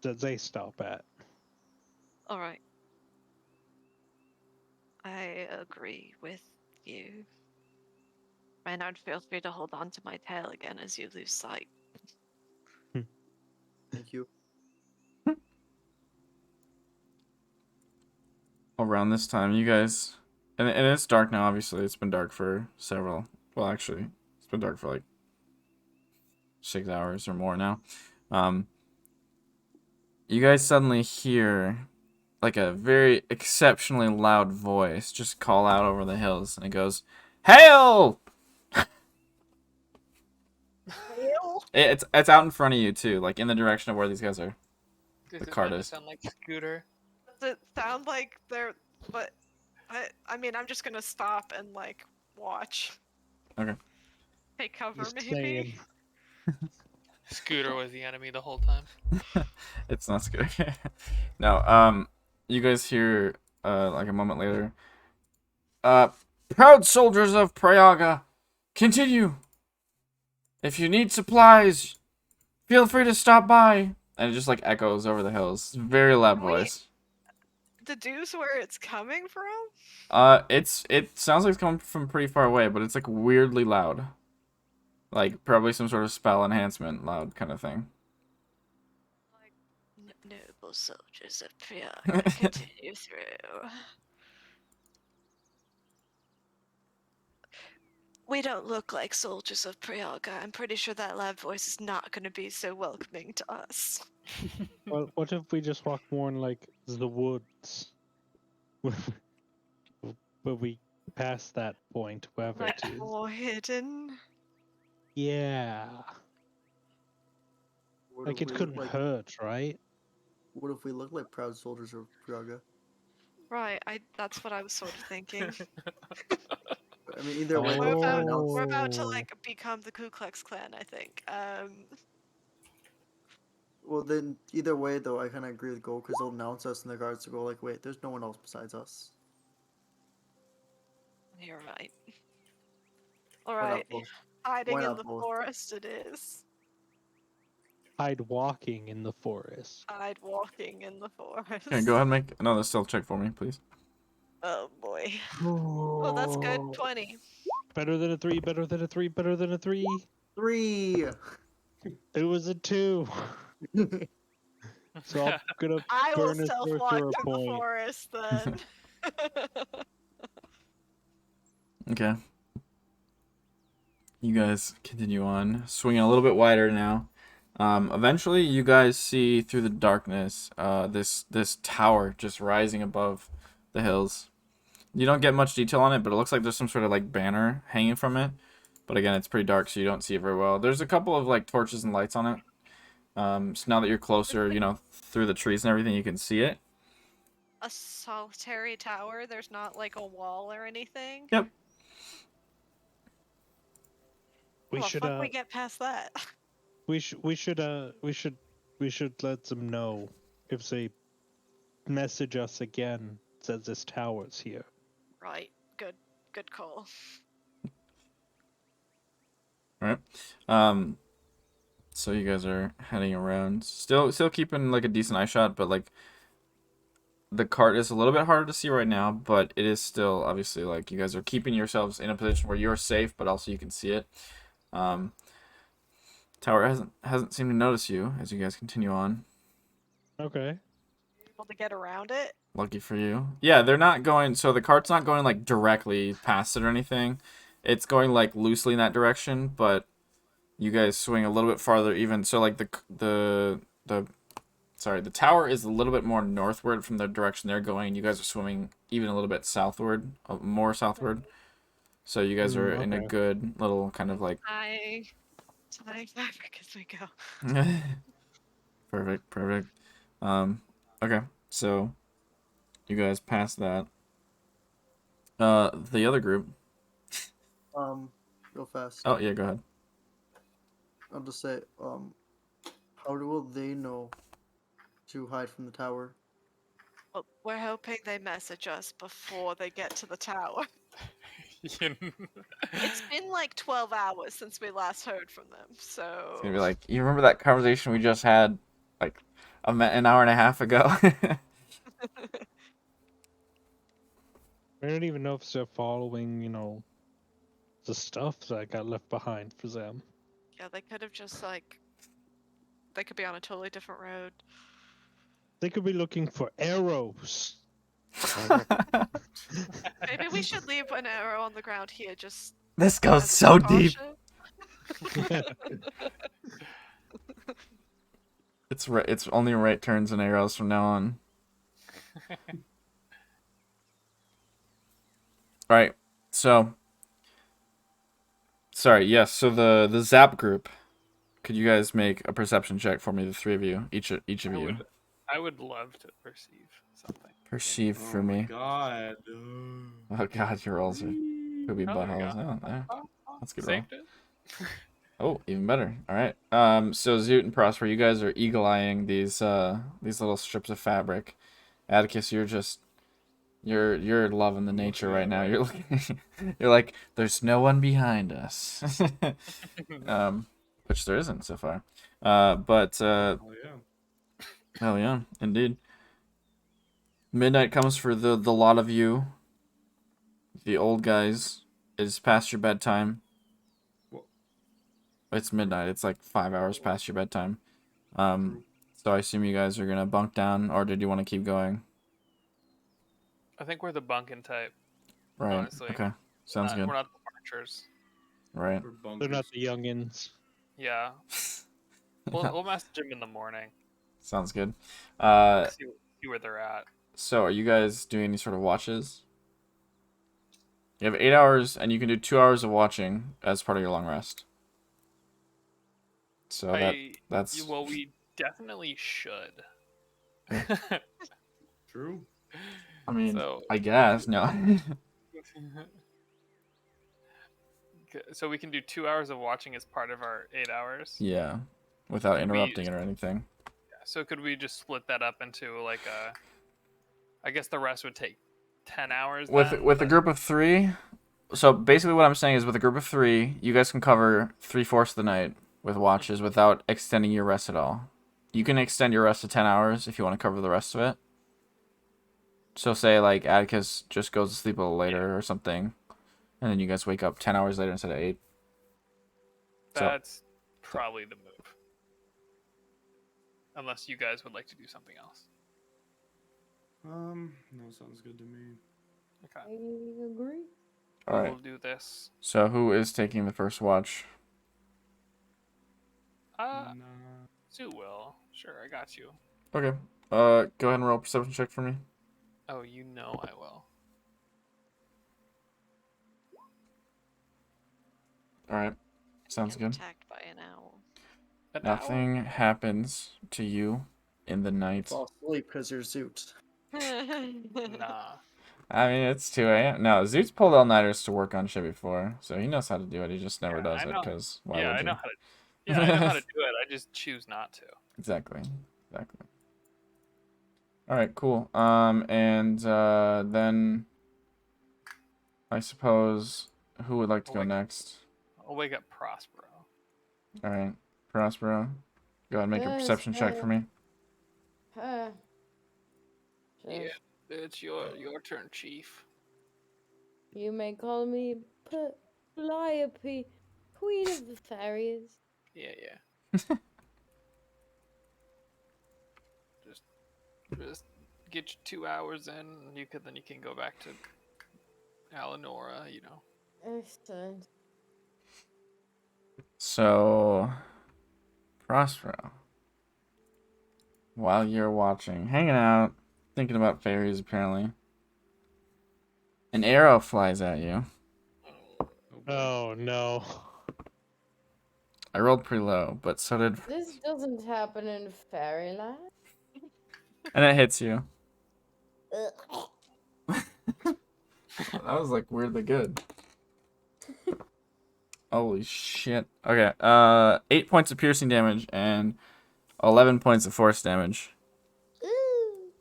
that they stop at. Alright. I agree with you. Maynard, feel free to hold on to my tail again as you lose sight. Thank you. Around this time, you guys, and it's dark now. Obviously, it's been dark for several. Well, actually, it's been dark for like 6 hours or more now. You guys suddenly hear like a very exceptionally loud voice just call out over the hills, and it goes, "Hail!" Hail? It's out in front of you too, like in the direction of where these guys are. Does The it cart not is. sound like Scooter? Does it sound like they're... But... I mean, I'm just gonna stop and, like, watch. Okay. Take cover, Just maybe? saying. Scooter was the enemy the whole time. It's not good. No, you guys hear like a moment later. Proud soldiers of Prayaga, continue. If you need supplies, feel free to stop by. And it just like echoes over the hills. Very loud Wait. voice. Deduce where it's coming from? It sounds like it's coming from pretty far away, but it's like weirdly loud. Like probably some sort of spell enhancement loud kind of thing. Noble soldiers of Priyaga, continue through. We don't look like soldiers of Priyaga. I'm pretty sure that loud voice is not going to be so welcoming to us. Well, what if we just walk more in like the woods? But we pass that point, wherever Like it is. more hidden. Yeah. What Like if it we couldn't look like, hurt, right? What if we look like proud soldiers of Praga? Right, that's what I was sort of thinking. I mean, either way, We're let's about, announce. we're about to Oh. like become the Ku Klux Klan, I think. Well, then either way, though, I kind of agree with Go because they'll announce us and the guards to go like, "Wait, there's no one else besides us." You're right. All Why right, not both? hiding Why in not the both? forest it is. Hide walking in the forest. Hide walking in the forest. Okay, go ahead and make another stealth check for me, please. Oh boy. Oh, that's good. 20. Better than a 3, better than a 3, better than a 3. 3. It was a 2. So I'm gonna I will burn a stealth walk sorcerer through the point. forest then. Okay. You guys continue on, swinging a little bit wider now. Eventually, you guys see through the darkness this tower just rising above the hills. You don't get much detail on it, but it looks like there's some sort of like banner hanging from it. But again, it's pretty dark, so you don't see it very well. There's a couple of like torches and lights on it. So now that you're closer, through the trees and everything, you can see it. A solitary tower? There's not like a wall or anything? Yep. We How should the fuck we get past that? we should let them know if they message us again that this tower's here. Right. Good call. Right. So you guys are heading around, still keeping like a decent eye shot, but like the cart is a little bit harder to see right now, but it is still obviously like you guys are keeping yourselves in a position where you're safe, but also you can see it. Tower hasn't seemed to notice you as you guys continue on. Okay. Able to get around it? Lucky for you. Yeah, they're not going. So the cart's not going like directly past it or anything. It's going like loosely in that direction, but you guys swing a little bit farther even. So like the tower is a little bit more northward from the direction they're going. You guys are swimming even a little bit southward, more southward. So you guys are in a Okay. good little kind of like Tying fabric as we go. perfect. Okay, so you guys pass that. The other group. Real fast. Oh yeah, go ahead. I'll just say, how will they know to hide from the tower? Well, we're hoping they message us before they get to the tower. It's been like 12 hours since we last heard from them, so... It's gonna be like, you remember that conversation we just had, like, an hour and a half ago? I don't even know if they're following, the stuff that got left behind for them. Yeah, they could have just, like... They could be on a totally different road. They could be looking for arrows. Maybe we should leave an arrow on the ground here, just This goes as so deep. precaution. It's only right turns and arrows from now on. Alright, so... Sorry, yes, so the Zap group. Could you guys make a perception check for me, the three of you? Each of you. I would love to perceive something. Perceive for my me. God. Oh god, your rolls are could be Oh, there we buttholes. go. Oh, there. That's a good roll. Saved it. Oh, even better. All right. So Zoot and Prosper, you guys are eagle-eyeing these little strips of fabric. Atticus, you're loving the nature right now. You're looking, you're like, there's no one behind us. Which there isn't so far. But Oh yeah. hell yeah, indeed. Midnight comes for the lot of you. The old guys. It's past your bedtime. It's midnight. It's like 5 hours past your bedtime. So I assume you guys are gonna bunk down, or did you want to keep going? I think we're the bunking type. Right. Honestly. Okay. Sounds good. We're not the marchers. Right. They're not the youngins. Yeah. We'll message them in the morning. Sounds good. See where they're at. So are you guys doing any sort of watches? You have 8 hours, and you can do 2 hours of watching as part of your long rest. So that's Well, we definitely should. True. I mean, So- I guess no. So we can do 2 hours of watching as part of our 8 hours. Yeah, without Maybe- interrupting it or anything. So could we just split that up into like a? I guess the rest would take 10 hours. With then, a but- group of 3. So basically, what I'm saying is, with a group of 3, you guys can cover 3/4 of the night with watches without extending your rest at all. You can extend your rest to 10 hours if you want to cover the rest of it. So say like Atticus just goes to sleep a little later or something, and then you guys wake up 10 hours later instead of 8. So That's probably the move. Unless you guys would like to do something else. No, sounds good to me. Okay. I agree. all We'll right. do this. So who is taking the first watch? Sue Nah. will. Sure, I got you. Okay. Go ahead and roll a perception check for me. Oh, you know I will. All right. Sounds Get good. attacked by an owl. An hour? Nothing happens to you in the night. Fall asleep because you're Zoot. Nah. I mean, it's 2 a.m. No, Zoot's pulled all-nighters to work on shit before, so he knows how to do it. He just never Yeah, does I it, know. because why Yeah, would I you? know how to. Yeah, I know how to do it. I just choose not to. Exactly. All right, cool. And then I suppose who would like to go next? I'll wake up Prospero. All right, Prospero, go ahead and make a Yes, perception check for me. Uh, Yeah, just- it's your turn, Chief. You may call me Calliope, Queen of the Fairies. Yeah. just get your 2 hours in. Then you can go back to Eleonora. You know. Excellent. So, Prospero, while you're watching, hanging out, thinking about fairies, apparently, an arrow flies at you. Oh no. I rolled pretty low, but so did, This doesn't happen in Fairyland. and it hits you. Ugh. That was like weirdly good. Holy shit. Okay, 8 points of piercing damage and 11 points of force damage. Ooh.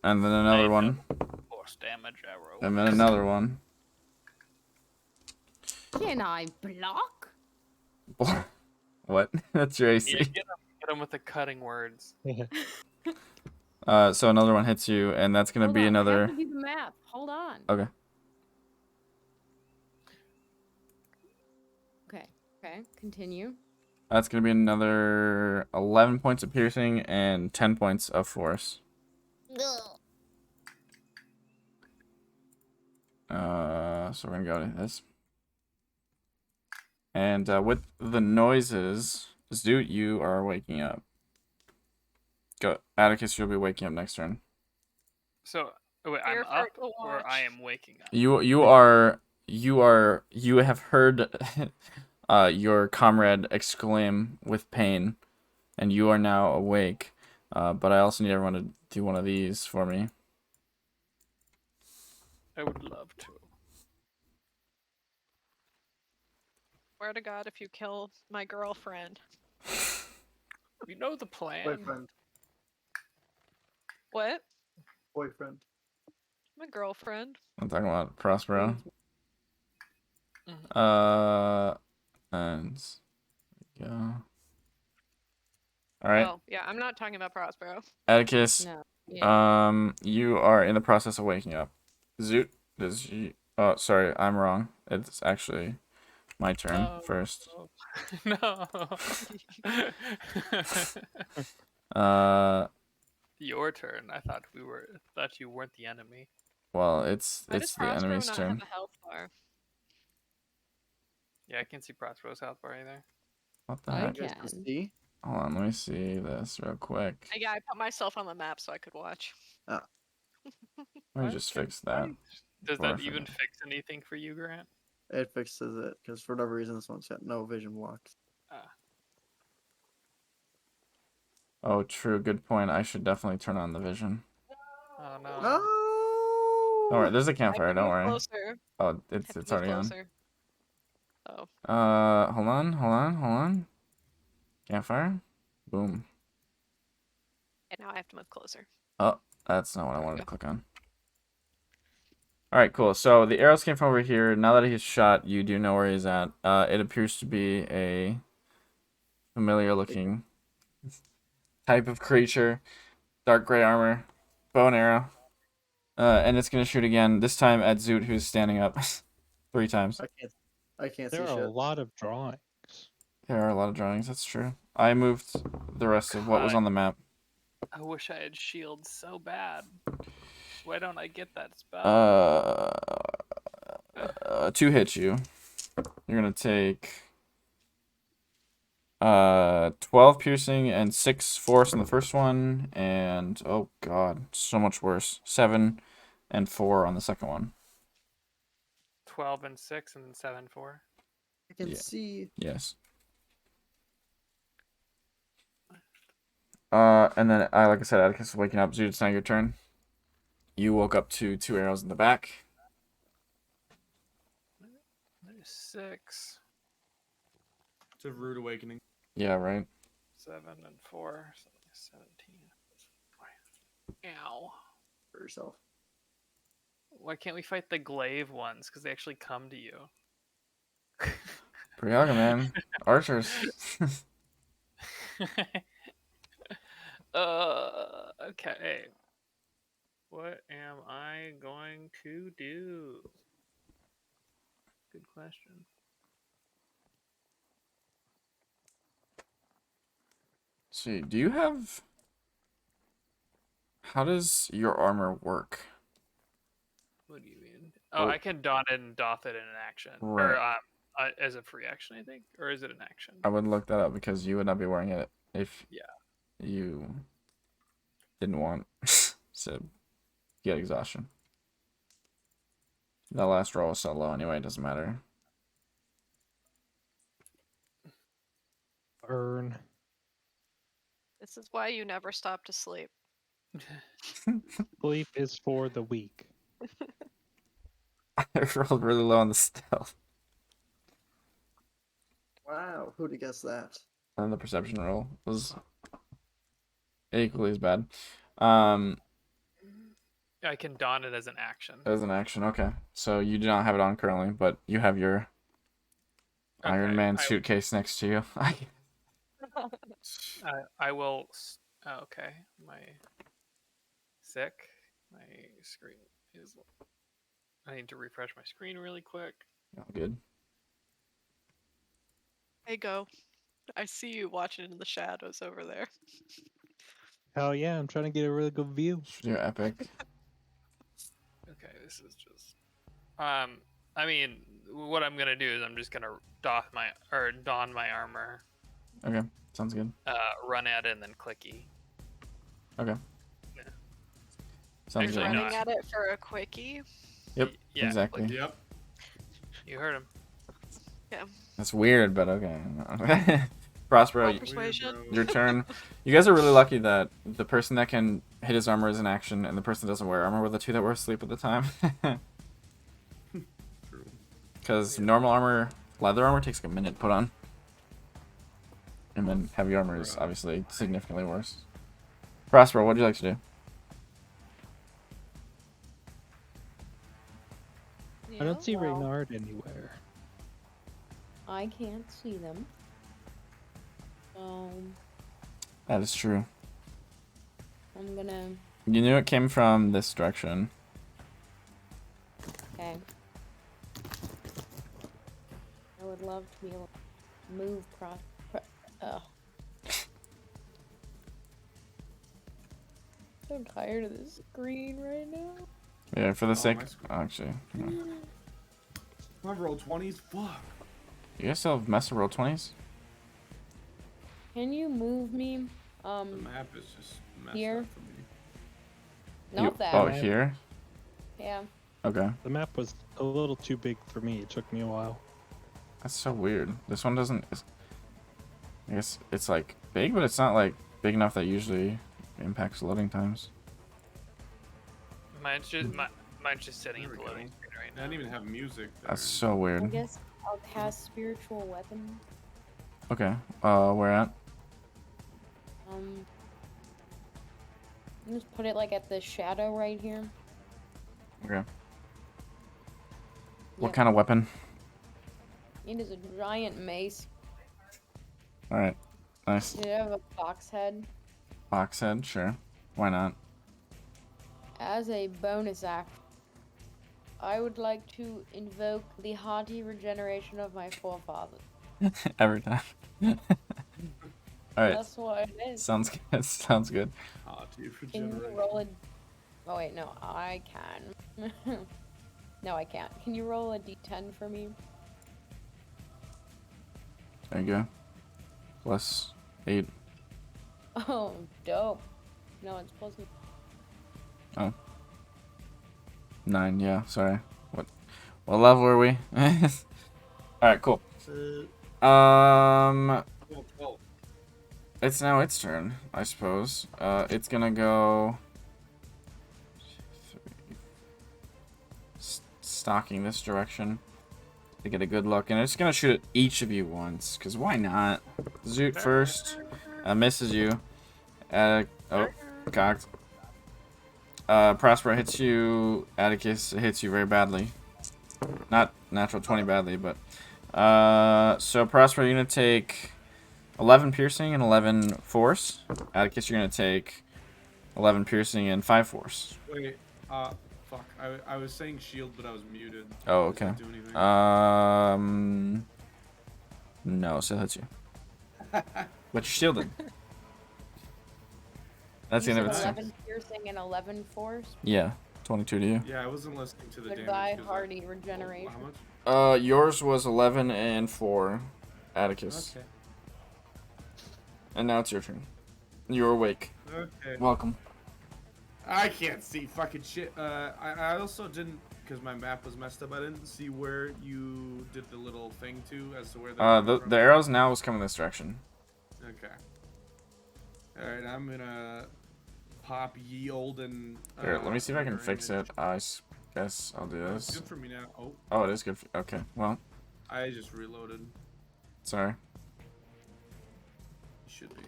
And then another one. Force damage arrow. And then another one. Can I block? What? That's your Yeah, AC. get him with the cutting words. So another one hits you, and that's gonna Hold be on, I another. have to do the math. Hold on. Okay. Okay. Continue. That's gonna be another 11 points of piercing and 10 points of force. So we're gonna go to this. And with the noises, Zoot, you are waking up. Go, Atticus, you'll be waking up next turn. So wait, I'm Here for up the or I watch. am waking up. You have heard your comrade exclaim with pain, and you are now awake. But I also need everyone to do one of these for me. I would love to. Swear to God, if you kill my girlfriend. You know the plan. Boyfriend. What? Boyfriend. My girlfriend. I'm talking about Prospero. Mhm. And yeah. All right, Oh, yeah, I'm not talking about Prospero. Atticus. No. Yeah. You are in the process of waking up. Zoot, does you? Oh, sorry, I'm wrong. It's actually my turn Oh. first. No. Your turn. I thought you weren't the enemy. Well, it's Why does the Prospero enemy's not turn. have a health bar? Yeah, I can't see Prospero's health bar either. What the I heck? You guys can can. see? Hold on, let me see this real quick. Yeah, I put myself on the map so I could watch. Let me just fix that. Does before I that even forget. fix anything for you, Grant? It fixes it because for whatever reason this one's got no vision blocks. Oh, true. Good point. I should definitely turn on the vision. Oh no. No. Don't worry. There's a I campfire. have to Don't move worry. closer. Oh, I it's have to move already on. closer. Oh. Hold on. Campfire. Boom. And now I have to move closer. Oh, that's not what I There we wanted to go. click on. All right, cool. So the arrows came from over here. Now that he's shot, you do know where he's at. It appears to be a familiar-looking type of creature. Dark gray armor, bow and arrow. And it's gonna shoot again. This time at Zoot, who's standing up 3 times. I can't There see are a shit. lot of drawings. There are a lot of drawings. That's true. I moved the rest of what was God. on the map. I wish I had shields so bad. Why don't I get that spell? 2 hits you. You're gonna take 12 piercing and 6 force on the first one, and oh god, so much worse. 7 and 4 on the second one. 12 and 6 and then 7, 4. I can Yeah. see. Yes. And then like I said, Atticus is waking up. Zoot, it's now your turn. You woke up to 2 arrows in the back. There's 6, It's a rude awakening. Yeah, right. 7, and 4. So 17. Ow. For yourself. Why can't we fight the glaive ones? Because they actually come to you. Priyaga, man. Archers. Okay. What am I going to do? Good question. See, do you have... How does your armor work? What do you mean? Oh, Oh. I can don it and doff it in an action. Right. Or as a free action, I think? Or is it an action? I would look that up because you would not be wearing it if Yeah. you didn't want to get exhaustion. That last roll was so low anyway, it doesn't matter. Burn. This is why you never stop to sleep. Sleep is for the weak. I rolled really low on the stealth. Wow, who'd have guessed that? And the perception roll was equally as bad. I can don it as an action. As an action, okay. So you do not have it on currently, but you have your Iron Okay, Man suitcase next to you. I will. Okay, my sick. My screen is. I need to refresh my screen really quick. Oh, good. Hey, go. I see you watching in the shadows over there. Hell yeah, I'm trying to get a really good view. You're epic. Okay, this is just. I mean, what I'm gonna do is I'm just gonna don my armor, Okay, sounds good. run at it, and then clicky. Okay. Yeah. Sounds Actually, good. no. Running at it for a quickie. Yep, Yeah, exactly. clicky. Yep. You heard him. That's weird, but okay. Prospero, Roll persuasion. your turn. You guys are really lucky that the person that can hit his armor is an action, and the person that doesn't wear armor were the 2 that were asleep at the time. True. Because normal armor, leather armor takes like a minute to put on. And then heavy armor is obviously significantly worse. Prospero, what would you like to do? I don't see well, Reynard anywhere. I can't see them. That is true. I'm gonna. You knew it came from this direction. Okay. I would love to be able to move so tired of this screen right now. Yeah, for the sake... my screen. Actually, no. My roll 20s. Fuck. You guys still have mess of roll 20s? Can you move me? The map is just messed Here? up for me. Not that. Oh, way. here? Yeah. Okay. The map was a little too big for me. It took me a while. That's so weird. This one doesn't... I guess it's like big, but it's not like big enough that usually impacts loading times. Mine's just sitting in There the we loading go. screen right I now. didn't even have music there. That's so I weird. guess I'll cast spiritual weapon. Okay. Where at? Just put it like at the shadow right here. Okay. What Yep. kind of weapon? It is a giant mace. All right. Nice. Did it have a box head? Box head, sure. Why not? As a bonus act, I would like to invoke the hearty regeneration of my forefathers. Every time. All right. That's what it is. Sounds good. Sounds good. Dude, for Can you generation. roll a... Oh wait, no, I can. No, I can't. Can you roll a d10 for me? There you go. Plus 8. Oh, dope. No, it's plus... Oh. 9, yeah, sorry. What level are we? Alright, cool. It's now its turn, I suppose. It's gonna go... Stalking this direction to get a good look. And it's gonna shoot at each of you once, because why not? Zoot first. Misses you. Oh, cocked. Prospero hits you. Atticus hits you very badly. Not natural 20 badly, but... so Prospero, you're gonna take 11 piercing and 11 force. Atticus, you're gonna take 11 piercing and 5 force. Wait, fuck. I was saying shield, but I was muted. Oh, Does that okay. do anything? No, still hits you. But you're shielded. That's the You end of said its turn. 11 piercing and 11 force? Yeah, 22 to you. Yeah, I wasn't listening to the damage. Goodbye, 'cause hearty how regeneration. much? Yours was 11 and 4, Atticus. Okay. And now it's your turn. You're awake. Okay. Welcome. I can't see fucking shit. I also didn't, because my map was messed up, I didn't see where you did the little thing to, as to where The arrows now is coming this direction. Okay. Alright, I'm gonna pop ye olden. Here, let me see if I can mirror fix image. it. I guess I'll do It's this. good for me now. Oh, Oh, it is good. Okay, well, I just reloaded. sorry. You should be.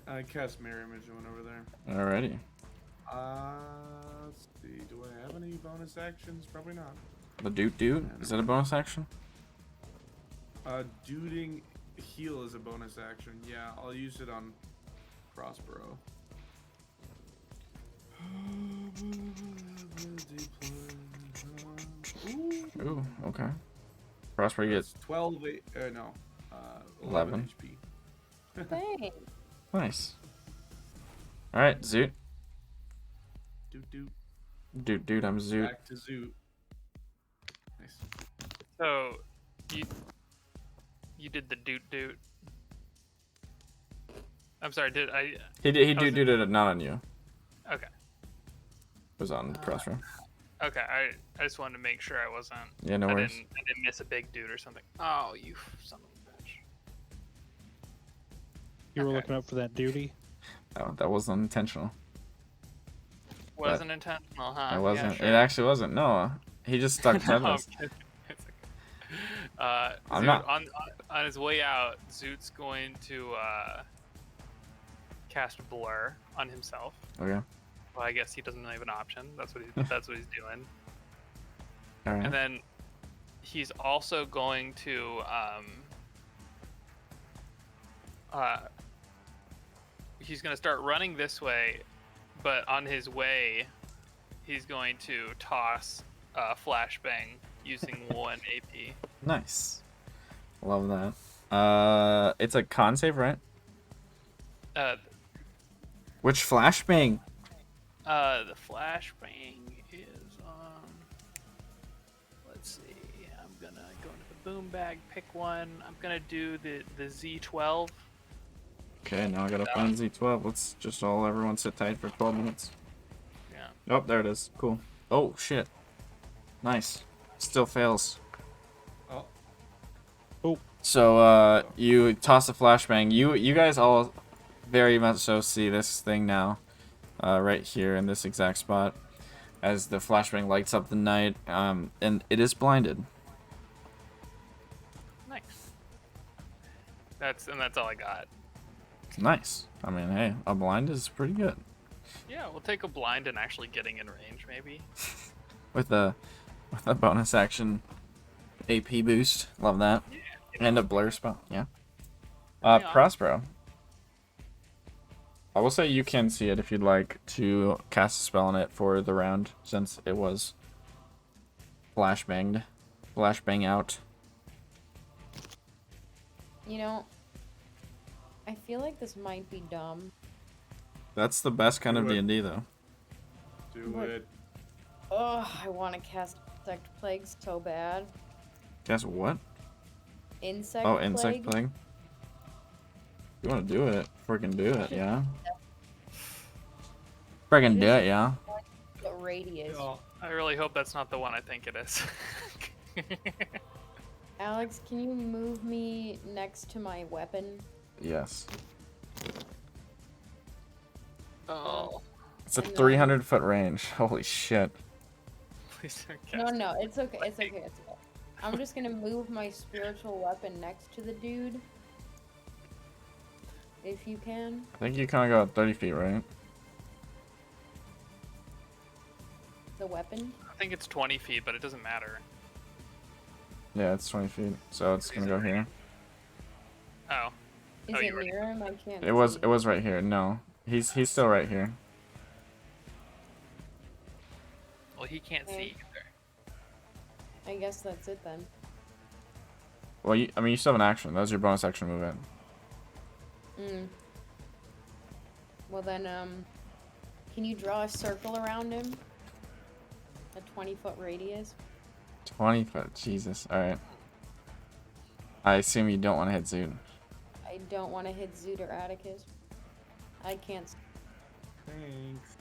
I cast mirror image and went over there. Alrighty. Let's see. Do I have any bonus actions? Probably not. The doot. Is that a bonus action? Duding heal is a bonus action. Yeah, I'll use it on Prospero. Ooh, okay. Prosper, you get That's 12. No. 11. HP. Thanks. nice. Alright, Zoot. Doot. Dude, I'm Zoot. Back to Zoot. Nice. So, you did the doot. I'm sorry, did I? He did was it not on you. Okay. It was on Prospero. Okay, I just wanted to make sure I wasn't. Yeah, no worries. I didn't miss a big dude or something. Oh, you son of a bitch. You were Okay. looking out for that duty? Oh, that wasn't intentional. Wasn't intentional, huh? It wasn't. Yeah, sure. It actually wasn't. No, he just stuck No, I'm headless. kidding. It's okay. I'm Zoot, not- on his way out. Zoot's going to cast Blur on himself. Okay. Well, I guess he doesn't really have an option. That's what he's doing. All right. And then he's also going to he's going to start running this way, but on his way, he's going to toss flashbang using 1 AP. Nice. Love that. It's a con save, right? Which flashbang? The flashbang is on. Let's see. I'm gonna go into the boom bag, pick one. I'm gonna do the Z12. Okay, now I gotta find Z12. Let's just everyone sit tight for 12 minutes. Yeah. Oh, there it is. Cool. Oh, shit. Nice. Still fails. Oh. So, you toss a flashbang. You guys all very much so see this thing now. Right here in this exact spot. As the flashbang lights up the night. And it is blinded. Nice. That's all I got. Nice. I mean, hey, a blind is pretty good. Yeah, we'll take a blind and actually getting in range, maybe. With a bonus action AP boost. Love that. Yeah. And a blur spell. Yeah. Yeah. Prospero. I will say you can see it if you'd like to cast a spell on it for the round, since it was flashbanged. Flashbang out. You know, I feel like this might be dumb. That's the best kind of Do it. D&D, though. Do What? it. Ugh, I want to cast Insect Plague so bad. Guess what? Insect Oh, Plague? Insect Plague. You want to do it? Freaking do it, yeah. Freaking do it, yeah. The radius. I really hope that's not the one I think it is. Alex, can you move me next to my weapon? Yes. Oh, It's a And then- 300-foot range. Holy shit. please don't No, cast. no, it's okay, it's okay, it's okay. I'm just gonna move my spiritual weapon next to the dude. If you can. I think you kind of go 30 feet, right? The weapon? I think it's 20 feet, but it doesn't matter. Yeah, it's 20 feet. So it's going to go here. Oh, Is Oh, it you already- near him? I can't It was see. right here. No. He's still right here. well, he can't see either. I guess that's it then. Well, I mean, you still have an action. That was your bonus action movement. Well then, can you draw a circle around him? A 20-foot radius? 20 foot. Jesus. Alright. I assume you don't want to hit Zoot. I don't want to hit Zoot or Atticus. I can't. Thanks.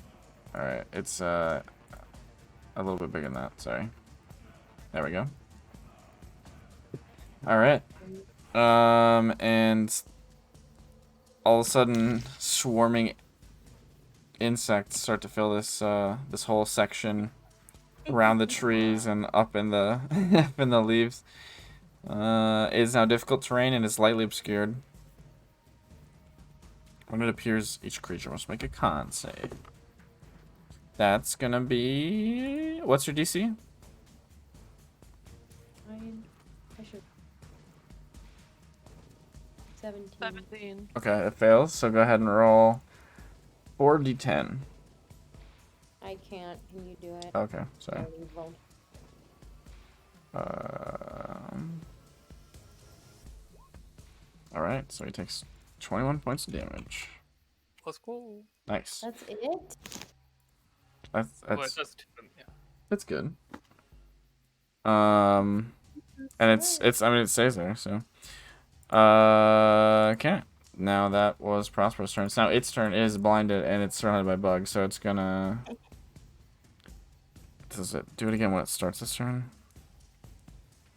Alright. It's a little bit bigger than that. Sorry. There we go. Alright. And all of a sudden, swarming insects start to fill this this whole section around the trees and up in the up in the leaves. It is now difficult terrain and is lightly obscured. When it appears, each creature must make a con save. That's gonna be... What's your DC? I should. 17. 17. Okay, it fails, so go ahead and roll 4d10. I can't. Can you do it? Okay, I sorry. already rolled. Alright, so he takes 21 points of damage. Let's go. Nice. That's it? Well, it That's does to them, yeah. That's good. And it's I mean it stays there, so okay. Now that was Prospero's turn. So now its turn is blinded and it's surrounded by bugs, so it's gonna does it do it again when it starts this turn?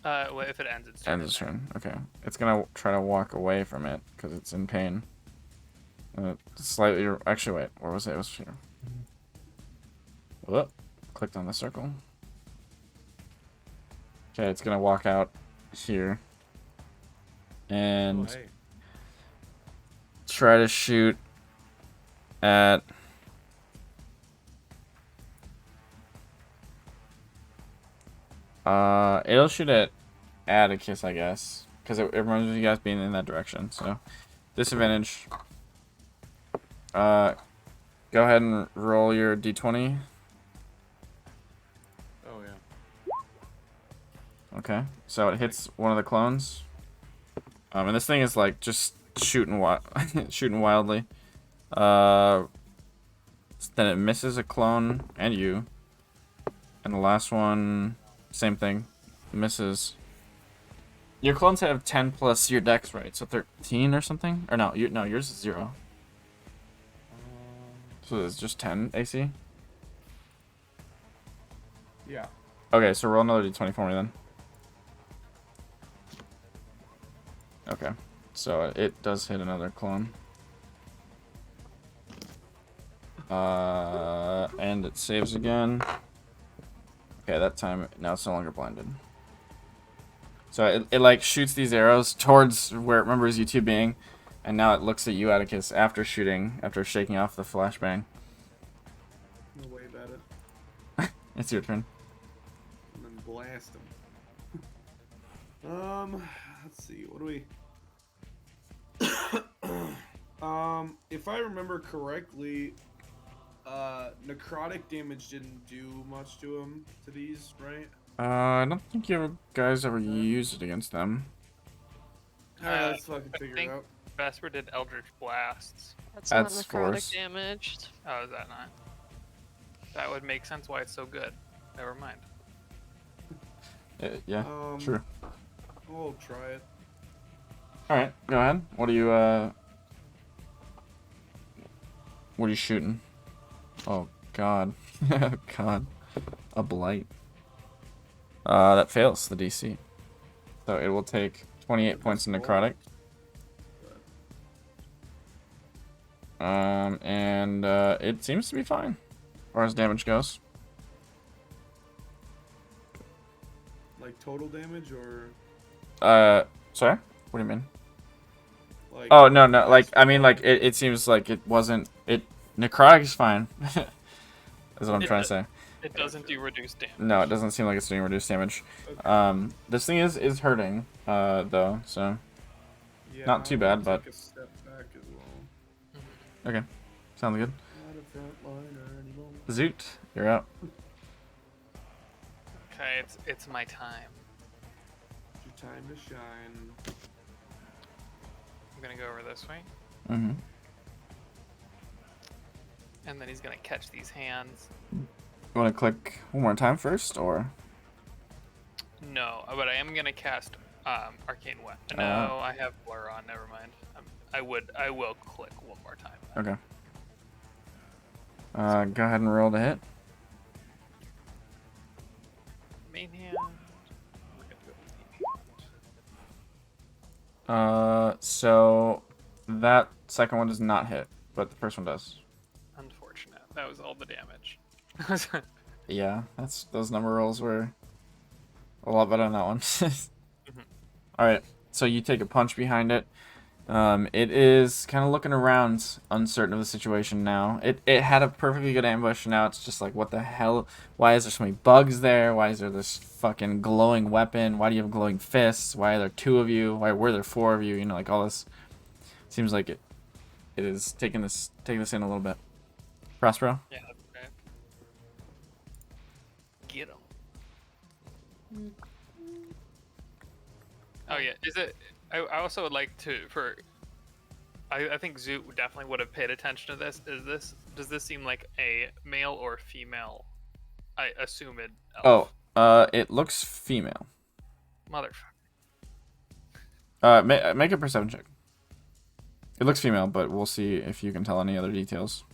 Well, if it ends, it's Ends its turn. Okay. It's gonna try to walk away from it because it's in pain. Slightly actually wait, where was it? It was here. Whoop. Clicked on the circle. Okay, it's gonna walk out here and Oh, hey. try to shoot at it'll shoot at Atticus, I guess, because it reminds me of you guys being in that direction. So disadvantage. Go ahead and roll your d20. Oh yeah. Okay, so it hits one of the clones. And this thing is like just shooting shooting wildly. Then it misses a clone and you. And the last one, same thing, misses. Your clones have 10 plus your dex, right? So 13 or something? Or no, yours is 0. So it's just 10 AC? Yeah. Okay, so roll another d20 for me then. Okay, so it does hit another clone. And it saves again. Okay, that time, now it's no longer blinded. So it like shoots these arrows towards where it remembers you two being. And now it looks at you, Atticus, after shaking off the flashbang. No way about it. It's your turn. And then blast him. Let's see. What do we? If I remember correctly, necrotic damage didn't do much to him to these, right? I don't think you guys ever used it against them. Alright, let's fucking figure it think- out. Vesper did Eldritch Blasts. That's That's not necrotic force. damaged. Oh, is that not? That would make sense why it's so good. Never mind. Yeah, true. I'll try it. Alright, go ahead. What are you shooting? Oh, God. God. A blight. That fails the DC. So it will take 28 points of necrotic. And it seems to be fine, as far as damage goes. Like total damage or Sorry? What do you mean? like? Oh, no, like, I mean, like, it seems like it wasn't, necrotic is fine. That's what I'm trying to say. It doesn't do reduced damage. No, it doesn't seem like it's doing reduced damage. Okay. This thing is hurting, though, so. Yeah, not too I'm bad, gonna but- take a step back as well. Okay. Sounds good. Not a frontliner anymore. Zoot, you're up. Okay, it's my time. It's your time to shine. I'm gonna go over this way, Mm-hmm. and then he's gonna catch these hands. You want to click one more time first, or? No, but I am gonna cast Arcane Weapon. No, Oh. I have Blur on. Never mind. I will click one more time. Okay. Go ahead and roll to hit. Main hand. We're gonna go with main hand. So that second one does not hit, but the first one does. Unfortunate. That was all the damage. Yeah, those number rolls were a lot better on that one. All right, so you take a punch behind it. It is kind of looking around, uncertain of the situation now. It had a perfectly good ambush. Now it's just like, what the hell? Why is there so many bugs there? Why is there this fucking glowing weapon? Why do you have glowing fists? Why are there 2 of you? Why were there 4 of you? You know, like all this. Seems like it is taking this in a little bit. Prospero. Yeah, that's okay. Get him. Oh yeah, is it? I also would like to I think Zoot definitely would have paid attention to this. Does this seem like a male or female? I assume it. Oh, it looks female. Motherfucker. Make a perception check. It looks female, but we'll see if you can tell any other details.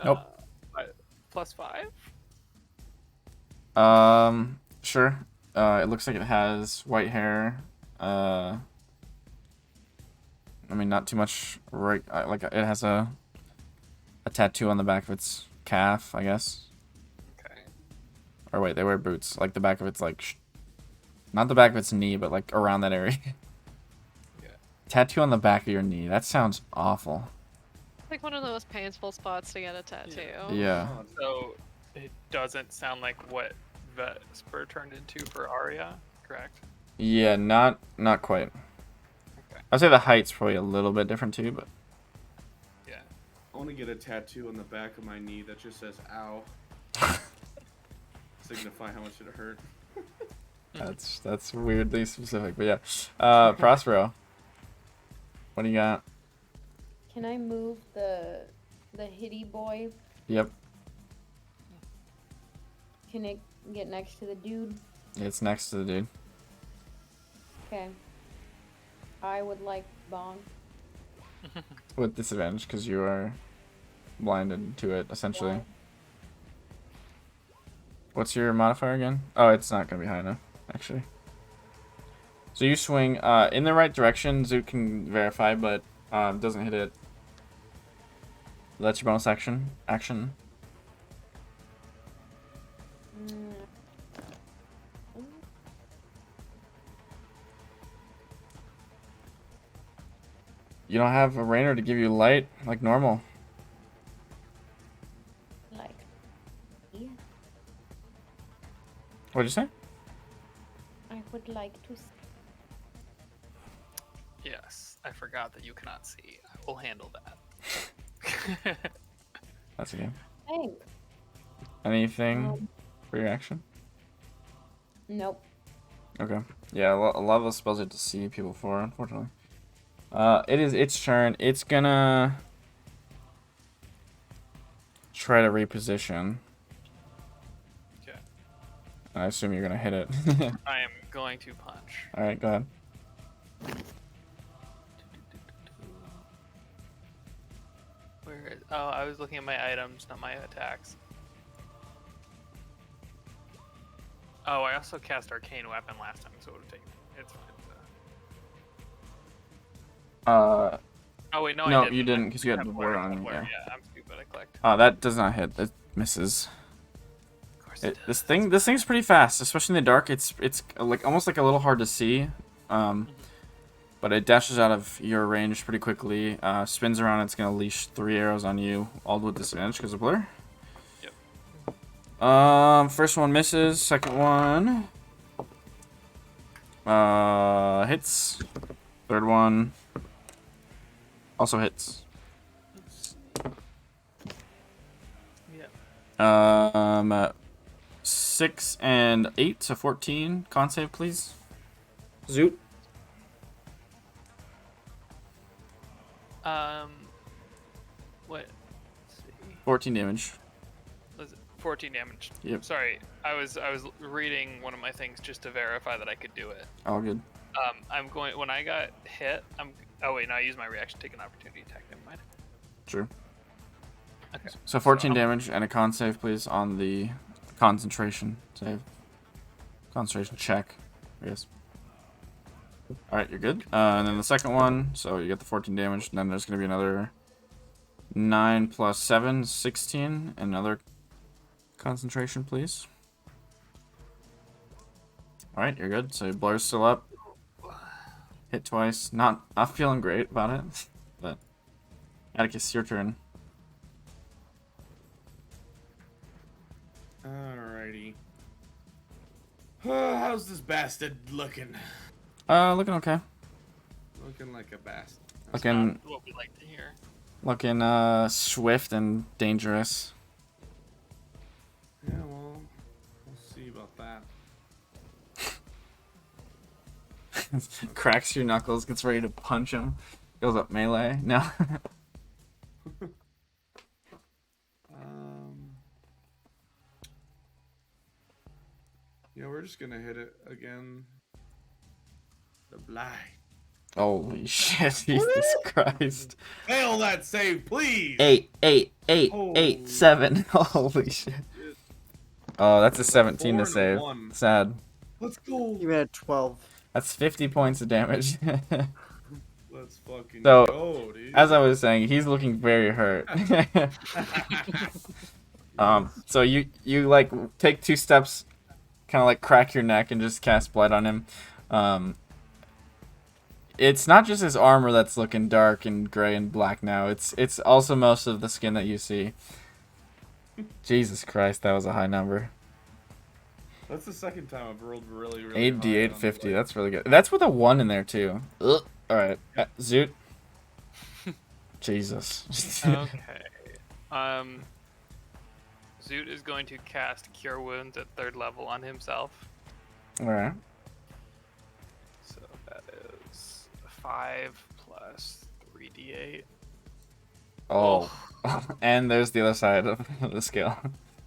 Nope. +5. Sure. It looks like it has white hair. I mean, not too much. Right, like it has a tattoo on the back of its calf, I guess. Okay. Or wait, they wear boots. Like the back of its not the back of its knee, but like around that area. Yeah. Tattoo on the back of your knee. That sounds awful. Like one of the most painful spots to get a tattoo. Yeah. So it doesn't sound like what Vesper turned into for Arya, correct? Yeah, not quite. Okay. I'd say the height's probably a little bit different too, but Yeah. I want to get a tattoo on the back of my knee that just says "ow," signify how much it hurt. that's weirdly specific. But yeah, Prospero, what do you got? Can I move the hitty boy? Yep, Can it get next to the dude? it's next to the dude. Okay. I would like bong. With disadvantage because you are blinded to it essentially. Why? What's your modifier again? Oh, it's not gonna be high enough actually. So you swing in the right direction. Zoot can verify, but doesn't hit it. That's your bonus action. Mm. You don't have a rainer to give you light like normal. Like, yeah, What'd you say? I would like to. Yes, I forgot that you cannot see. I will handle that. That's a game. Thanks. Anything for your action? Nope. Okay. Yeah, a lot of those spells you have to see people for, unfortunately. It is its turn. It's gonna try to reposition. Okay. I assume you're gonna hit it. I am going to punch. All right, go ahead. Where is? Oh, I was looking at my items, not my attacks. Oh, I also cast Arcane Weapon last time, so it would have taken. It's fine. Oh wait, no, No, I didn't. you didn't, I 'cause you had have the Blur, blur I on have you, Blur, yeah. Yeah, I'm stupid. I clicked. That does not hit. It misses. Of course it This does. thing's pretty fast, especially in the dark. It's like almost like a little hard to see. But it dashes out of your range pretty quickly. Spins around. It's gonna leash 3 arrows on you, all with disadvantage because of blur. Yep. First one misses. Second one hits. Third one also hits. Yeah. 6 and 8, so 14. Con save, please. Zoot. What? Let's see. 14 damage. Was it 14 damage? Yep. Sorry, I was reading one of my things just to verify that I could do it. All good. I'm going when I got hit. Oh wait, no, I used my reaction to take an opportunity attack. Never mind. True. Okay. So 14 So, damage and a con save, please, on the concentration save. Concentration check, I guess. Alright, you're good. And then the second one, so you get the 14 damage, and then there's going to be another 9 plus 7, 16. Another concentration, please. Alright, you're good. So blur's still up. Hit twice. Not feeling great about it, but Atticus, your turn. Alrighty. How's this bastard looking? Looking okay. Looking like a bastard. that's Looking, not what we like to hear. looking, swift and dangerous. Yeah, well, we'll see about that. Cracks your knuckles, gets ready to punch him. Goes up melee. No. Yeah, we're just gonna hit it again. The blind. Holy shit, Jesus Christ. Fail that save, please. 8, 8, 8, Oh. 8, 7. Holy shit. Oh, that's a 17 4 to and a save. 1. Sad. Let's go. You had 12. That's 50 points of damage. Let's fucking So, go, dude. As I was saying, he's looking very hurt. So you like take 2 steps, kind of like crack your neck and just cast blood on him. It's not just his armor that's looking dark and gray and black now. It's also most of the skin that you see. Jesus Christ, that was a high number. That's the second time I've rolled really, really 8d8 high 50. on, That's really good. That's with a 1 in there too. Ugh. All right, Zoot. Jesus. Okay. Zoot is going to cast Cure Wounds at 3rd level on himself. All right. So that is 5 plus 3d8. Oh. And there's the other side of the scale.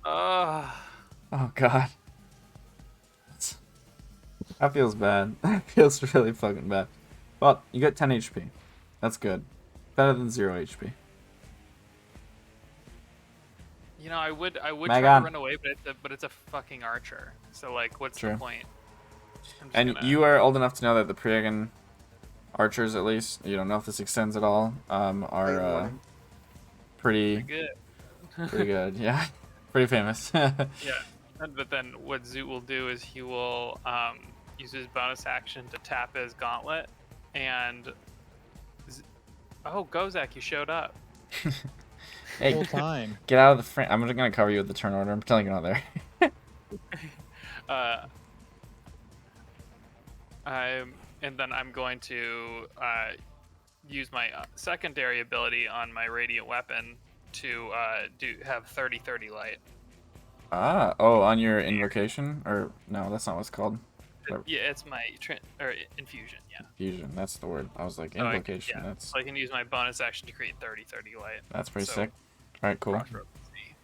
Oh God. That feels bad. That feels really fucking bad. Well, you get 10 HP. That's good. Better than 0 HP. You know, I would try Megan. to run away, but it's a fucking archer. So like, what's True. the point? I'm just And gonna- you are old enough to know that the Priagan archers, at least, you don't know if this extends at all, are pretty good. pretty good. Yeah, pretty famous. Yeah, but then what Zoot will do is he will use his bonus action to tap his gauntlet, and Oh, Gozak, you showed up. Hey, Full time. get out of the frame. I'm just gonna cover you with the turn order. I'm pretending you're not there. Uh, and then I'm going to use my secondary ability on my radiant weapon to have 30/30 light. Ah, oh, on your invocation? Or, no, that's not what it's called. Whatever. Yeah, it's my infusion. Yeah. Fusion, that's the word. I was like, So invocation, that's so I can use my bonus action to create 30/30 light. that's pretty So, sick. Alright, cool. Crossroads is me.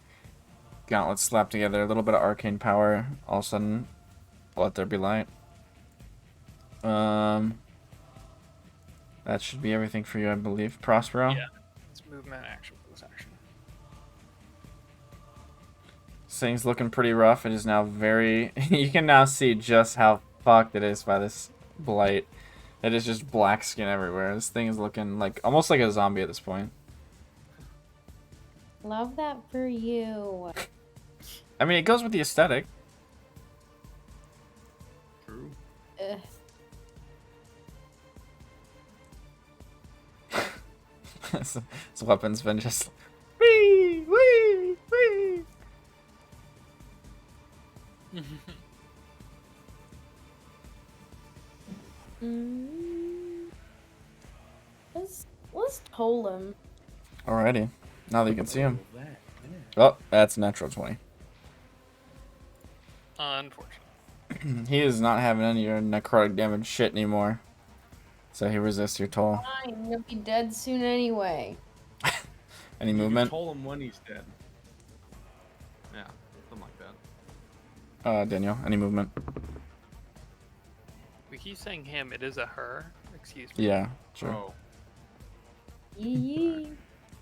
Gauntlets slapped together, a little bit of arcane power. All of a sudden, let there be light. That should be everything for you, I believe. Prospero? Yeah. It's movement, action, bonus action. This thing's looking pretty rough. It is now very... You can now see just how fucked it is by this blight. It is just black skin everywhere. This thing is looking like almost like a zombie at this point. Love that for you. I mean, it goes with the aesthetic. True. Ugh. This weapon's been just... Wee! Wee! Wee! Mm. Let's toll him. Alrighty. Now that you can see him. Oh, that, yeah. Oh, that's a natural 20. Unfortunately. He is not having any of your necrotic damage shit anymore. So he resists your toll. Fine, he'll be dead soon anyway. Any You can movement? toll him when he's dead. Yeah, something like that. Daniel, any movement? We keep saying him. It is a her. Excuse me. Yeah, sure. Oh, Yee.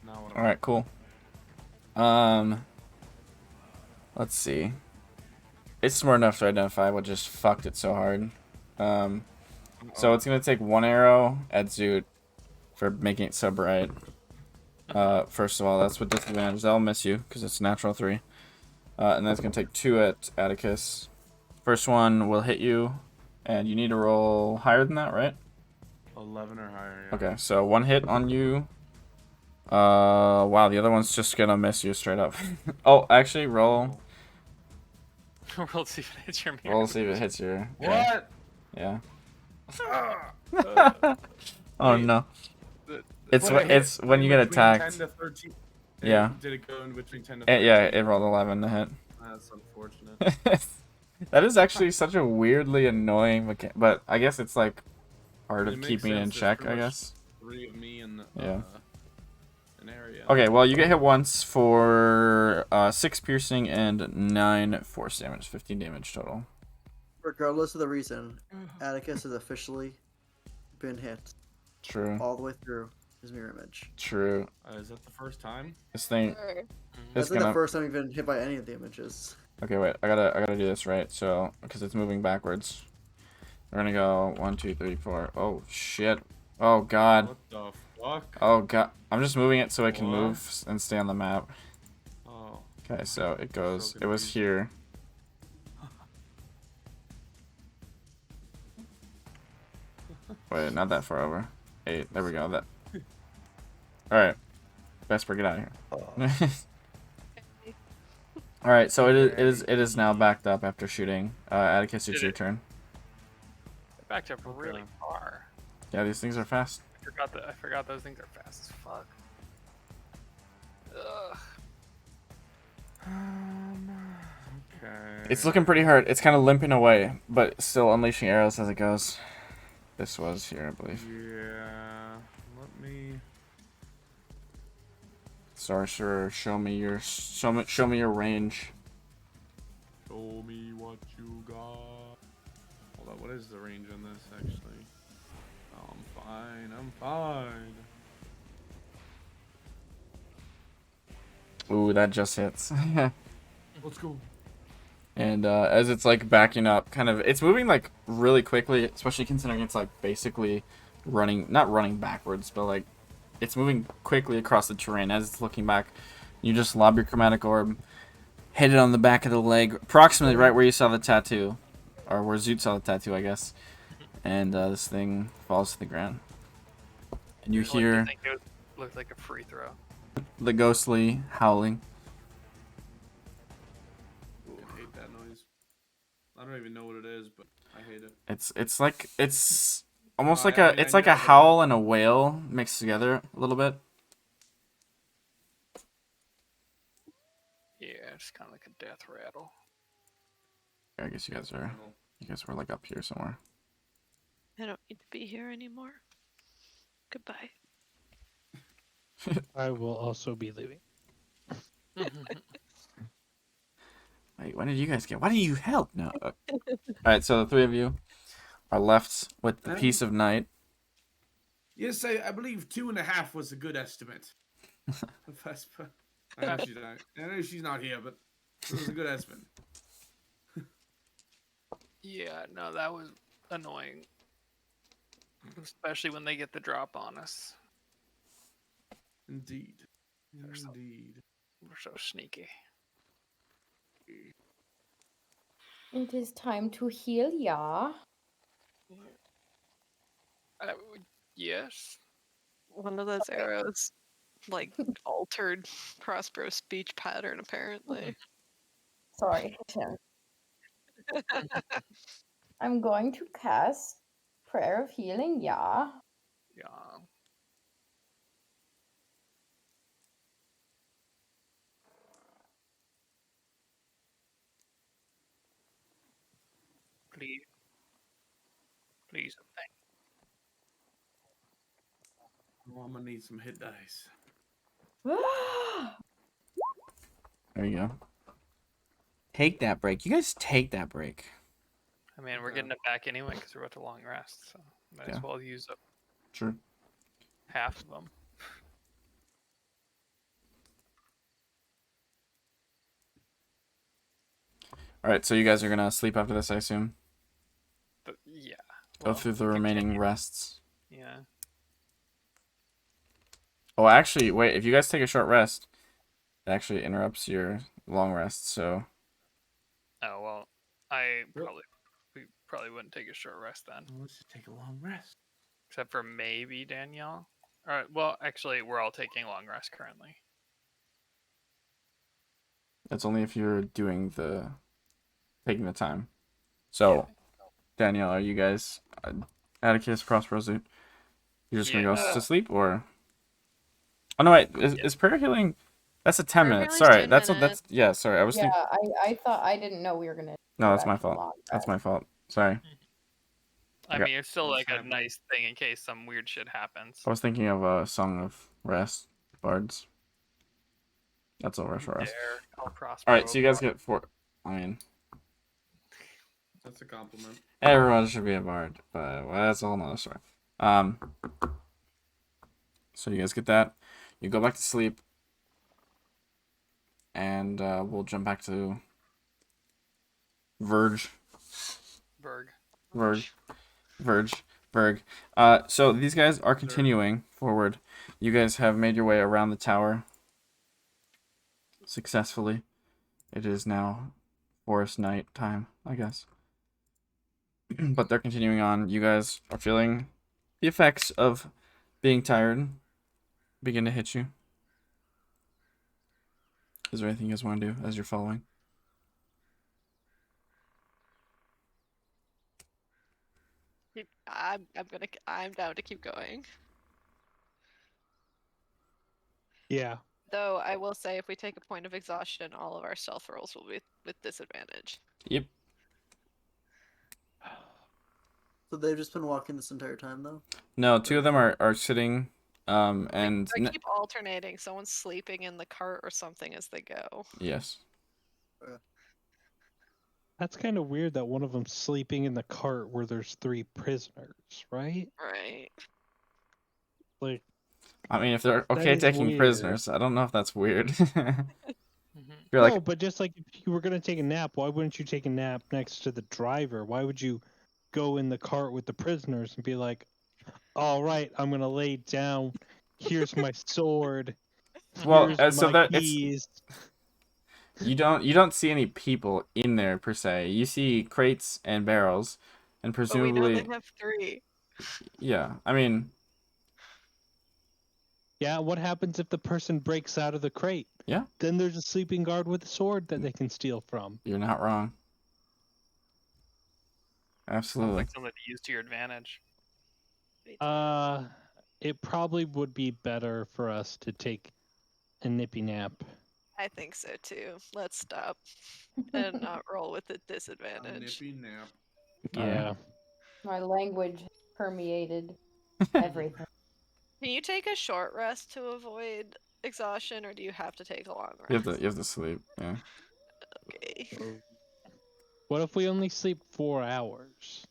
now what? Alright, cool. Let's see. It's smart enough to identify what just fucked it so hard. So it's gonna take one arrow at Zoot for making it so bright. First of all, that's with disadvantage. That'll miss you because it's natural 3. And then it's gonna take 2 at Atticus. First one will hit you, and you need to roll higher than that, right? 11 or higher. Yeah. Okay, so 1 hit on you. Wow, the other one's just gonna miss you straight up. Oh, actually, roll. Roll to see if it hits your mirror. Roll to see if it hits your. Yeah. What? Yeah. Ah! Oh Wait. no. The- It's What, it's when you get between attacked. 10 to 13. Yeah. Did it go in between 10 to 13? Yeah, it rolled 11 to hit. That's unfortunate. That is actually such a weirdly annoying but I guess it's like part It of makes keeping it in sense, there's check, pretty I much guess. 3 of me in Yeah. an area. Okay, well, you get hit once for 6 piercing and 9 force damage, 15 damage total. Regardless of the reason, Atticus has officially been hit True. all the way through his mirror image. True. Is that the first time? This thing Sure. is That's like gonna. the first time you've been hit by any of the images. Okay, wait. I gotta do this right. So, because it's moving backwards, we're gonna go 1, 2, 3, 4. Oh shit. Oh god. What the fuck? Oh god. I'm just moving it so it can What? move and stay on the map. Oh. Okay, so it goes. So It was confused. here. Wait, not that far over. 8. There we go. That. All right. Vesper, get out of here. All right, so it is now backed up after shooting. Atticus, it's Did your it- turn. It backed up really Okay. far. Yeah, these things are fast. I forgot those things are fast as fuck. Ugh. Okay. It's looking pretty hard. It's kind of limping away, but still unleashing arrows as it goes. This was here, I believe. Yeah. Let me. Sorcerer, show me your range. Show me what you got. Hold on. What is the range on this actually? Oh, I'm fine. I'm fine. Ooh, that just hits. Let's go. And as it's like backing up, it's moving like really quickly, especially considering it's like basically not running backwards, but like it's moving quickly across the terrain. As it's looking back, you just lob your chromatic orb, hit it on the back of the leg, approximately right where you saw the tattoo, or where Zoot saw the tattoo, I guess. And this thing falls to the ground. and you I'd like to hear think it looked like a free throw. the ghostly howling. Ooh, I hate that noise. I don't even know what it is, but I hate it. It's like it's almost Oh, like I a mean, it's I like a know, but howl and a wail mixed together a little bit. Yeah, it's kind of like a death rattle. I guess you guys were like up here somewhere. I don't need to be here anymore. Goodbye. I will also be leaving. Wait, when did you guys get? Why did you help? No. All right, so the three of you are left with the peace of night. Yes, I believe 2.5 was a good estimate. I know she's not. I know she's not here, but it was a good estimate. Yeah, no, that was annoying. Especially when they get the drop on us. Indeed. They're so- Indeed. We're so sneaky. It is time to heal, ya. Yes. One of those arrows, like, altered Prospero's speech pattern, apparently. Sorry, Tim. I'm going to cast Prayer of Healing, ya. Yeah. Please. Please. Thank Oh, I'm gonna need some hit dice. There you go. Take that break. You guys take that break. I mean, we're getting it back anyway because we're about to long rest, so might Yeah. as well use up Sure. half of them. All right, so you guys are gonna sleep after this, I assume. But yeah. Go through the remaining rests. Yeah. Oh, actually, wait. If you guys take a short rest, it actually interrupts your long rest. So Oh well, we probably wouldn't take a short rest then, Well, let's just take a long rest. except for maybe Danielle. All right. Well, actually, we're all taking long rest currently. that's only if you're doing taking the time. So, Danielle, are you guys Atticus, Prosperous? You're just gonna go to sleep, or? Oh no, wait. Is prayer healing? That's a 10 Prayer minutes. healing's Sorry, 10 that's minutes. yeah. Sorry, I was Yeah, thinking. I thought I didn't know we were gonna. No, do that's my actual fault. long That's rest. my fault. Sorry. I Okay. mean, it's still What's like a happening? nice thing in case some weird shit happens. I was thinking of a Song of Rest, Bards. That's over short rest. Dare call Prospero All right, so you guys a get 4. I mean, That's a compliment. everyone should be a bard, but well, that's a whole nother story. So you guys get that. You go back to sleep, and we'll jump back to Verge. Berg. Verge. So these guys are continuing forward. You guys have made your way around the tower successfully. It is now forest night time, I guess. But they're continuing on. You guys are feeling the effects of being tired begin to hit you. Is there anything you guys want to do as you're following? I'm down to keep going. Yeah. Though I will say, if we take a point of exhaustion, all of our stealth rolls will be with disadvantage. Yep. So they've just been walking this entire time, though? No, 2 of them are sitting, and They keep alternating. Someone's sleeping in the cart or something as they go. yes. That's kind of weird that one of them's sleeping in the cart where there's 3 prisoners, right? Right. Like, I mean, if they're That okay is taking weird. prisoners, I don't know if that's weird. Mm-hmm. You're no, like, but just like if you were gonna take a nap, why wouldn't you take a nap next to the driver? Why would you go in the cart with the prisoners and be like, "All right, I'm gonna lay down. Here's my sword. well, Here's so my that it's keys." you don't see any people in there per se. You see crates and barrels, and But we know presumably, they have 3. yeah. I mean, Yeah, what happens if the person breaks out of the crate? Yeah. Then there's a sleeping guard with a sword that they can steal from. You're not wrong. Sounds Absolutely. like something to use to your advantage. It probably would be better for us to take a nippy nap. I think so too. Let's stop and not roll with a A disadvantage. nippy nap. All right. Yeah. My language permeated everything. Can you take a short rest to avoid exhaustion, or do you have to take a long You rest? have to sleep. Yeah. Okay. What if we only sleep 4 hours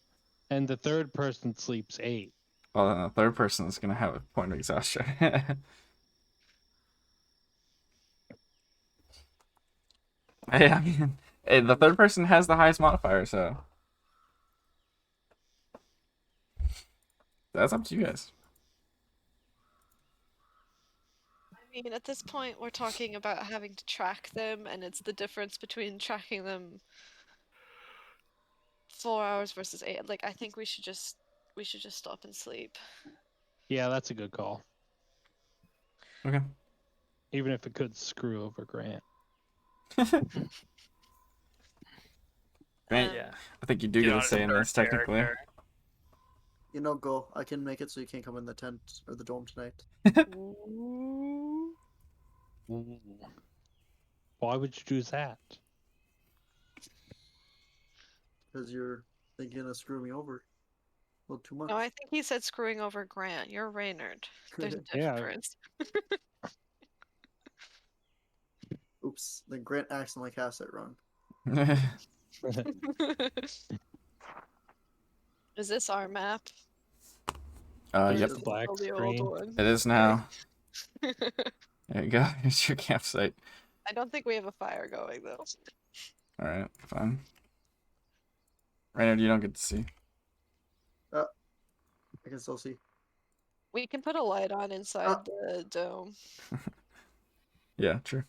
and the third person sleeps 8? Well, then the third person is gonna have a point of exhaustion. Hey, I mean, hey, the third person has the highest modifier, so that's up to you guys. I mean, at this point, we're talking about having to track them, and it's the difference between tracking them 4 hours versus 8. Like, I think we should just stop and sleep. Yeah, that's a good call. Okay. Even if it could screw over Grant. Grant, Yeah. I think you do Get get on a his say in dark this technically. character. You know, go. I can make it so you can't come in the tent or the dome tonight. Why would you choose that? Because you're thinking of screwing me over. A little too much. No, I think he said screwing over Grant. You're Reynard. There's a Yeah. difference. Oops. Then Grant accidentally cast it wrong. Is this our map? There's Yep. the Is it black still the old screen. one? It is now. There you go. It's your campsite. I don't think we have a fire going though. All right, fine. Raynard, you don't get to see. I can still see. We can put a light on inside the dome. Yeah, true.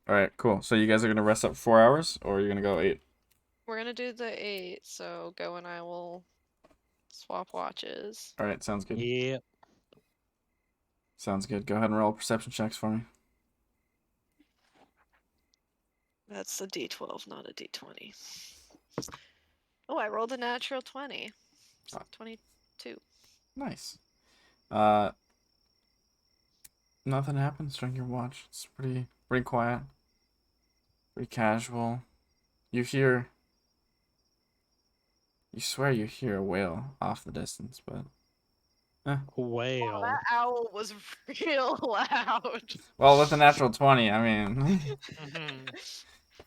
All right, cool. So you guys are gonna rest up 4 hours, or you're gonna go 8? We're gonna do the 8, so Go and I will swap watches. All right, sounds good. Yeah. Sounds good. Go ahead and roll perception checks for me. That's a D12, not a D20. Oh, I rolled a natural 20. Ah. 22. Nice. Nothing happens during your watch. It's pretty quiet. Pretty casual. You swear you hear a wail off the distance, but Whale. That owl was real loud. well, with a natural 20, I mean.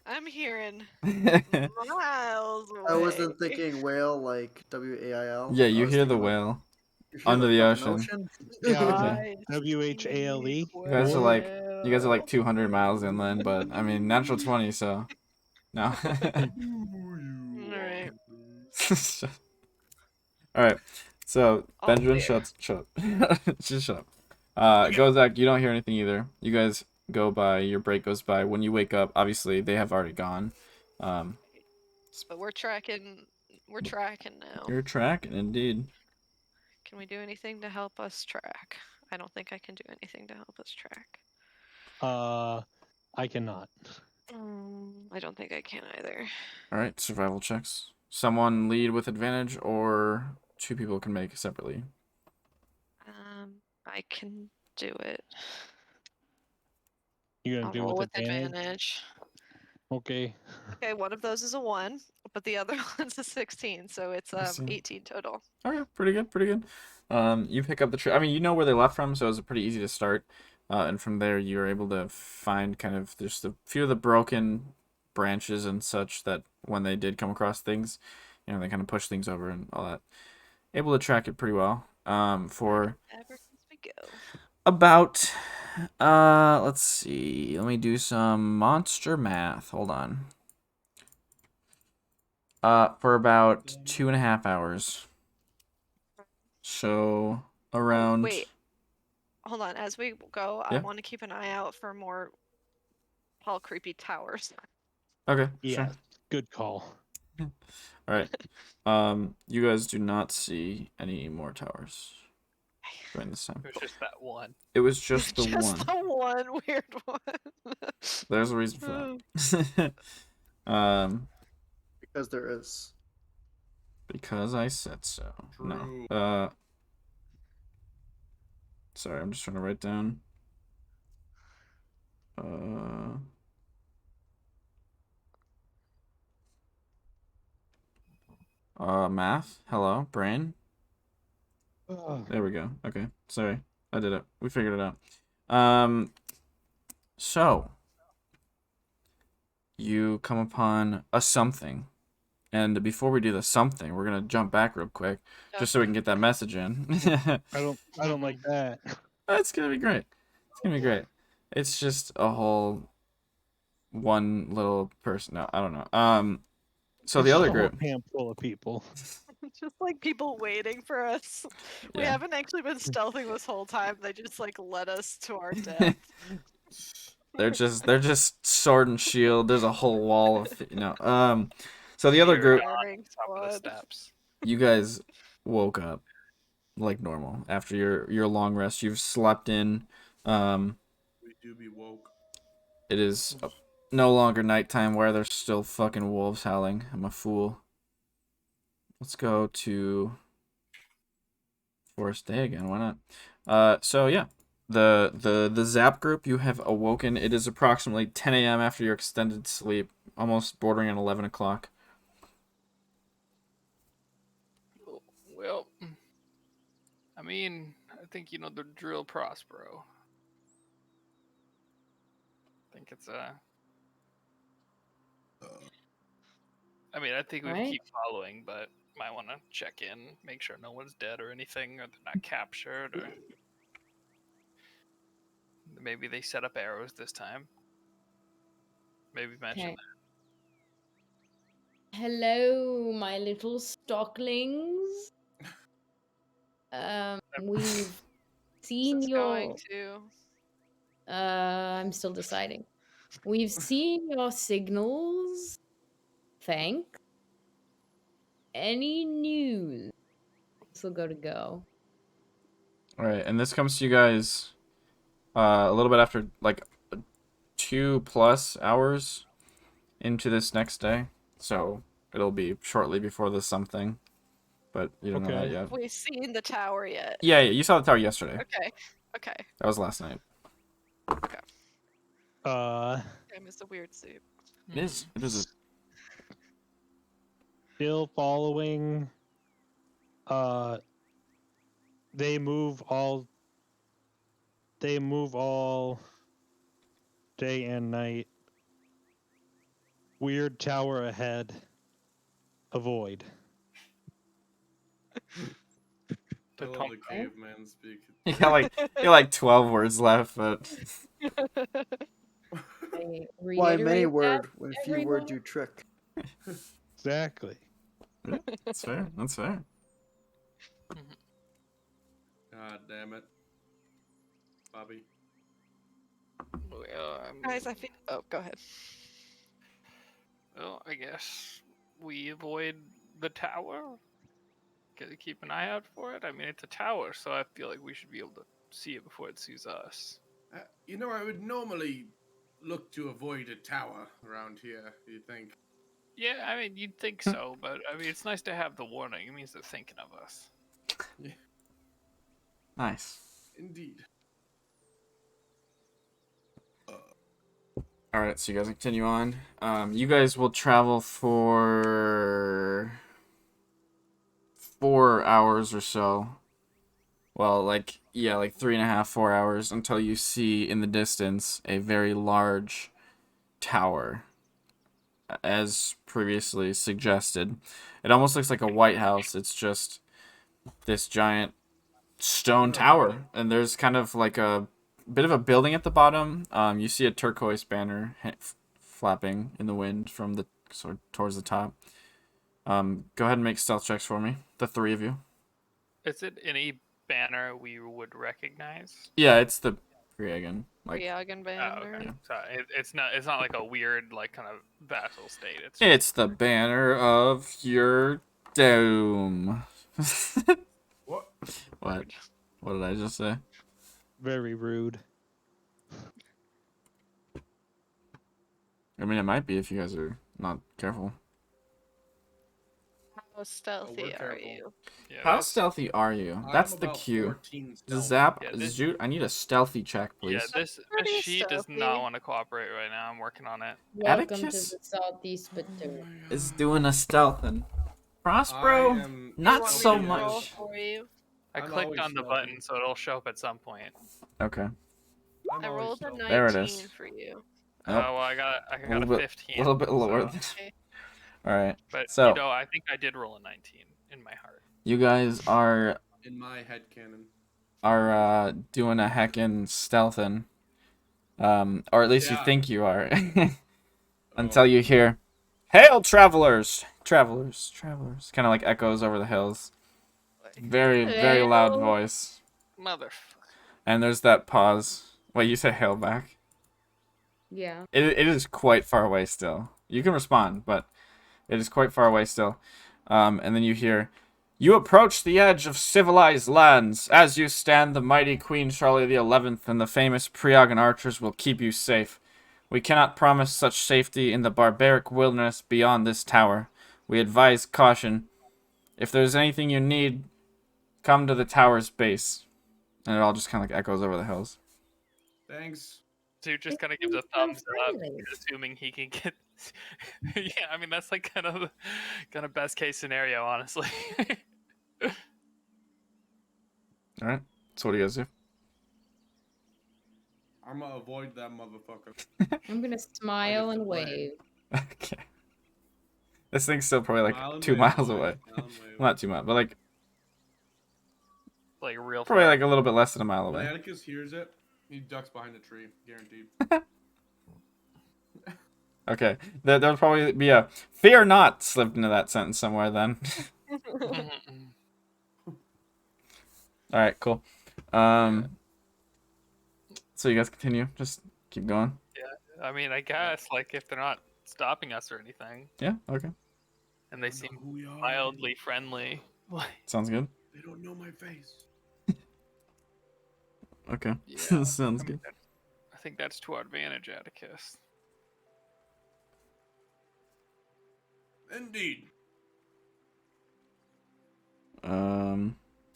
I'm hearing miles away. I wasn't thinking whale like WAIL. Yeah, I you was hear the thinking like, whale you hear under the fucking ocean. Yeah. I WHALE. see You guys are like whale. 200 miles inland, but I mean natural 20, so no. Alright. All right. So All Benjamin, clear. shut just shut up. Gozak, you don't hear anything either. You guys go by. Your break goes by. When you wake up, obviously they have already gone. But we're tracking now. You're tracking, indeed. Can we do anything to help us track? I don't think I can do anything to help us track. I cannot. I don't think I can either. All right, survival checks. Someone lead with advantage, or 2 people can make separately. I can do it. You're gonna I'll do roll with with advantage. Okay. Okay, one of those is a 1, but the other one's a 16, so it's 16. 18 total. Okay, pretty good. You pick up the tree. I mean, you know where they left from, so it's pretty easy to start. And from there, you're able to find kind of just a few of the broken branches and such that when they did come across things, they kind of push things over and all that. Able to track it pretty well. For Ever since we go. about, let's see. Let me do some monster math. Hold on. For about 2.5 hours. So around. Wait. Hold on. As we go, I Yeah. want to keep an eye out for more tall, creepy towers. Okay. Yeah. Sure. Good call. All right. You guys do not see any more towers. join this time. It was just that one. It was just the Just one. the one weird one. There's a reason for that. Because there is. Because I said so. True. No. Sorry, I'm just trying to write down. Math. Hello, brain. There we go. Okay, sorry, I did it. We figured it out. So you come upon a something, and before we do the something, we're gonna jump back real quick, just so we can get that message in. I don't like that. It's gonna be great. It's gonna be great. It's just a whole one little person. No, I don't know. So It's the just other a whole group. camp full of people. Just like people waiting for us. We Yeah. haven't actually been stealthing this whole time. They just like led us to our death. They're just sword and shield. There's a whole wall of. So the other group, Firing Top of the squad. steps. you guys woke up like normal after your long rest. You've slept in. We do be woke. It is no longer nighttime where there's still fucking wolves howling. I'm a fool. Let's go to Forest Day again. Why not? So yeah, the Zap group, you have awoken. It is approximately 10 a.m. after your extended sleep, almost bordering on 11 o'clock. Well, I mean, I think you know the drill, Prospero. I think it's I mean, I think we Right. keep following, but might want to check in, make sure no one's dead or anything, or they're not captured, or maybe they set up arrows this time. Maybe mention Okay. Hello, my little stocklings. We've seen This is going your. to. I'm still deciding. We've seen your signals. Thanks. Any news? This will go to go. All right, and this comes to you guys a little bit after like 2+ hours into this next day, so it'll be shortly before the something, but you don't know that Okay. yet. Have we seen the tower yet? Yeah, you saw the tower yesterday. Okay. Okay. That was last night. Uh, I missed a weird sleep. It is. It is. still following. They move all. They move all day and night. Weird tower ahead. Avoid. I love the caveman speak. You got like 12 words left, but I Why many reiterate word that, when few everyone. word do trick? Exactly. that's fair. That's fair. God damn it, Bobby. Well, Guys, I feel. Oh, go ahead. well, I guess we avoid the tower. Keep an eye out for it. I mean, it's a tower, so I feel like we should be able to see it before it sees us. You know, I would normally look to avoid a tower around here. You think? Yeah, I mean, you'd think so, but I mean, it's nice to have the warning. It means they're thinking of us. Nice. Indeed. All right, so you guys continue on. You guys will travel for 4 hours or so. Well, like 3.5, 4 hours until you see in the distance a very large tower, as previously suggested. It almost looks like a White House. It's just this giant stone tower, and there's kind of like a bit of a building at the bottom. You see a turquoise banner flapping in the wind from the sort of towards the top. Go ahead and make stealth checks for me, the three of you. Is it any banner we would recognize? Yeah, it's the Griagan. Like, Briagan Oh, banner. okay. So it's not like a weird like kind of vassal state. it's the banner of your doom. What? What? What did I just say? Very rude. I mean, it might be if you guys are not careful. How stealthy are careful. you? Yeah, How this- stealthy are you? I'm That's the about cue. 14 stealth. Zap, Yeah, this- Zoot, I need a stealthy check, Yeah, please. this pretty she does not stealthy. want to cooperate right now. I'm working on it. Welcome to Atticus the Southeast Oh Spittoon. my is God. doing a stealth, and I Prospero, am You not want me so to roll much. for you? I I'm clicked always on the stealthy. button, so it'll show up at some point. Okay. I'm I always rolled a stealthy. 19 There it is. for you. Oh, Well, I got a little bit, 15. little bit lower. so- Okay. All right. But So- you know, I think I did roll a 19 in my heart. You guys are In my head canon. doing a heckin' stealthin', or at least you Yeah. think you are, until you hear, "Hail, travelers, travelers, travelers!" Kind of like echoes over the hills. Very, very loud Hail. voice. Motherfucker. And there's that pause. Wait, you say hail back? Yeah. It is quite far away still. You can respond, but it is quite far away still. And then you hear, "You approach the edge of civilized lands. As you stand, the mighty Queen Charlie the 11th and the famous Priagan archers will keep you safe. We cannot promise such safety in the barbaric wilderness beyond this tower. We advise caution. If there's anything you need, come to the tower's base." And it all just kind of like echoes over the hills. Thanks. Dude just It kind of gives a seems so thumbs up, friendly. assuming he can get. Yeah, I mean that's like kind of best case scenario, honestly. All right. So what do you guys do? I'm gonna avoid that motherfucker. I'm gonna smile the and plan. wave. Okay. This thing's still probably Smile like and 2 wave, miles boys, away. smile and wave. Well, not 2 miles, but like Like real. probably far. like a little bit less than a mile When away. Atticus hears it, he ducks behind a tree, guaranteed. Okay. There'll probably be a "fear not" slipped into that sentence somewhere then. All right, cool. So you guys continue. Just keep going. I mean, I guess like if they're not stopping us or anything, Yeah. Okay. and they They know seem who we are. mildly friendly. Like, Sounds good. They don't know my face. Okay. Yeah. Sounds good. I think that's to our advantage, Atticus. Indeed.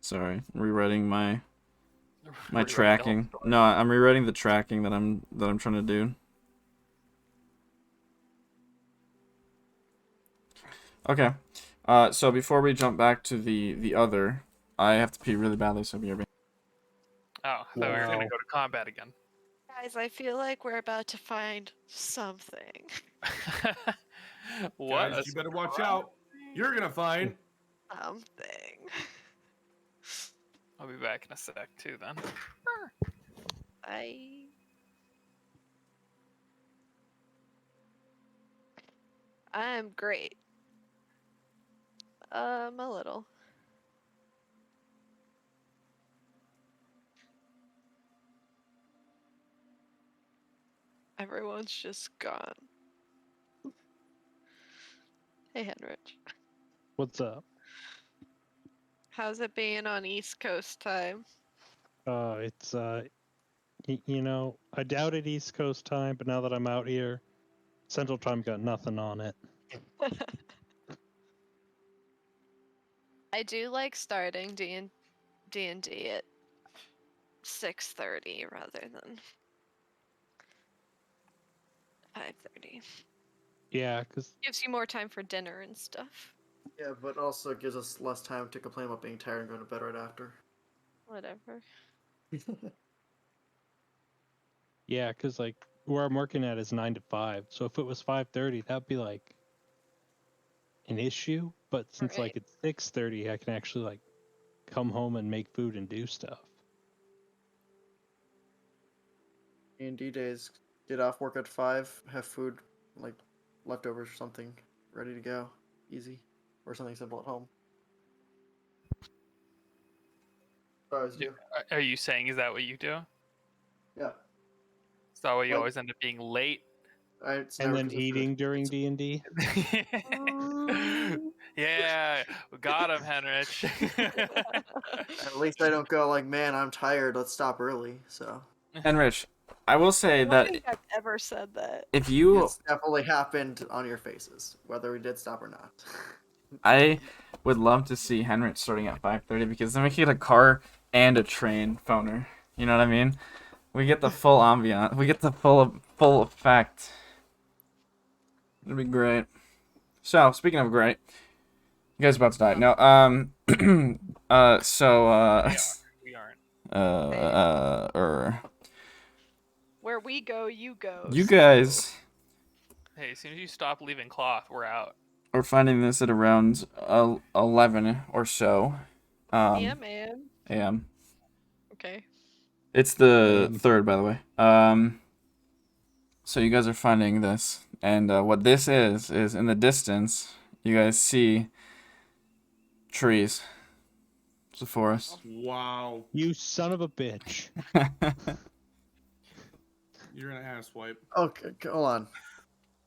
Sorry. Rewriting my Rewriting the whole tracking. story. No, I'm rewriting the tracking that I'm trying to do. Okay. So before we jump back to the other, I have to pee really badly, so be right back. Oh, I thought we were gonna Wow. go to combat again. Guys, I feel like we're about to find something. What? Guys, a you better watch out. You're gonna find. Something. I'll be back in a sec too then. I'm great. A little. Everyone's just gone. Hey, Henrich. What's up? How's it being on East Coast time? It's you know, I doubted East Coast time, but now that I'm out here, Central Time got nothing on it. I do like starting D&D at 6:30 rather than 5:30. Yeah, cause Gives you more time for dinner and stuff. Yeah, but also gives us less time to complain about being tired and going to bed right after. Whatever. yeah, cause like where I'm working at is 9 to 5. So if it was 5:30, that'd be like an issue. But since like Right. it's 6:30, I can actually like come home and make food and do stuff. D&D days, get off work at 5, have food, like leftovers or something, ready to go. Easy. Or something simple at home. Sorry, it's you. Are you saying is that what you do? Yeah. Is that why you Like- always end up being late? It's And never then consistent. eating during D&D. Yeah, we got him, Henrich. At least I don't go like, man, I'm tired. Let's stop early. So And Rich, I will say I don't that think I've ever said that. if you, it's definitely happened on your faces, whether we did stop or not. I would love to see Henrich starting at 5:30 because then we could get a car and a train phoner. You know what I mean? We get the full ambiance. We get the full effect. It'd be great. So speaking of great, you guys are about to die. No, We aren't. Where we go, you go. You so- guys Hey, as soon as you stop leaving cloth, we're out. are finding this at around 11 or so. Yeah, man. AM. Okay. It's the AM. 3rd, by the way. So you guys are finding this, and what this is in the distance, you guys see trees. It's a forest. Wow. You son of a bitch. You're an asswipe. Okay, hold on.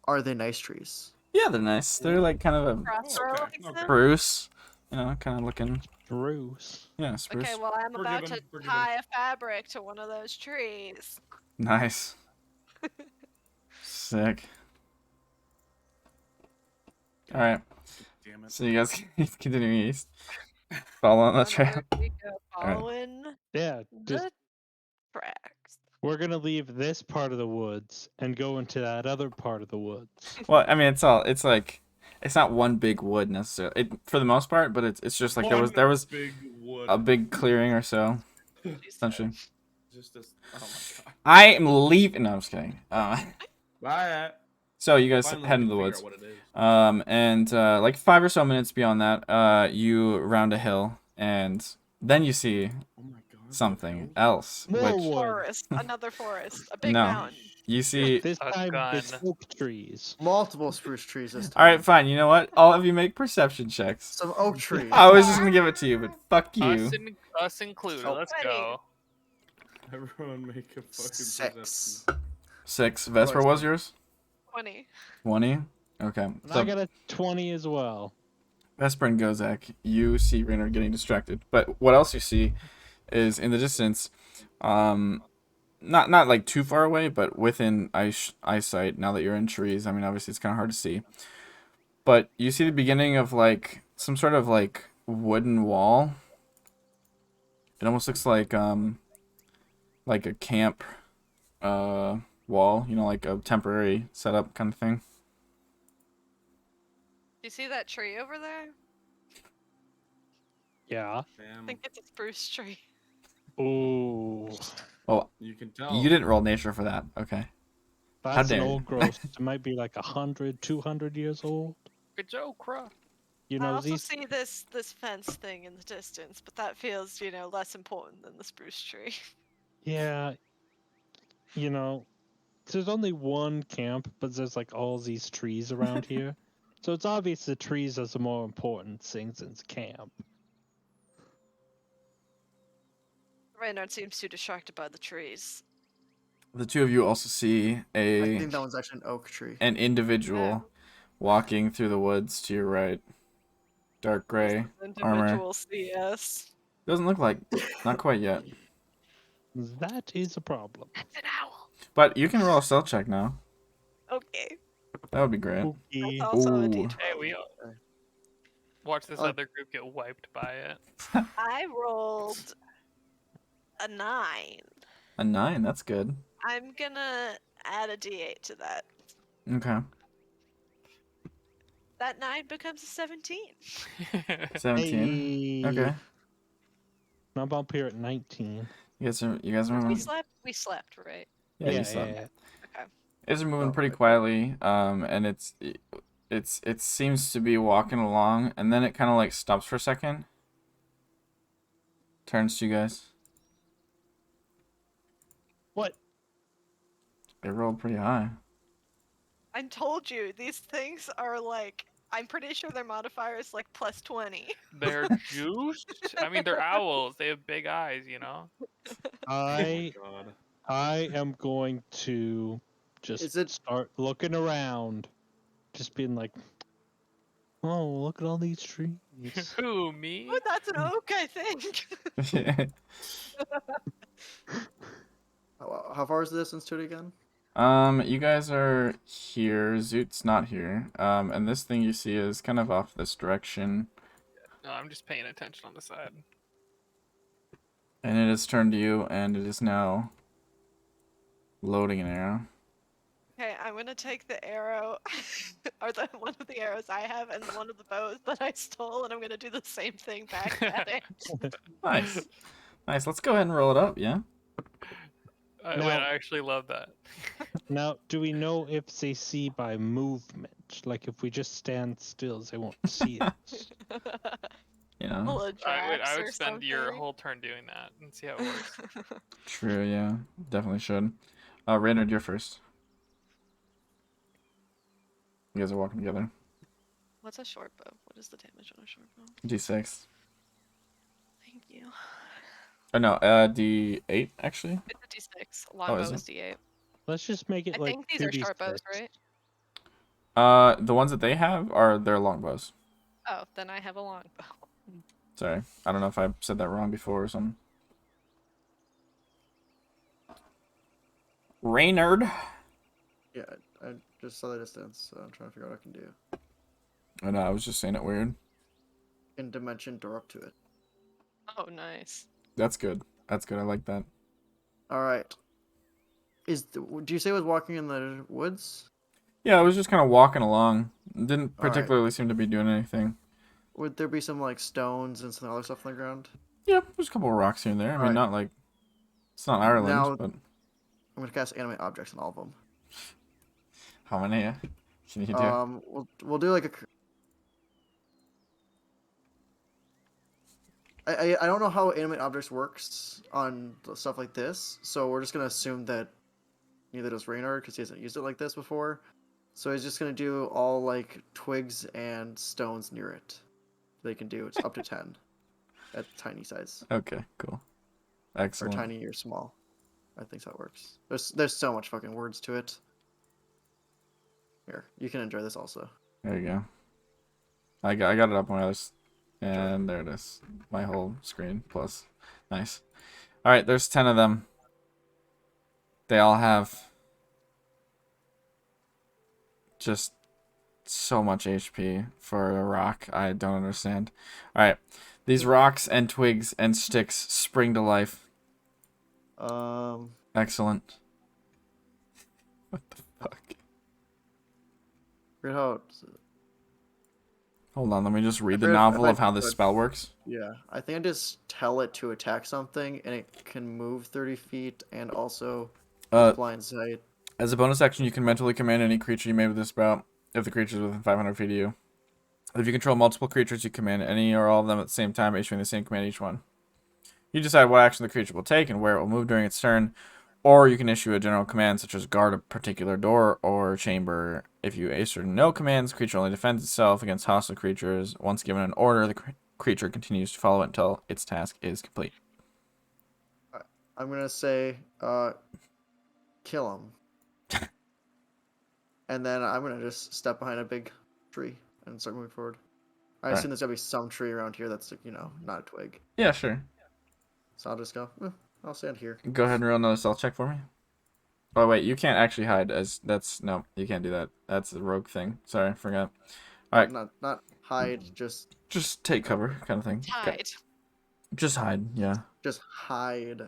Are they nice trees? Yeah, they're nice. They're like kind of a Crossroads. okay. spruce, you know, kind of looking. Bruce. Yeah, spruce. Okay, well, I'm about to Forgiven. tie a fabric to one of those trees. Nice. Sick. All right. Damn it. So you guys keep continuing east. Follow on the trail. Onward we go, Alright. following Yeah, just the tracks. we're gonna leave this part of the woods and go into that other part of the woods. Well, I mean, it's like, it's not one big wood necessarily, for the most part, but it's just like there was big wood. a big clearing or so, essentially. Just a, oh my god. I am leaving. No, I'm just kidding. Bye. So you guys Finally, head we into the figure woods. out what it is. And like 5 or so minutes beyond that, you round a hill, and then you see Oh my god. something else. More Which wood. Forest, another forest, a big No. mountain. you see. This A time gun. it's oak trees. Multiple spruce trees this time. All right, fine. You know what? All of you make perception checks. Some oak trees. I was just gonna give it to you, but fuck you. Us included. Oh. Let's Ready. go. Everyone make a fucking 6. perception. 6. Vesper was yours. 20. 20. Okay. And So I got a 20 as well. Vesper and Gozak, you see Raynor getting distracted. But what else you see is in the distance, not like too far away, but within eyesight. Now that you're in trees, I mean, obviously it's kind of hard to see. But you see the beginning of like some sort of like wooden wall. It almost looks like a camp wall, you know, like a temporary setup kind of thing. You see that tree over there? Yeah. I Damn. think it's a spruce tree. Ooh. You can tell. You didn't roll nature for that. Okay. That's an dare you. old growth. It might be like 100, 200 years old. Good job, Crow. You I know, also these see this fence thing in the distance, but that feels, less important than the spruce tree. Yeah. You know, there's only one camp, but there's like all these trees around here. So it's obvious the trees are the more important things in the camp. Reynard seems too distracted by the trees. The two of you also see I think that one's actually an oak tree. an individual walking through the woods to your right. Dark gray armor. Individual CS. Doesn't look like, not quite yet. That is a problem. That's an owl. But you can roll a stealth check now. Okay. That would be great. Okay. That's also a Ooh. D12. Hey, we watch this Oh. other group get wiped by it. I rolled a 9. A 9, that's good. I'm gonna add a D8 to that. Okay. That 9 becomes a 17. 17. Hey. Okay. I'm up here at 19. You guys are We moving. we slept, right? Yeah, you yeah, slept. yeah. You guys are moving pretty quietly, and it seems to be walking along, and then it kind of like stops for a second. Turns to you guys. What? It rolled pretty high. I told you, these things are like, I'm pretty sure their modifier is like plus 20. They're juiced. I mean, they're owls. They have big eyes, you know. I God. I am going to just Is it- start looking around, just being like, Oh, look at all these trees. Who, me? Oh, that's an oak, I think. How far is the distance to it again? You guys are here. Zoot's not here. And this thing you see is kind of off this direction. No, I'm just paying attention on the side. And it has turned to you, and it is now loading an arrow. Okay, I'm gonna take the arrow, or the one of the arrows I have, and one of the bows that I stole, and I'm gonna do the same thing back at it. Nice. Nice. Let's go ahead and roll it up, yeah? Wait, Now- I actually love that. Now, do we know if they see by movement? Like, if we just stand still, they won't see us. You know? Pull a I would, Drax I or would spend your something. whole turn doing that and see how it works. True, yeah. Definitely should. Raynard, you're first. You guys are walking together. What's a short bow? What is the damage on a short bow? D6. Thank you. Oh, no, D8, actually. It's a D6. Longbow is is it? D8. Let's just make it I like think these are short bows, 2d6. right? The ones that they have are their longbows. Oh, then I have a longbow. Sorry. I don't know if I said that wrong before or something. Raynard. Yeah, I just saw the distance, so I'm trying to figure out what I can do. I know, I was just saying it weird. In dimension, door up to it. Oh, nice. That's good. That's good. I like that. All right. Do you say it was walking in the woods? Yeah, I was just kind of walking along. Didn't All right. particularly seem to be doing anything. Would there be some like stones and some other stuff on the ground? Yeah, there's a couple of rocks here and there. I mean, Alright. not like... It's not Ireland, Now- but... I'm gonna cast animate objects on all of them. How many can you do? We'll do like a. I don't know how animate objects works on stuff like this, so we're just gonna assume that neither does Reynard because he hasn't used it like this before. So he's just gonna do all like twigs and stones near it. They can do it's up to 10 at tiny size Okay, cool. or Excellent. tiny or small. I think that's how it works. There's so much fucking words to it. Here, you can enjoy this also. There you go. I got it up on my other... And there it is. My whole screen plus. Nice. Alright, there's 10 of them. They all have... just so much HP for a rock. I don't understand. Alright. These rocks and twigs and sticks spring to life. Excellent. What the fuck? Weird how Hold on, let me just read the forget if novel I of how this put- spell works. yeah, I think I just tell it to attack something, and it can move 30 feet, and also blind sight. As a bonus action, you can mentally command any creature you made with this spell if the creature is within 500 feet of you. If you control multiple creatures, you command any or all of them at the same time, issuing the same command each one. You decide what action the creature will take and where it will move during its turn, or you can issue a general command such as guard a particular door or chamber. If you issue no commands, the creature only defends itself against hostile creatures. Once given an order, the creature continues to follow it until its task is complete. I'm gonna say, kill him. And then I'm gonna just step behind a big tree and start moving forward. I Alright. assume there's gonna be some tree around here that's, like, not a twig. Yeah, sure. So I'll just go, I'll stand here. Go ahead and roll another stealth check for me. Oh, wait, you can't actually hide. No, you can't do that. That's a rogue thing. Sorry, forgot. Alright. Not hide, just Take cover, kind of thing. Okay. Hide. Just hide, yeah. hide.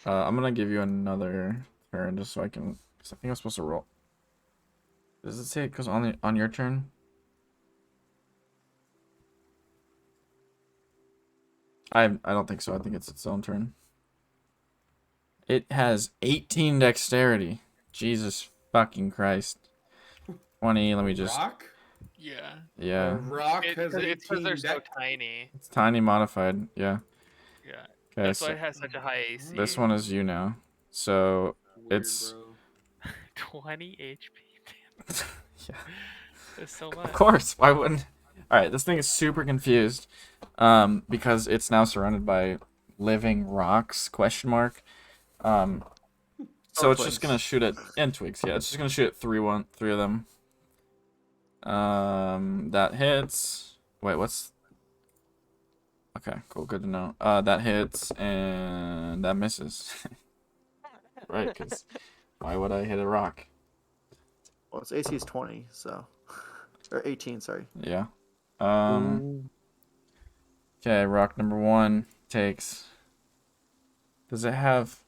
I'm gonna give you another turn just so I can... Because I think I'm supposed to roll. Does it say it goes on your turn? I don't think so. I think it's its own turn. It has 18 dexterity. Jesus fucking Christ. 20, let me just... Rock? Yeah. Yeah. A rock has It's because 18 they're so dex. tiny. It's tiny modified, yeah. Yeah. Okay, That's why so it has such a high AC. this one is you now. So, Weird, it's... bro. 20 HP. yeah. That's so much. Of course, why wouldn't... Alright, this thing is super confused. Because it's now surrounded by living rocks, question mark. So Or it's just twigs. gonna shoot at... And twigs, yeah. It's just gonna shoot at three of them. That hits. Wait, what's? Okay, cool. Good to know. That hits and that misses. Right, because why would I hit a rock? Well, its AC is 20, so or 18. Sorry. Yeah. Ooh. Okay, rock number 1 takes. Does it have?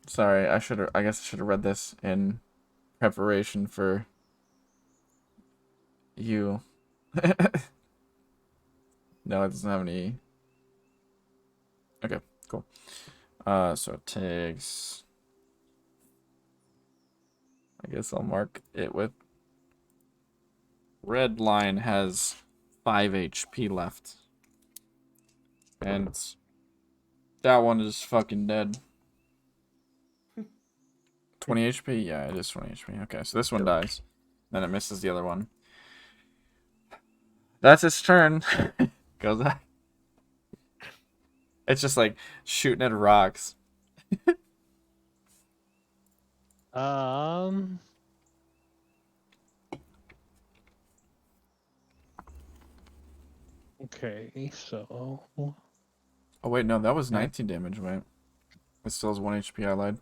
Sorry, I guess I should have read this in preparation for you. No, it doesn't have any. Okay, cool. So it takes. I guess I'll mark it with. Red line has 5 HP left. And that one is fucking dead. 20 HP? Yeah, it is 20 HP. Okay, so this one dies. Then it misses the other one. That's its turn. Goes that. It's just like shooting at rocks. Okay, so Oh wait, no, that was 19 damage, wait. It still has 1 HP, I lied.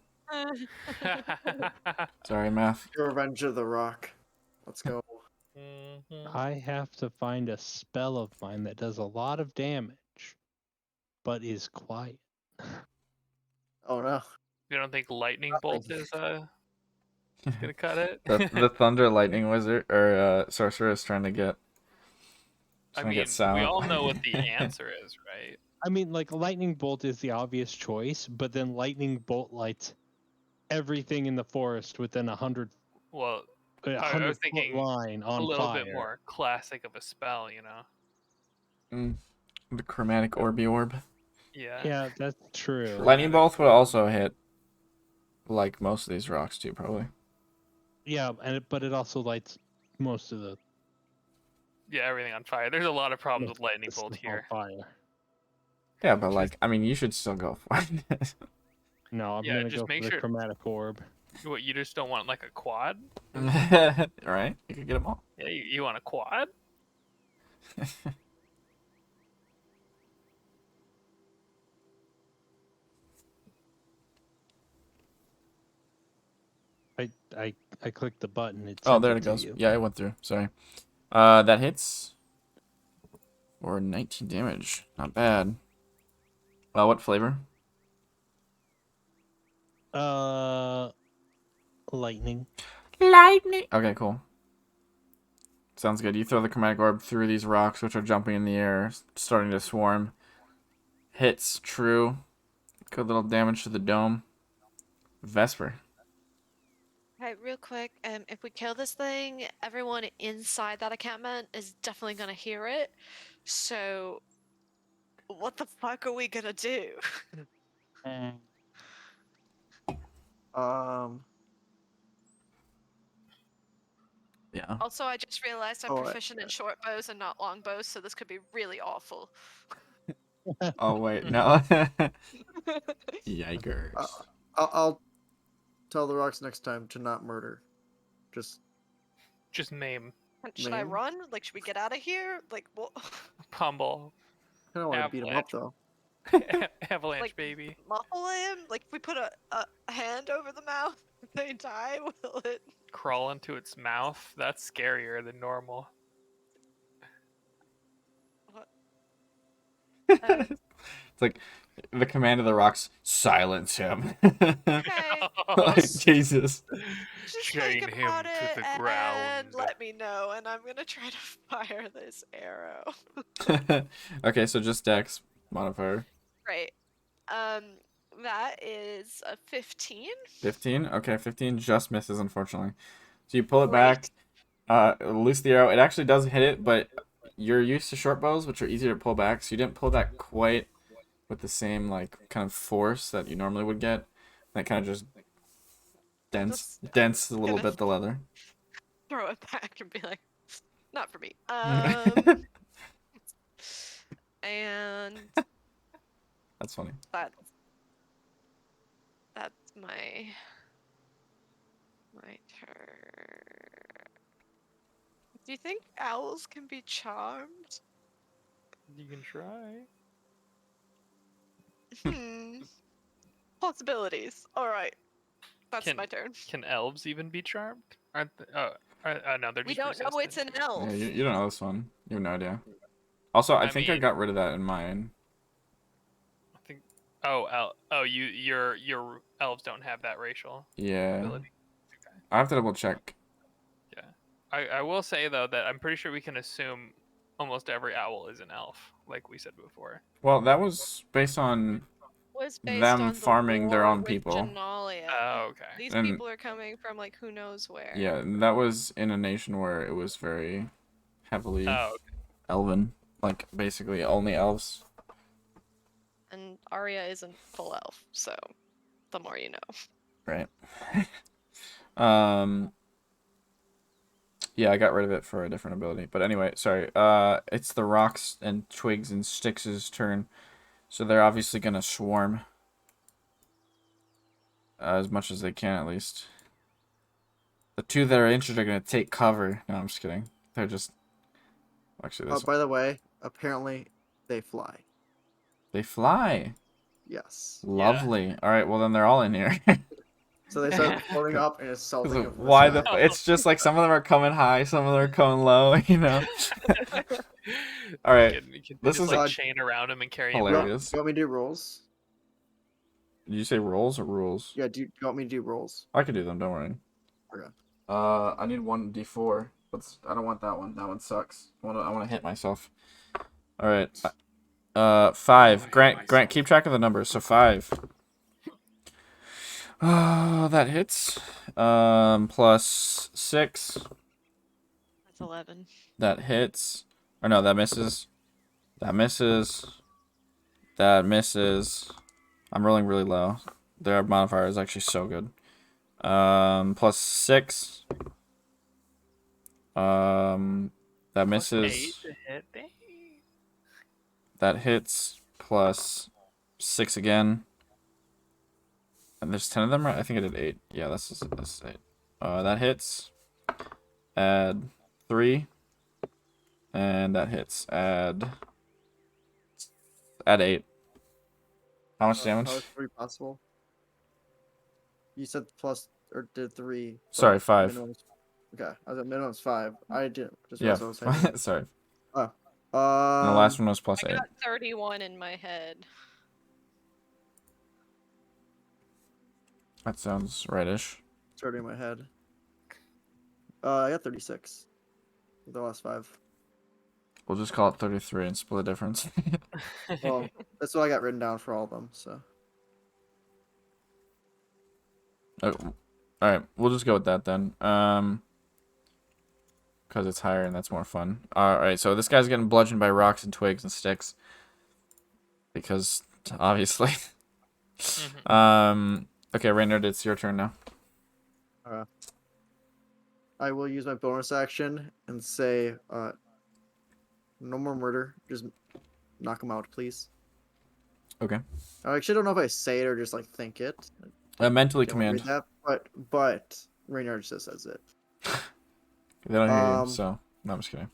Sorry, math. Your Revenge of the Rock. Let's go. I have to find a spell of mine that does a lot of damage, but is quiet. Oh no. You don't think lightning bolt is gonna cut it? The Thunder Lightning Wizard or Sorcerer is trying to get. I Trying to mean, get Sal. we all know what the answer is, right? I mean, like lightning bolt is the obvious choice, but then lightning bolt lights everything in the forest within Well, a I was 100 foot thinking line on a little fire. bit more classic of a spell, you know? The Chromatic Orby Orb. Yeah. Yeah, that's true. Lightning Bolt would also hit, like most of these rocks too, probably. Yeah, but it also lights most of the Yeah, everything on fire. There's a lot of problems with most of lightning the bolt stuff on here. fire. Yeah, but like, I mean, you should still go for it. No, I'm Yeah, gonna just go for make the sure- chromatic orb. What, you just don't want like a quad? Right? You could get them all. Yeah, you want a quad? I clicked the button. It Oh, sent there it to goes. you. Yeah, it went through. Sorry. That hits. Or 19 damage. Not bad. What flavor? Lightning. Lightning. Okay, cool. Sounds good. You throw the Chromatic Orb through these rocks, which are jumping in the air, starting to swarm. Hits true. Good little damage to the dome. Vesper. Hey, real quick, if we kill this thing, everyone inside that encampment is definitely gonna hear it. So, what the fuck are we gonna do? Yeah. Also, I just realized I'm Oh, proficient in short bows and not long bows, so this could be really awful. Oh, wait. No. Yikers. I'll tell the rocks next time to not murder. Just Just maim. Should I Maim? run? Like, should we get out of here? Like, what? Pummel. I don't want to beat him up though. Avalanche, Like- baby. Muffle him? Like, if we put a hand over the mouth, they die. Will it? Crawl into its mouth. That's scarier than normal. It's like the command of the rocks, silence him. Okay, Like, Jesus. just Chain think him about to it the and ground. let me know, and I'm gonna try to fire this arrow. Okay, so just Dex modifier. Right. That is a 15. 15? Okay, 15 just misses, unfortunately. So you pull it Great. back, loose the arrow. It actually does hit it, but you're used to short bows, which are easier to pull back, so you didn't pull that quite with the same, like, kind of force that you normally would get. That kind of just dents a little gonna- bit the leather. Throw it back and be like, not for me. And That's funny. that's my turn. Do you think owls can be charmed? You can try. Hmm. Possibilities. All right. That's Can my turn. can elves even be charmed? Aren't they? No, they're We just don't know it's resistant. an elf. Yeah, you don't know this one. You have no idea. Also, I think I mean, got rid of that in mine. I think. Your elves don't have that racial Yeah. ability. I have to double check. Yeah. I will say though that I'm pretty sure we can assume almost every owl is an elf, like we said before. Well, that was based on Was based them on the farming their war own with people. Genalia. Oh, okay. These And people are coming from like who knows where. yeah, that was in a nation where it was very heavily Oh, okay. elven. Like, basically only elves. And Arya isn't full elf, so the more you know. Right. Yeah, I got rid of it for a different ability. But anyway, sorry. It's the rocks and twigs and sticks' turn. So they're obviously gonna swarm. As much as they can, at least. The two that are injured are gonna take cover. No, I'm just kidding. They're just... Actually, Oh, this... by the way, apparently they fly. They fly. Yes. Lovely. Alright, well then they're all in here. So they start floating up and assaulting him from the Why sky. the... It's just like some of them are coming high, some of them are coming low, you know? Alright. We can This just is like chain around him and carry him out. hilarious. Do you want me to do rolls? Did you say rolls or rules? Yeah, do you want me to do rolls? I could do them, don't worry. Okay. I need one d4. I don't want that one. That one sucks. I want to hit myself. All right. 5. Grant, keep track of the numbers. So 5. That hits. Plus 6. That's 11. That hits. Or no, that misses. That misses. That misses. I'm rolling really low. Their modifier is actually so good. Plus 6. That misses. 8 to hit. Dang. That hits. Plus 6 again. And there's 10 of them, right? I think I did 8. Yeah, that's 8. That hits. Add 3. And that hits. Add 8. How much damage? How is 3 possible? You said plus or did 3. but Sorry, 5. minimum's- Okay, I was at minimum's 5. I didn't. Just Yeah. realized what I was saying. Sorry. Oh. And the last one was plus I 8. got 31 in my head. That sounds rightish. Starting in my head. I got 36. The last 5. We'll just call it 33 and split the difference. Well, that's what I got written down for all of them. So Oh, all right, we'll just go with that then. Because it's higher and that's more fun. All right, so this guy's getting bludgeoned by rocks and twigs and sticks. Because obviously. Okay, Reynard, it's your turn now. I will use my bonus action and say, no more murder. Just knock him out, please. Okay. I actually don't know if I say it or just like think it. Mentally Can't read command. that, but Reynard just says it. They don't hear you, Um, so no, I'm just kidding.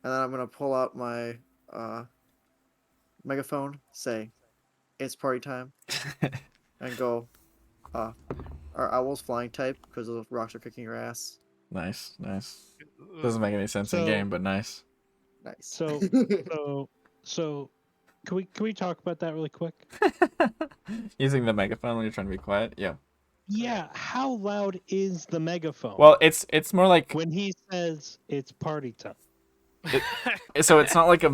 And then I'm gonna pull out my megaphone, say, "It's party time," and go, "Are owls flying type? Because those rocks are kicking your ass." Nice. Doesn't make any sense in So- game, but nice. Nice. So can we talk about that really quick? Using the megaphone when you're trying to be quiet. Yeah. Yeah, how loud is the megaphone? Well, it's more like when he says it's party time. so it's not like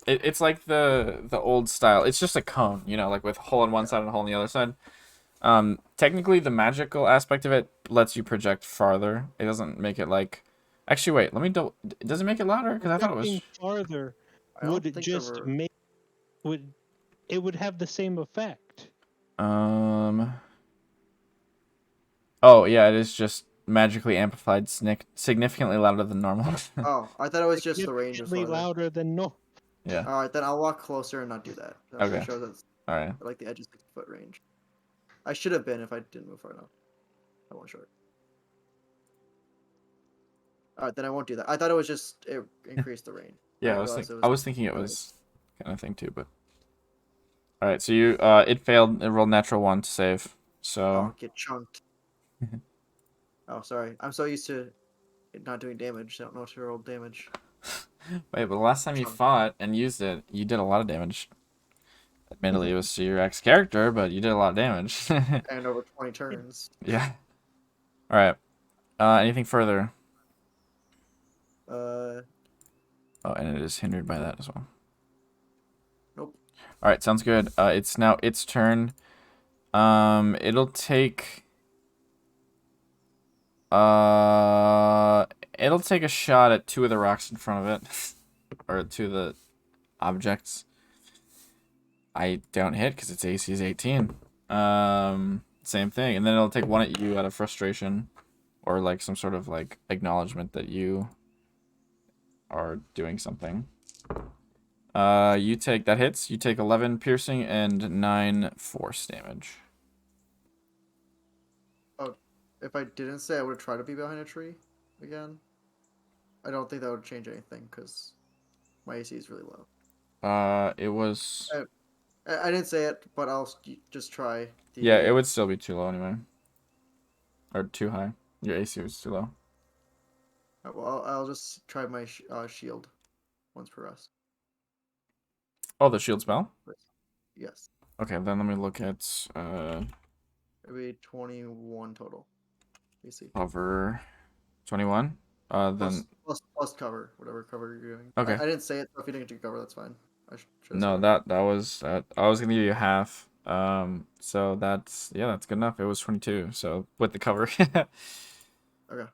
it's like the old style. It's just a cone, you know, like with a hole on one side and a hole on the other side. Technically, the magical aspect of it lets you project farther. It doesn't make it like. Actually, wait. Let me double. Does it make it louder? Because I thought it was. Projecting farther I don't would think just there were- make would have the same effect. Oh yeah, it is just magically amplified, significantly louder than normal. Oh, I thought it was just the range was Significantly farther. louder than no. Yeah. All right, then I'll walk closer and not do that. That Okay. shows it's All right. like the edge of 6-foot range. I should have been if I didn't move far enough. I won't short. Alright, then I won't do that. I thought it was just it increased the range. Yeah, I I was realized I was thinking it was kind of thing too, but all right. So you it failed. It rolled natural 1 to save. So Oh, get chunked. Oh, sorry. I'm so used to it not doing damage. I don't know if to roll damage. wait, but the last time you Chunk. fought and used it, you did a lot of damage. Admittedly, it Mm-hmm. was to your ex character, but you did a lot of damage. And over 20 turns. Yeah. All right. Anything further? Uh, Oh, and it is hindered by that as well. nope. All right, sounds good. It's now its turn. It'll take. It'll take a shot at 2 of the rocks in front of it, or 2 of the objects. I don't hit because its AC is 18. Same thing, and then it'll take 1 at you out of frustration, or like some sort of like acknowledgement that you are doing something. You take that hits. You take 11 piercing and 9 force damage. Oh, if I didn't say I would try to be behind a tree again, I don't think that would change anything because my AC is really low. It was. I didn't say it, but I'll just try. Yeah, it would still be too low anyway. Or too high. Your AC was too low. Well, I'll just try my shield once per rest. Oh, the shield spell? Yes. Okay, then let me look at It'll be 21 total. AC. cover 21. Plus cover, whatever cover you're doing. Okay. I didn't say it, so if you didn't do cover, that's fine. No, that was I was gonna give you half. So that's good enough. It was 22. So with the cover. Okay.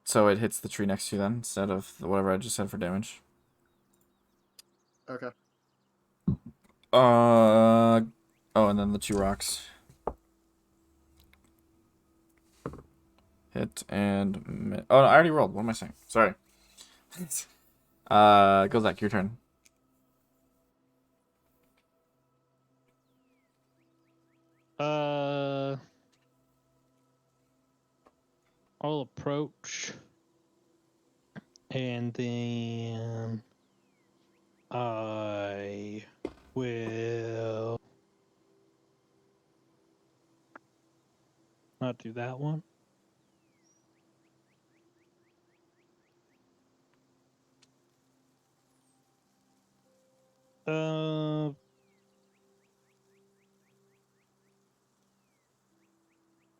So it hits the tree next to you then instead of whatever I just said for damage. Okay. Oh, and then the 2 rocks. Hit and oh, no, I already rolled. What am I saying? Sorry. Gozak, your turn. I'll approach, and then I will not do that one.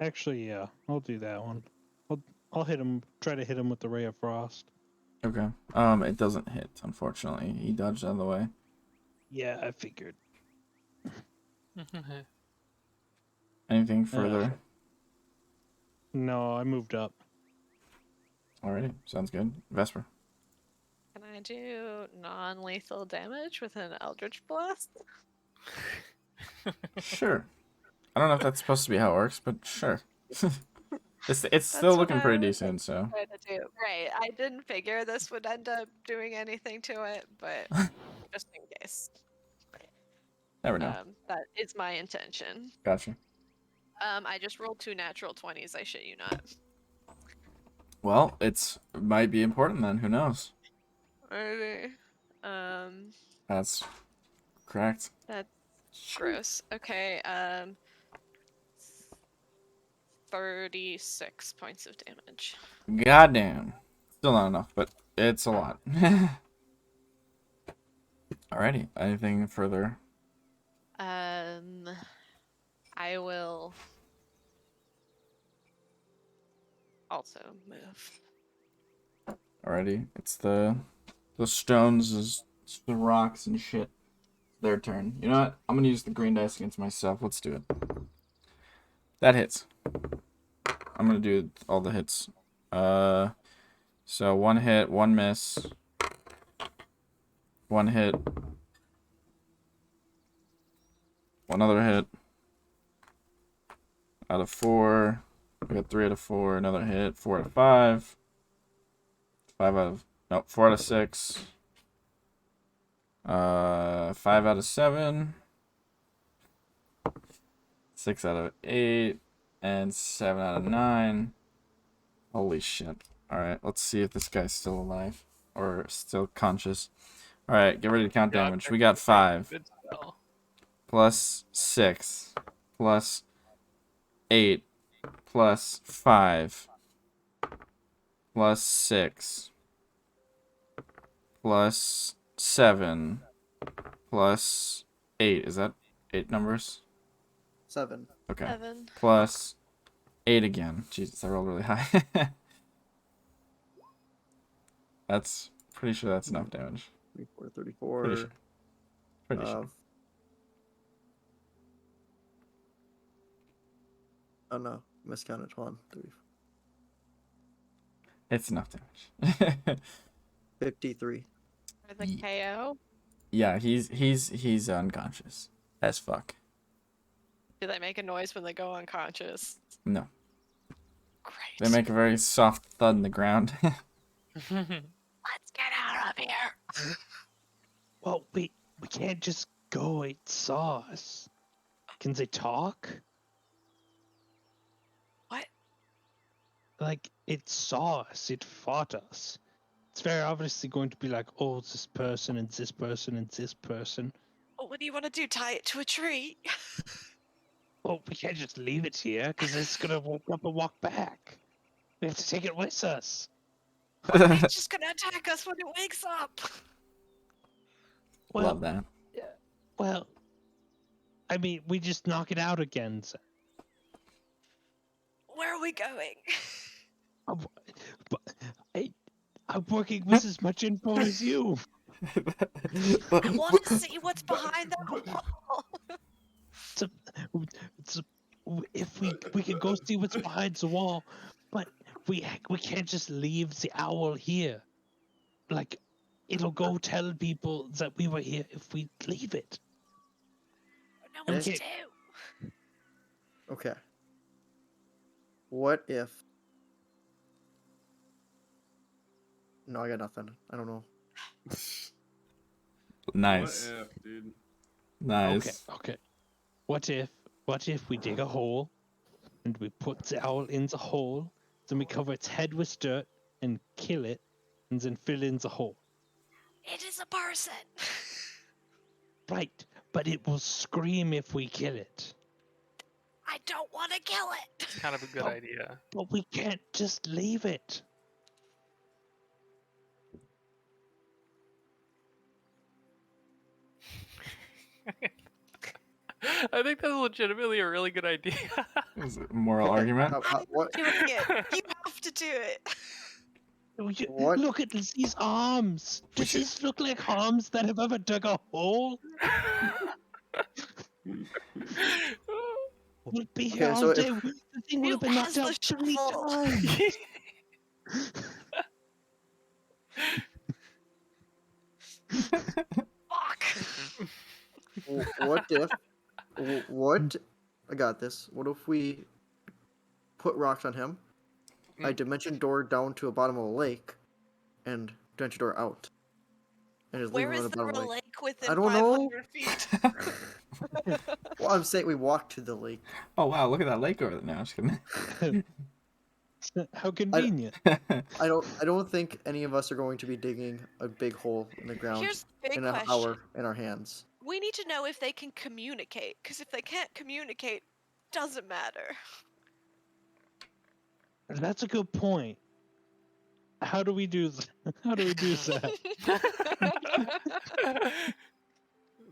Actually, yeah, I'll do that one. I'll hit him. Try to hit him with the ray of frost. Okay. It doesn't hit, unfortunately. He dodged out of the way. Yeah, I figured. Anything further? No, I moved up. Alrighty, sounds good. Vesper. Can I do non-lethal damage with an Eldritch Blast? Sure. I don't know if that's supposed to be how it works, but sure. It's still That's what looking I pretty was decent, so. trying to do. Right, I didn't figure this would end up doing anything to it, but just in case. Never know. That is my intention. Gotcha. I just rolled 2 natural 20s, I shit you not. Well, it might be important then. Who knows? Maybe. That's correct. That's gross. Okay, 36 points of damage. Goddamn. Still not enough, but it's a lot. Alrighty. Anything further? I will also move. Alrighty. It's the stones, it's the rocks and shit. Their turn. You know what? I'm gonna use the green dice against myself. Let's do it. That hits. I'm gonna do all the hits. So 1 hit, 1 miss. 1 hit. Another hit. Out of 4. We got 3 out of 4. Another hit. 4 out of 5. 4 out of 6. 5 out of 7. 6 out of 8. And 7 out of 9. Holy shit. Alright, let's see if this guy's still alive. Or still conscious. Alright, get ready to count God, damage. We got 5. Good spell. Plus 6. Plus 8. Plus 5. Plus 6. Plus 7. Plus 8. Is that 8 numbers? 7. Okay. 7. Plus 8 again. Jesus, I rolled really high. That's pretty sure that's enough damage. 34, 34. Pretty sure. Pretty sure. Oh no, miscounted. Hold on. 34. It's enough damage. 53. For the KO? Yeah, he's unconscious as fuck. Do they make a noise when they go unconscious? No, Great. they make a very soft thud in the ground. Let's get out of here. Well, we can't just go. It saw us. Can they talk? What? Like, it saw us. It fought us. It's very obviously going to be like, oh, it's this person and this person and this person. Well, what do you want to do? Tie it to a tree? Well, we can't just leave it here because it's gonna wake up and walk back. We have to take it with us. It's just gonna attack us when it wakes up. Well, Love that. well, I mean, we just knock it out again. So. Where are we going? I'm working with as much info as you. I want to see what's behind that wall. If we can go see what's behind the wall, but we can't just leave the owl here. Like, it'll go tell people that we were here if we leave it. No one to Okay. do. Okay. What if? No, I got nothing. I don't know. Nice. What if, dude? Nice. Okay. What if we dig a hole and we put the owl in the hole, then we cover its head with dirt and kill it, and then fill in the hole. It is a person. Right, but it will scream if we kill it. I don't want to kill it. It's kind of a good Oh. idea. But we can't just leave it. I think that's legitimately a really good idea. Is it a moral argument? What? Doing it. You have to do it. What? Look at these arms. We Does should- these look like arms that have ever dug a hole? We'll be here Okay, all so if- day. The thing would have been knocked Who out has the 3 shovel? times. Fuck. What if? What? I got this. What if we put rocks on him? I dimension door down to a bottom of a lake, and dimension door out, and just leave Where him is at the the bottom of the lake. lake within I don't know. 500 feet? Well, I'm saying we walk to the lake. Oh wow, look at that lake over there. No, I'm just kidding. How convenient. I don't think any of us are going to be digging a big hole in the ground Here's the big in an question. hour in our hands. We need to know if they can communicate, because if they can't communicate, doesn't matter. That's a good point. How do we do How do we do that?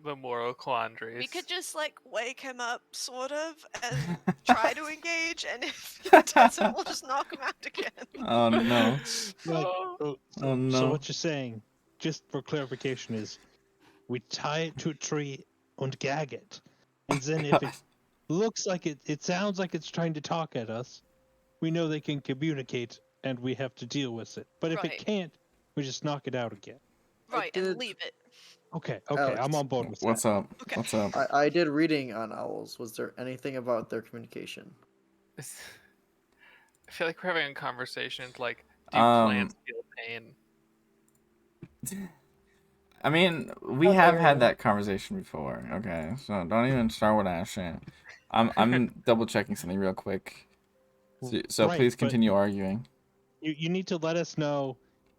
The moral quandaries. We could just like wake him up, sort of, and try to engage, and if he doesn't, we'll just knock him out again. Oh no. Like, Oh. oh, Oh no. So what you're saying, just for clarification, is we tie it to a tree and gag it, and then if it looks like it sounds like it's trying to talk at us, we know they can communicate, and we have to deal with it. But if Right. it can't, we just knock it out again. Right, did- and leave it. Okay, Alex, I'm on board with What's that. up? Okay. What's up? I did reading on owls. Was there anything about their communication? I feel like we're having a conversation. Like, do Um, plants feel pain? I mean, we have had that conversation before. Okay, so don't even start with that shit. I'm double checking something real quick. So Right, please but- continue arguing. You need to let us know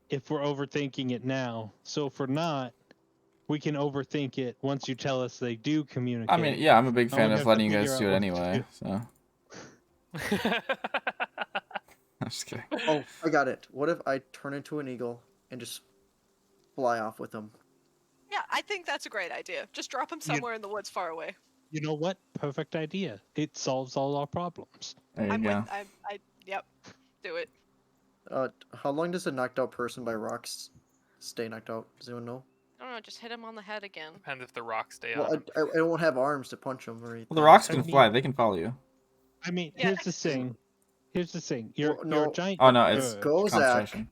if we're overthinking it now. So if we're not, we can overthink it once you tell us they do communicate. I mean, yeah, I'm a big And fan we of have to letting you figure guys out do it what to anyway. do. So I'm just kidding. Oh, I got it. What if I turn into an eagle and just fly off with them? Yeah, I think that's a great idea. Just drop him You- somewhere in the woods far away. You know what? Perfect idea. It solves all our problems. There you I'm with. go. Yep. Do it. How long does a knocked out person by rocks stay knocked out? Does anyone know? I don't know. Just hit him on the head again. Depends if the rocks stay Well, on him. I don't have arms to punch them or anything. Well, the rocks I can mean- fly. They can follow you. I mean, Yeah. here's the thing. Here's the thing. You're Well, you're a no. giant. Oh no, it's bird. Gozak. concentration.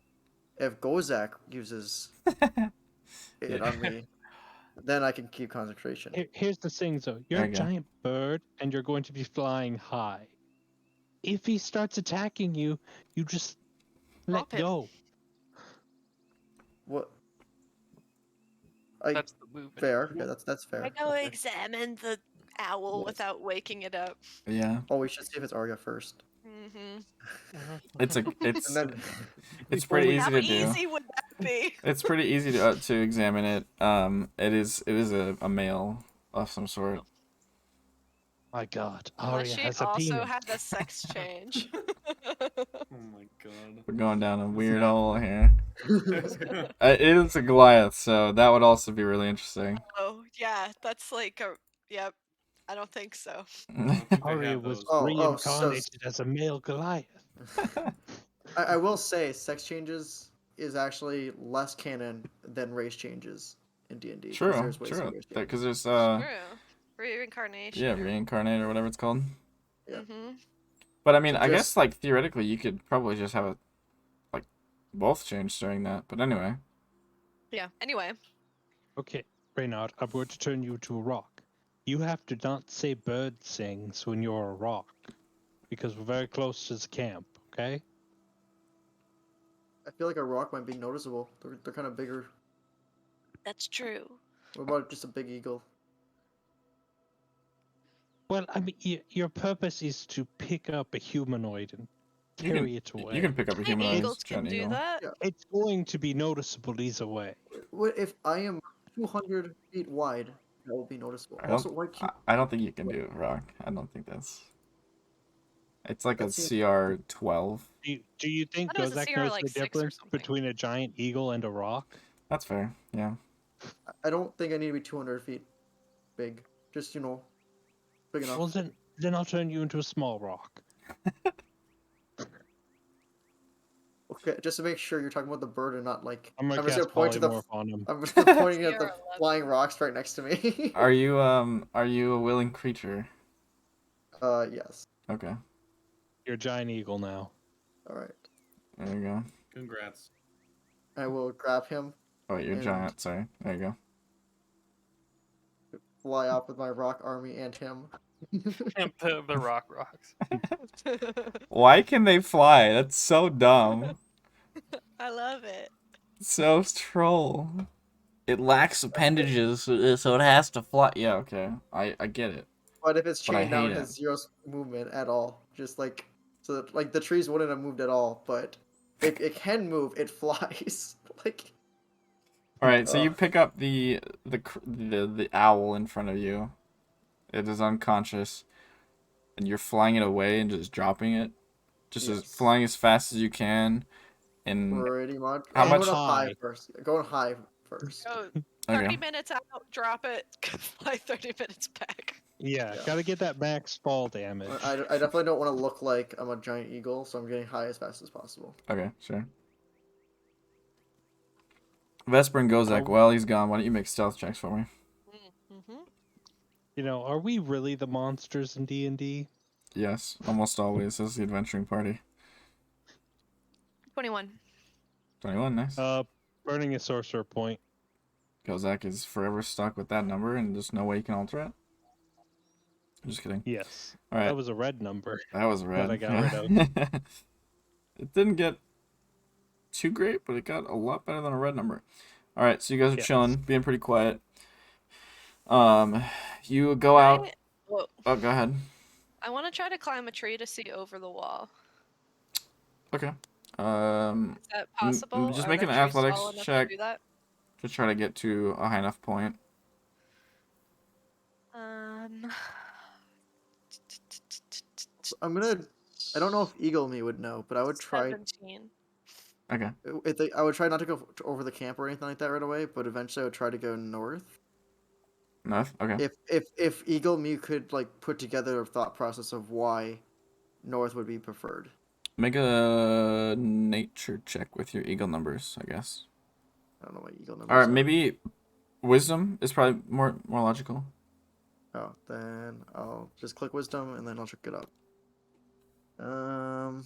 If Gozak uses it on me, then I can keep concentration. Here's the thing, though. You're There a you go. giant bird, and you're going to be flying high. If he starts attacking you, you just let Drop him. go. What? That's the movement. Fair. Yeah, that's fair. I go Okay. examine the owl Yes. without waking it up. Yeah, Oh, we should see if it's Arya first. Mm-hmm. it's And then it's before pretty we- easy How to do. easy would that be? It's pretty easy to examine it. It is a male of some sort. My God, Unless Arya she has a also penis. had a sex change. Oh my god. We're going down a weird hole here. It is a Goliath, so that would also be really interesting. Oh yeah, that's like a. Yep. I don't think so. Arya was those. reincarnated as a male Goliath. I will say, sex changes is actually less canon than race changes in D&D. True, There's ways to true. race changes. Because there's True. Reincarnation. yeah, reincarnate or whatever it's called. Yeah. Mm-hmm. But I mean, So I guess just- like theoretically, you could probably just have both change during that. But anyway, Yeah. Anyway. Okay, Reynard, I'm going to turn you to a rock. You have to not say bird sings when you're a rock, because we're very close to the camp, okay? I feel like a rock might be noticeable. They're kind of bigger. That's true. What about just a big eagle? Well, I mean, your purpose is to pick up a humanoid and You carry it away. you can pick up a Hey, humanoid eagles can giant do eagle. that. It's going to be noticeable either way. What if I am 200 feet wide? That will be noticeable. I Also, don't, why keep I don't think you can do it, Rock. I don't think that's. It's like a That seems- CR 12. Do you think thought it was a Gozak CR knows like the 6 or difference something. between a giant eagle and a rock? That's fair. Yeah. I don't think I need to be 200 feet big. Just big enough. Well, then I'll turn you into a small rock. Okay, just to make sure you're talking about the bird and not like. I'm gonna just cast point to the. polymorph on him. I'm just pointing at the CR11. flying rocks right next to me. Are you a willing creature? Yes. Okay. You're a giant eagle now. All right. There you go. Congrats. I will grab him, Oh, wait, you're And- giant. Sorry. There you go. fly off with my rock army and him. the rock rocks. Why can they fly? That's so dumb. I love it. So troll. It lacks appendages, so it has to fly. Yeah, okay. I get it. But if it's But I chained down, hate it it. has zero movement at all. Just like so, that, like the trees wouldn't have moved at all. But if it can move, it flies. Like All right, so you Ugh. pick up the owl in front of you. It is unconscious, and you're flying it away and just dropping it, just as Yes. flying as fast as you can. And pretty much. How I'm much- going high High. first? Going high first. Go 30 okay, minutes out, drop it, fly 30 minutes back. Yeah, Yeah. gotta get that max fall damage. I definitely don't want to look like I'm a giant eagle, so I'm getting high as fast as possible. okay, sure. Vesper and Gozak, Oh. well, he's gone. Why don't you make stealth checks for me? Mm-hmm. You know, are we really the monsters in D&D? Yes, almost always as the adventuring party. 21. 21, nice. Burning a sorcerer point. Gozak is forever stuck with that number, and there's no way you can alter it. I'm just kidding. Yes. All right. That was a red number. That was red. I got rid It didn't get too great, but it got a lot better than a red number. All right, so you guys are Yes. chilling, being pretty quiet. You go out. Whoa. Oh, go ahead. I want to try to climb a tree to see over the wall. Okay. Is that possible? Just Are make the an trees tall athletics enough check to do that? to try to get to a high enough point. Um. I'm gonna. I don't know if Eagle Me would know, but I would try. 17. Okay. I would try not to go over the camp or anything like that right away, but eventually I would try to go north. North. Okay. If Eagle Me could like put together a thought process of why north would be preferred. Make a nature check with your eagle numbers, I guess. I don't know what Eagle All numbers right, are. maybe wisdom is probably more logical. Oh, then I'll just click wisdom and then I'll check it up. Um,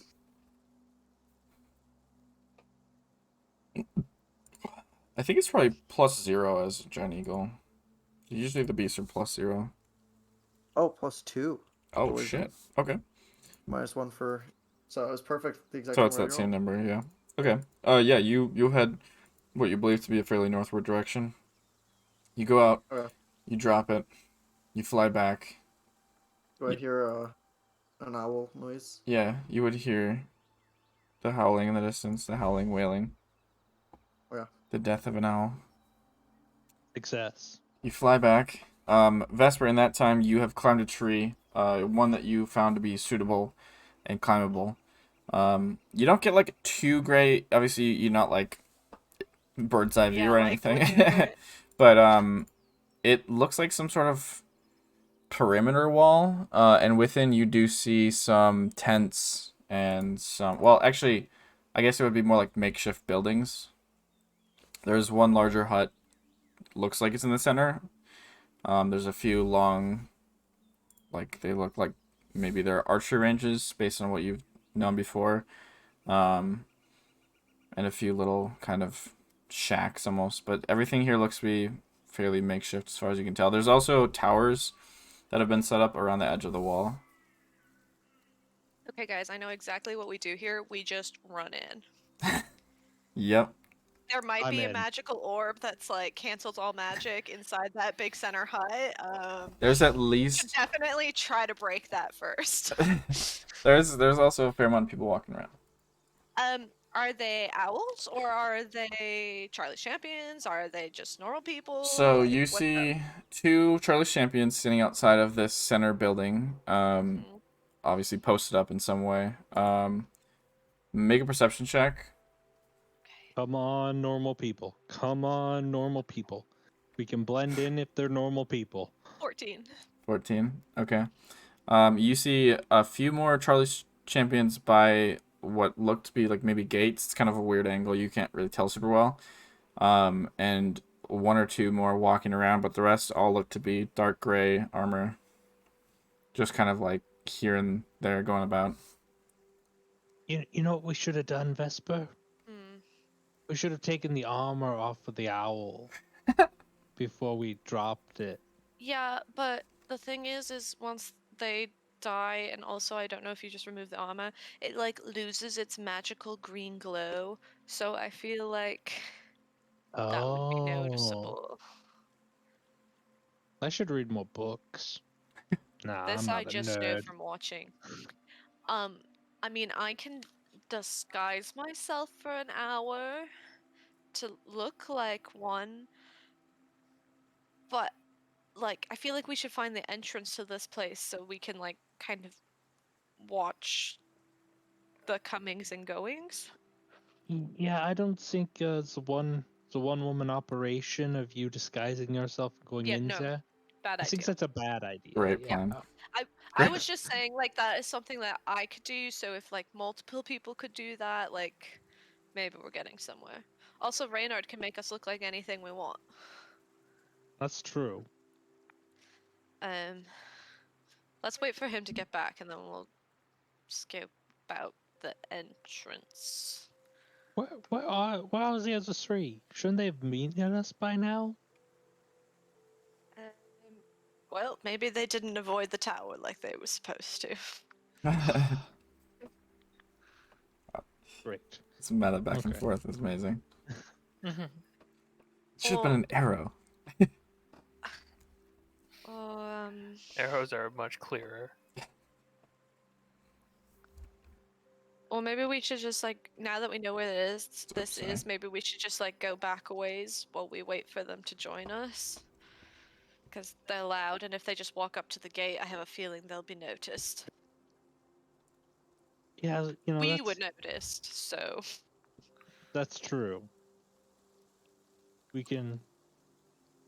I think it's probably +0 as a giant eagle. Usually the beasts are +0. oh, +2. Oh for wisdom. shit. Okay. -1 for. So it was perfect. The exact So it's number I that same rolled. number, yeah. Okay. Yeah, you head what you believe to be a fairly northward direction. You go out, Okay. you drop it, you fly back. Do I hear an owl noise? Yeah, you would hear the howling in the distance, the howling, wailing, Yeah. the death of an owl. Success. You fly back. Vesper, in that time, you have climbed a tree, one that you found to be suitable and climbable. You don't get like too great. Obviously, you're not like bird's eye view Yeah, or like anything, looking over it. but it looks like some sort of perimeter wall. And within you do see some tents and some. Well, actually, I guess it would be more like makeshift buildings. There's one larger hut. Looks like it's in the center. There's a few long, like they look like maybe they're archery ranges based on what you've known before, and a few little kind of shacks almost. But everything here looks to be fairly makeshift as far as you can tell. There's also towers that have been set up around the edge of the wall. Okay, guys, I know exactly what we do here. We just run in. Yep. There might I'm be a in. magical orb that's like cancels all magic inside that big center hut. There's at Should least definitely try to break that first. there's also a fair amount of people walking around. Are they owls or are they Charlie's champions? Are they just normal people? So Like, you what's up? see two Charlie champions sitting outside of this center building. Mhm. Obviously posted up in some way. Make a perception check. Come on, normal people. Come on, normal people. We can blend in if they're normal people. 14. 14. Okay. You see a few more Charlie champions by what looked to be like maybe gates. It's kind of a weird angle. You can't really tell super well. And one or two more walking around, but the rest all look to be dark gray armor. Just kind of like here and there going about. You know what we should have done, Vesper? Hmm. We should have taken the armor off of the owl before we dropped it. Yeah, but the thing is once they die, and also I don't know if you just remove the armor, it like loses its magical green glow. So I feel like that would be Oh, noticeable. I should read more books. Nah, This I'm I not a just know nerd. from watching. Um, I mean, I can disguise myself for an hour to look like one, but like I feel like we should find the entrance to this place so we can like kind of watch the comings and goings. Yeah, I don't think the one woman operation of you disguising yourself and going Yeah, in no, there. bad I think idea. that's a bad idea. Great Yeah. plan. I was just saying like that is something that I could do, so if like multiple people could do that, like maybe we're getting somewhere. Also, Reynard can make us look like anything we want. That's true. Um, let's wait for him to get back and then we'll scope out the entrance. Where are the other three? Shouldn't they have met us by now? Well, maybe they didn't avoid the tower like they were supposed to. Great. It's meta back and Okay. forth. It's amazing. Mhm. Should have been an arrow. Arrows are much clearer. Or maybe we should just like now that we know where it is, this Sorry. is. Maybe we should just like go back a ways while we wait for them to join us. Because they're loud, and if they just walk up to the gate, I have a feeling they'll be noticed. Yeah, you know, We were noticed, so that's true. We can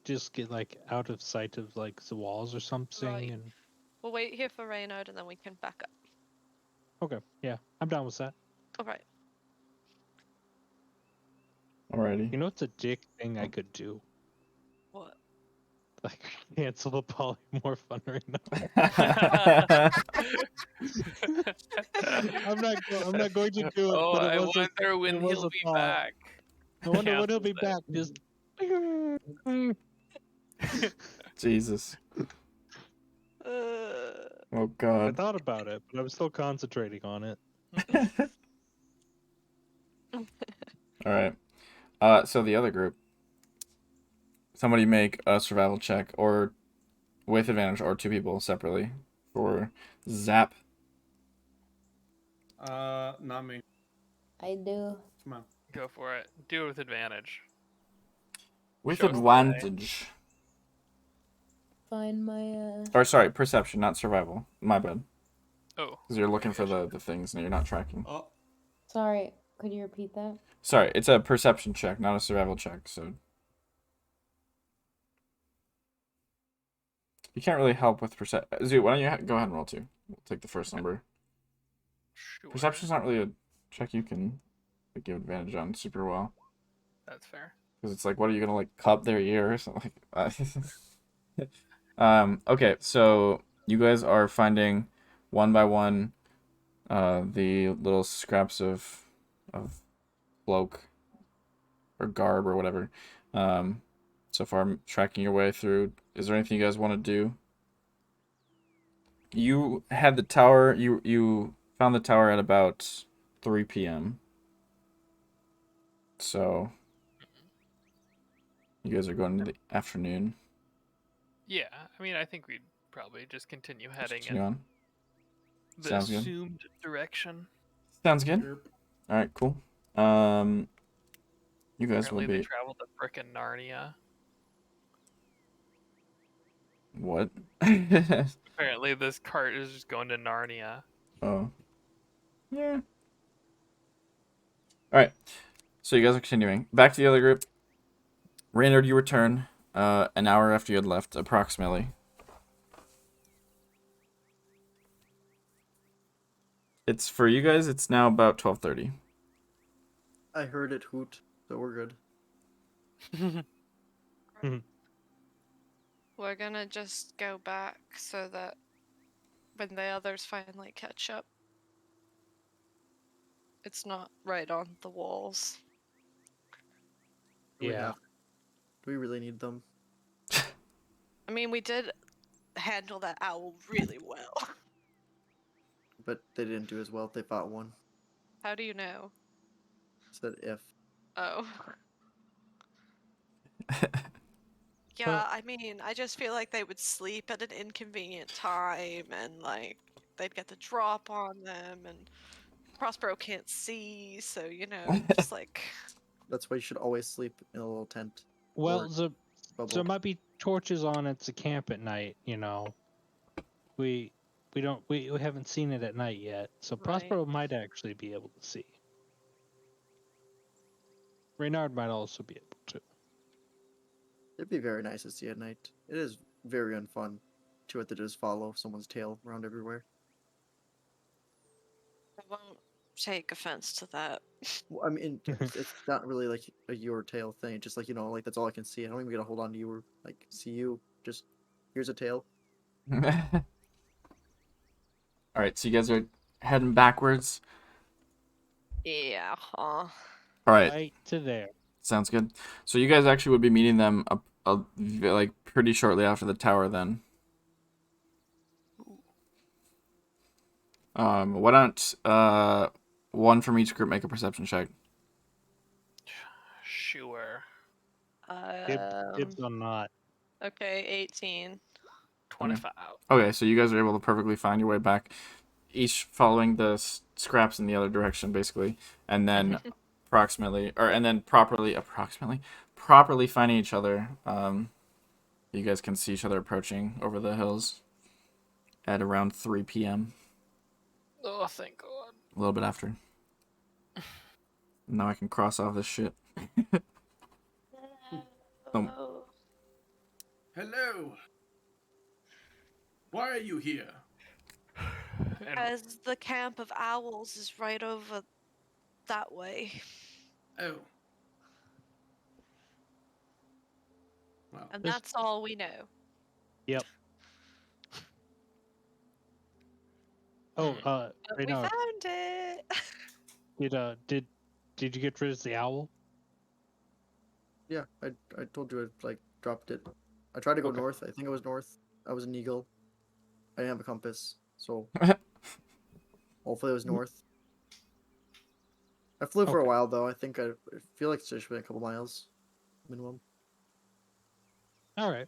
just get like out of sight of like the walls or something, Right. and we'll wait here for Reynard, and then we can back up. okay, yeah, I'm down with that. All right. Alrighty. You know, it's a dick thing I could do. What? Like cancel the polymorph on right now. I'm not going to do it. Oh, but it I was wonder when it was he'll a be thought. back. I wonder when he'll Cancels be it. back. Just Jesus. Oh I God. thought about it, but I was still concentrating on it. All right. So the other group. Somebody make a survival check, or with advantage, or 2 people separately for Zap. Not me. I do. Come on. Go for it. Do it with advantage. With Show us the way. advantage. Find my Or sorry, perception, not survival. My bad. Oh. Because you're looking for the things and you're not tracking. Oh, Sorry, could you repeat that? Sorry, it's a perception check, not a survival check. So you can't really help with perception. Zoo, why don't you go ahead and roll 2? We'll take the first number. Sure. Perception's not really a check you can give advantage on super well. That's fair. Because it's like, what are you gonna like cup their ear or something? Okay, so you guys are finding one by one the little scraps of cloak or garb or whatever. So far, I'm tracking your way through. Is there anything you guys want to do? You had the tower. You found the tower at about 3 p.m. So you guys are going into the afternoon. Yeah, I mean, I think we'd probably just continue heading Continue in on. the Sounds good. assumed direction. Sounds good. sure. All right, cool. You guys Apparently will they be traveled to frickin' Narnia. what? Apparently this cart is just going to Narnia. Oh, yeah. All right. So you guys are continuing back to the other group. Reynard, you return an hour after you had left, approximately. It's for you guys. It's now about 12:30. I heard it hoot, so we're good. We're gonna just go back so that when the others finally catch up, it's not right on the walls. Do we Yeah. have- Do we really need them? I mean, we did handle that owl really well. But they didn't do as well if they fought one. How do you know? Said if. Oh. Yeah, I mean, I just feel like they would sleep at an inconvenient time and like they'd get the drop on them and Prospero can't see, so you know, just like That's why you should always sleep in a little tent. Well, Or there bubble. might be torches on at the camp at night. You know, we haven't seen it at night yet, so Right. Prospero might actually be able to see. Reynard might also be able to. It'd be very nice to see at night. It is very unfun to have to just follow someone's tail around everywhere. I won't take offense to that. Well, I mean, it's not really like a your tail thing. Just like, like that's all I can see. I don't even get to hold on to you or like see you. Just here's a tail. All right, so you guys are heading backwards. Yeah, huh? All right. Right to there. Sounds good. So you guys actually would be meeting them like pretty shortly after the tower then. Why don't one from each group make a perception check? Sure. Dibs on not. Okay, 18. 25. Okay, so you guys are able to perfectly find your way back. each following the scraps in the other direction, basically, and then properly finding each other. You guys can see each other approaching over the hills at around 3 p.m. Oh, thank God. A little bit after. Now I can cross off this shit. Oh, Hello. Why are you here? And as the camp of owls is right over that way. Oh. Well, And This- that's all we know. Yep. Oh, But we Reynard, found it. did you get rid of the owl? Yeah, I told you I like dropped it. I tried to go Okay. north. I think it was north. I was an eagle. I didn't have a compass, so hopefully it was north. I flew for a Okay. while though. I think I feel like it's just been a couple miles minimum. All right.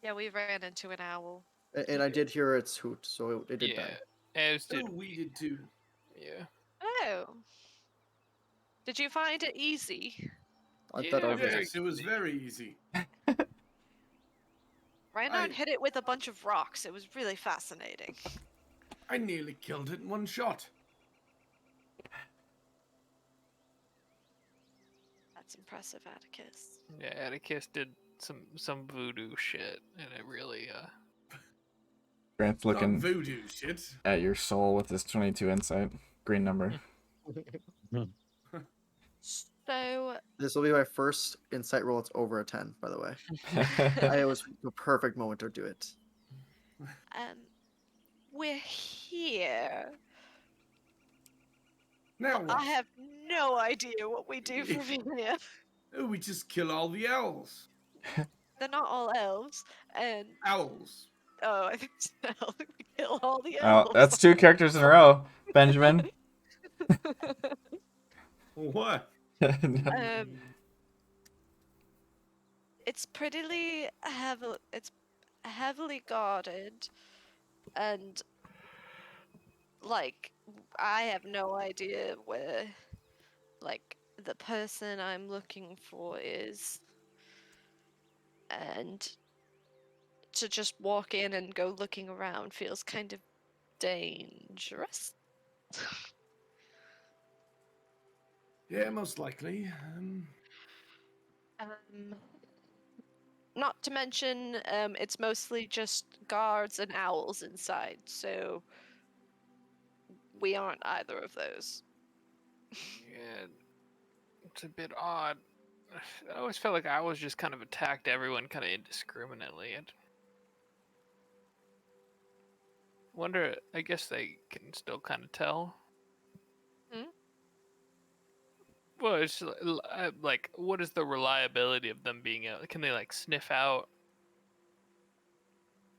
Yeah, we ran into an owl. And I did hear its hoot, so it did yeah, die. as did oh, we did too. yeah. Oh. Did you find it easy? I thought I Yeah, was very Yes, it was very easy. Reinhard I- hit it with a bunch of rocks. It was really fascinating. I nearly killed it in one shot. That's impressive, Atticus. Yeah, Atticus did some voodoo shit, and it really Grant's Not looking voodoo shit. at your soul with his 22 insight. Green number. So, This will be my first insight roll. It's over a 10, by the way. It was the perfect moment to do it. we're here. Now But what? I have no idea what we do from here. Oh, we just kill all the owls. They're not all elves, and Owls. oh, I think so. We kill all the Oh, elves. that's 2 characters in a row, Benjamin. What? It's it's heavily guarded, and like I have no idea where like the person I'm looking for is, and to just walk in and go looking around feels kind of dangerous. Yeah, most likely. Um, Not to mention, it's mostly just guards and owls inside, so we aren't either of those. yeah, it's a bit odd. I always felt like I was just kind of attacked everyone kind of indiscriminately. And wonder, I guess they can still kind of tell. Hmm? Well, it's like, what is the reliability of them being able? Can they like sniff out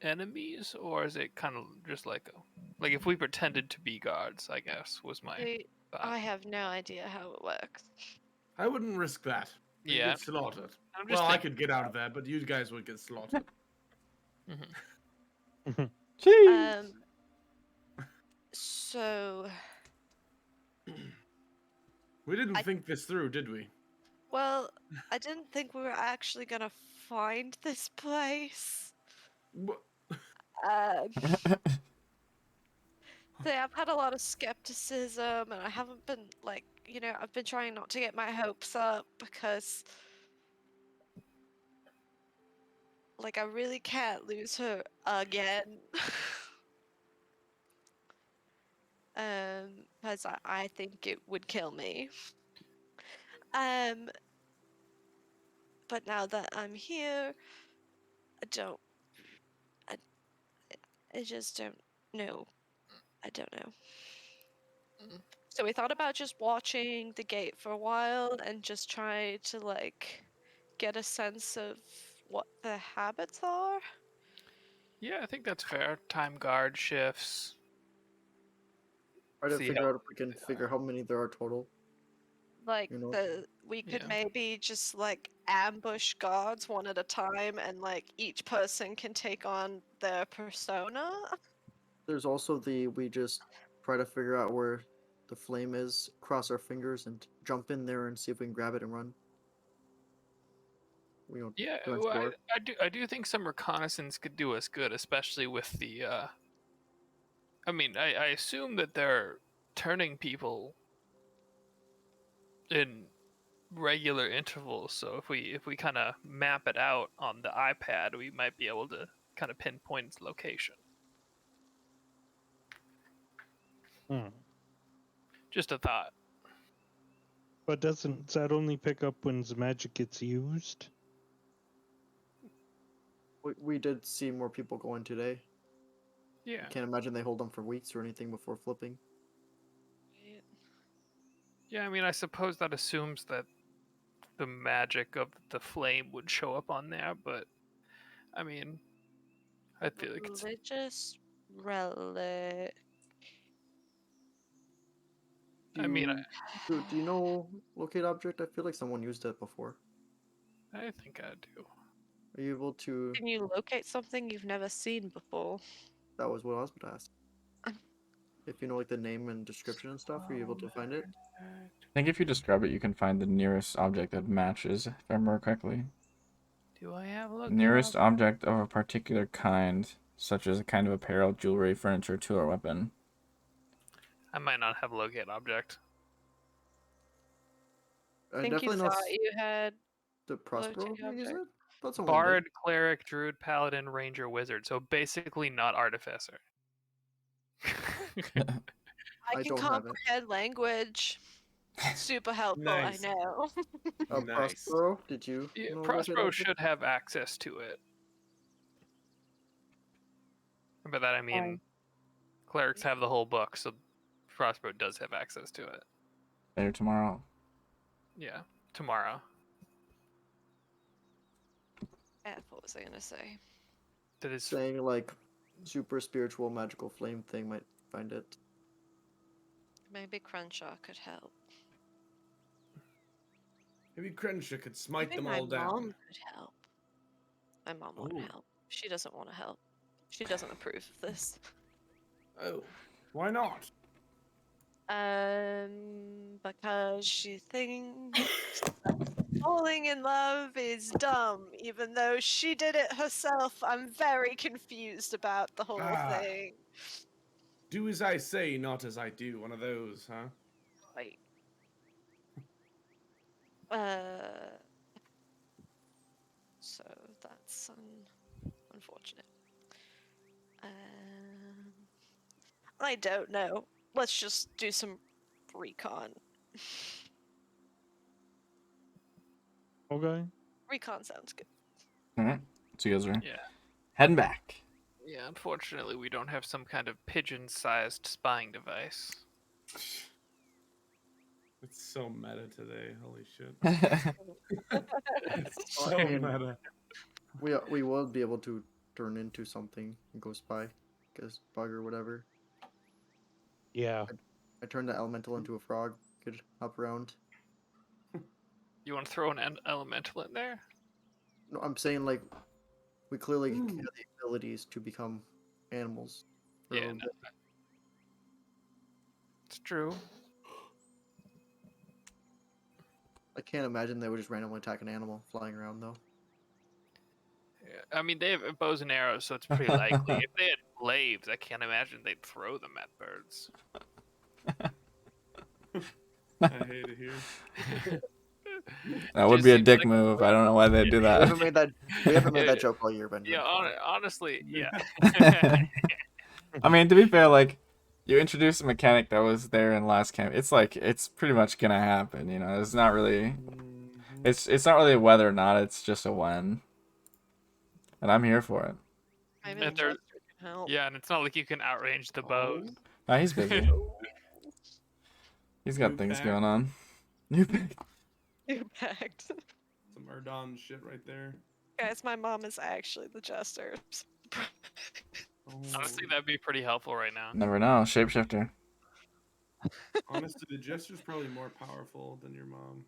enemies, or is it kind of just like like if we pretended to be guards? I guess was my See, thought. I have no idea how it works. I wouldn't risk that. We'd Yeah. get slaughtered. I'm just Well, I thinking could get out of there, but you guys would get slaughtered. Jeez. So, We didn't I- think this through, did we? well, I didn't think we were actually gonna find this place. Wha- Um, so I've had a lot of skepticism, and I haven't been like, I've been trying not to get my hopes up because, like, I really can't lose her again. Because I think it would kill me. But now that I'm here, I, I just don't know. I don't know. Mm. So we thought about just watching the gate for a while and just try to like get a sense of what the habits are. Yeah, I think that's fair. Time guard shifts. Try to See figure how out if we can figure how many there are total. Like You know? we could Yeah. maybe just like ambush guards one at a time, and like each person can take on their persona. There's also we just try to figure out where the flame is, cross our fingers, and jump in there and see if we can grab it and run. We don't Yeah, go well, explore. I do think some reconnaissance could do us good, especially with the. I mean, I assume that they're turning people in regular intervals. So if we kind of map it out on the iPad, we might be able to kind of pinpoint its location. Hmm. Just a thought. But doesn't that only pick up when the magic gets used? We did see more people go in today. Yeah. Can't imagine they hold them for weeks or anything before flipping. Yeah, I mean, I suppose that assumes that the magic of the flame would show up on there, but I mean, I feel like it's Religious relic. I mean, Do you know locate object? I feel like someone used it before. I think I do. Are you able to? Can you locate something you've never seen before? That was what I was going to ask. If you know like the name and description and stuff, are you able to find it? I think if you describe it, you can find the nearest object that matches, if I remember correctly. Do I have a look? Nearest object of a particular kind, such as a kind of apparel, jewelry, furniture, tool, or weapon. I might not have locate object. I think you Definitely not thought you had the Prospero. locate You object. said that's only Bard, cleric, druid, paladin, ranger, wizard. So basically not artificer. I I can don't have it. comprehend language. Super helpful, Nice. I know. Nice. Prospero, did you? Yeah, know locate Prospero object? should have access to it. By that I mean, Fine. clerics have the whole book, so Prospero does have access to it. Later tomorrow. Yeah, tomorrow. What was I gonna say? That is Saying like super spiritual magical flame thing might find it. Maybe Crenshaw could help. Maybe Crenshaw could smite Maybe them my all down. mom could help. My mom won't Ooh. help. She doesn't want to help. She doesn't approve of this. Oh, why not? Because she thinks falling in love is dumb, even though she did it herself. I'm very confused about the whole thing. Do as I say, not as I do. One of those, huh? Like, so that's unfortunate. I don't know. Let's just do some recon. Okay. Recon sounds good. Alright. So you guys are yeah. heading back. Yeah, unfortunately we don't have some kind of pigeon-sized spying device. It's so meta today. Holy shit. It's so I mean, meta. we will be able to turn into something and go spy, guess bug or whatever. Yeah. I turned the elemental into a frog. Could hop around. You want to throw an elemental in there? No, I'm saying like we clearly Ooh. have the abilities to become animals. for a Yeah, little no, bit. it's true. I can't imagine they would just randomly attack an animal flying around though. Yeah, I mean, they have bows and arrows, so it's pretty likely. If they had glaives, I can't imagine they'd throw them at birds. I hate it here. That would Just be a seems dick like- move. I don't know why they do We that. haven't made that. We haven't made Yeah, that joke all year, Benjamin. Yeah, honestly, yeah. I mean, to be fair, like, you introduced a mechanic that was there in last camp. It's like, it's pretty much gonna happen, you know? It's not really... It's not really a whether or not, it's just a when. And I'm here for it. Maybe the And there- jester can help. Yeah, and it's not like you can outrange the bows. Nah, he's busy. He's got New things pack. going on. New pack. You packed. Some Erdon shit right there. Guys, my mom is actually the jester. Oh. Honestly, that'd be pretty helpful right now. Never know. Shapeshifter. Honestly, the jester's probably more powerful than your mom.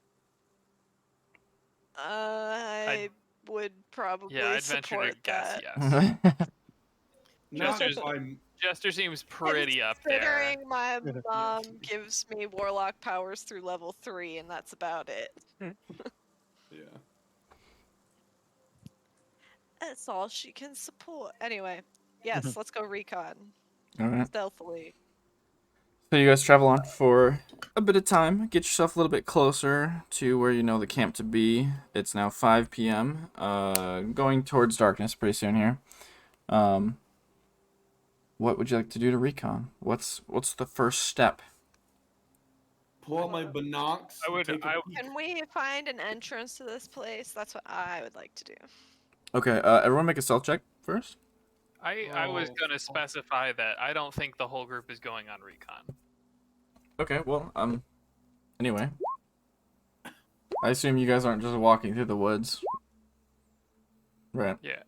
I would probably Yeah, I'd venture to support guess that. yes. Not Jester's- if I'm. Jester seems pretty up there. Considering my mom gives me warlock powers through level 3, and that's about it. Yeah. That's all she can support. Anyway, yes, let's go recon All right. stealthily. So you guys travel on for a bit of time. Get yourself a little bit closer to where you know the camp to be. It's now 5 p.m. Going towards darkness pretty soon here. What would you like to do to recon? What's the first step? Pull out my binocs. I would- Take a I- peek. Can we find an entrance to this place? That's what I would like to do. Okay, everyone make a stealth check first. I was Oh, gonna fuck. specify that I don't think the whole group is going on recon. Okay, well, anyway. I assume you guys aren't just walking through the woods. Right. Yeah.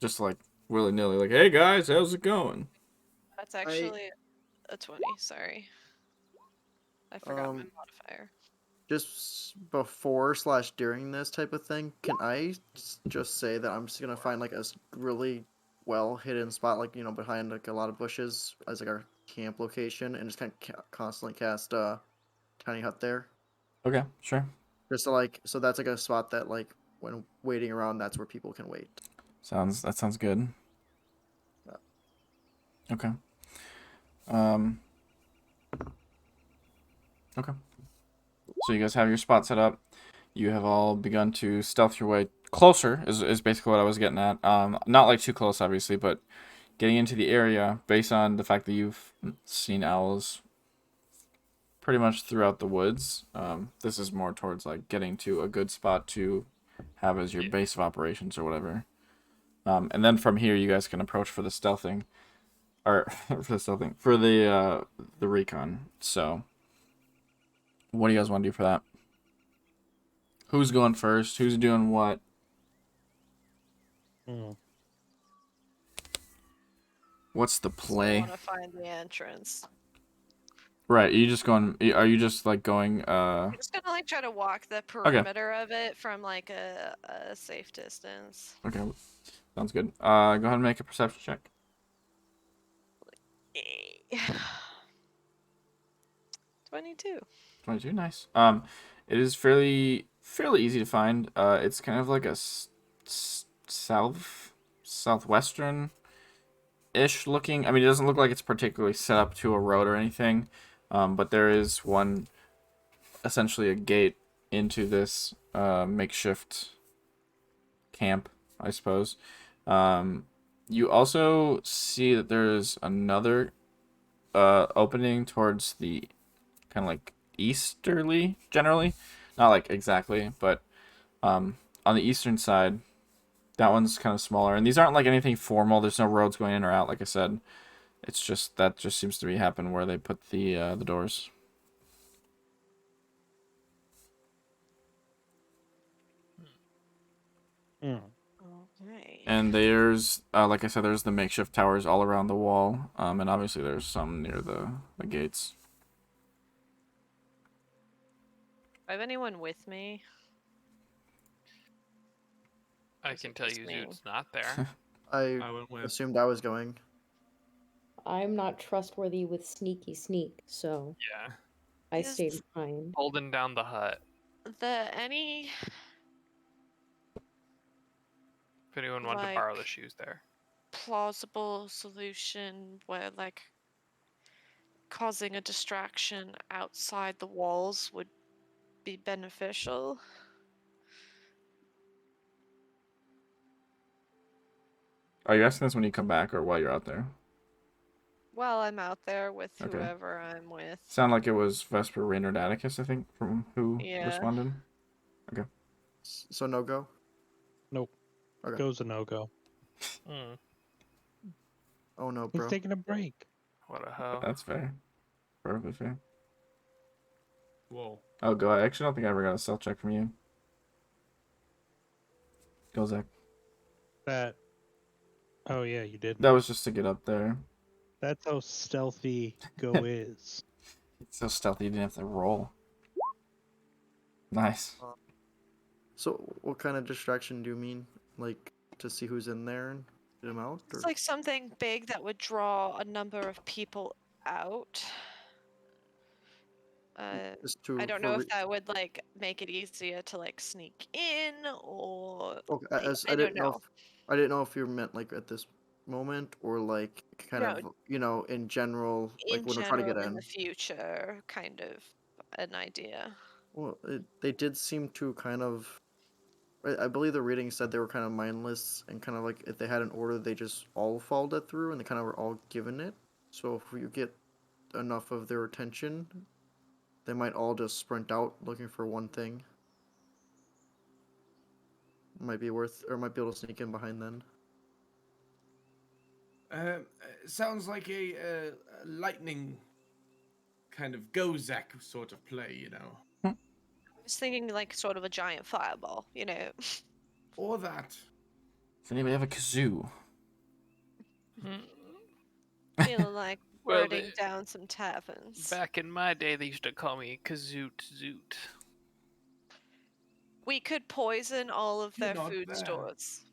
Just like willy-nilly, like, hey guys, how's it going? That's actually a 20, sorry. I forgot my modifier. Just before / during this type of thing, can I just say that I'm just gonna find like a really well hidden spot, like behind like a lot of bushes as like our camp location, and just kind of constantly cast tiny hut there. Okay, sure. Just to, like, so that's like a spot that like when waiting around, that's where people can wait. That sounds good. Yeah. Okay. Okay. So you guys have your spot set up. You have all begun to stealth your way closer, is basically what I was getting at. Not like too close, obviously, but getting into the area based on the fact that you've seen owls pretty much throughout the woods. This is more towards like getting to a good spot to have as your base of operations or whatever. And then from here, you guys can approach for the stealthing, or for the recon. So, what do you guys want to do for that? Who's going first? Who's doing what? What's the I play? want to find the entrance. Right, are you just going? Are you just like going? I'm just gonna like try to walk the perimeter of it from like a safe distance. Okay, sounds good. Go ahead and make a perception check. 22. 22, nice. It is fairly easy to find. It's kind of like a southwestern ish looking. I mean, it doesn't look like it's particularly set up to a road or anything. But there is one, essentially a gate into this makeshift camp, I suppose. You also see that there's another opening towards the kind of like easterly, generally, not like exactly, but on the eastern side, that one's kind of smaller. And these aren't like anything formal. There's no roads going in or out, like I said. It's just that just seems to be happening where they put the doors. Okay. And there's, like I said, there's the makeshift towers all around the wall. And obviously there's some near the gates. Do I have anyone with me? I Is can it tell just you me? Zoot's not there. I I went with. assumed I was going. I'm not trustworthy with sneak, so Yeah. I Is- stayed behind. Holding down the hut. Any If anyone wanted to borrow the Like- shoes there. plausible solution where like causing a distraction outside the walls would be beneficial? Are you asking this when you come back or while you're out there? Well, I'm out there with Okay. whoever I'm with. Sound like it was Vesper, Reynard, Atticus, I think, from who Yeah. responded. So no go. Nope. Okay. Goes a no-go. Mm, Oh no, He's bro. taking a break. what a hoe. That's fair. Perfectly fair. Whoa. Oh, go. I actually don't think I ever got a stealth check from you. Go, Zach. That. Oh yeah, you did. That was just to get up there. That's how stealthy Go is. It's so stealthy you didn't have to roll. Nice. So, what kind of distraction do you mean? Like to see who's in there and get them out, It's or like something big that would draw a number of people out. just I to don't for? know if that would like make it easier to like sneak in or Okay, like I I don't didn't know know. if I didn't know if you meant like at this moment or like kind No, of in general, like in when we're trying to get general in the in. future, kind of an idea. Well, they did seem to kind of. I believe the reading said they were kind of mindless and kind of like if they had an order, they just all followed it through and they kind of were all given it. So if you get enough of their attention, they might all just sprint out looking for one thing. Might be worth, or might be able to sneak in behind then. Sounds like a lightning kind of Gozak sort of play, you know. I was thinking like sort of a giant fireball, you know. Or that. Does anybody have a kazoo? Feeling like Well, burning down some taverns. back in my day, they used to call me Kazoot Zoot. We could poison all of You're their not food there. stores.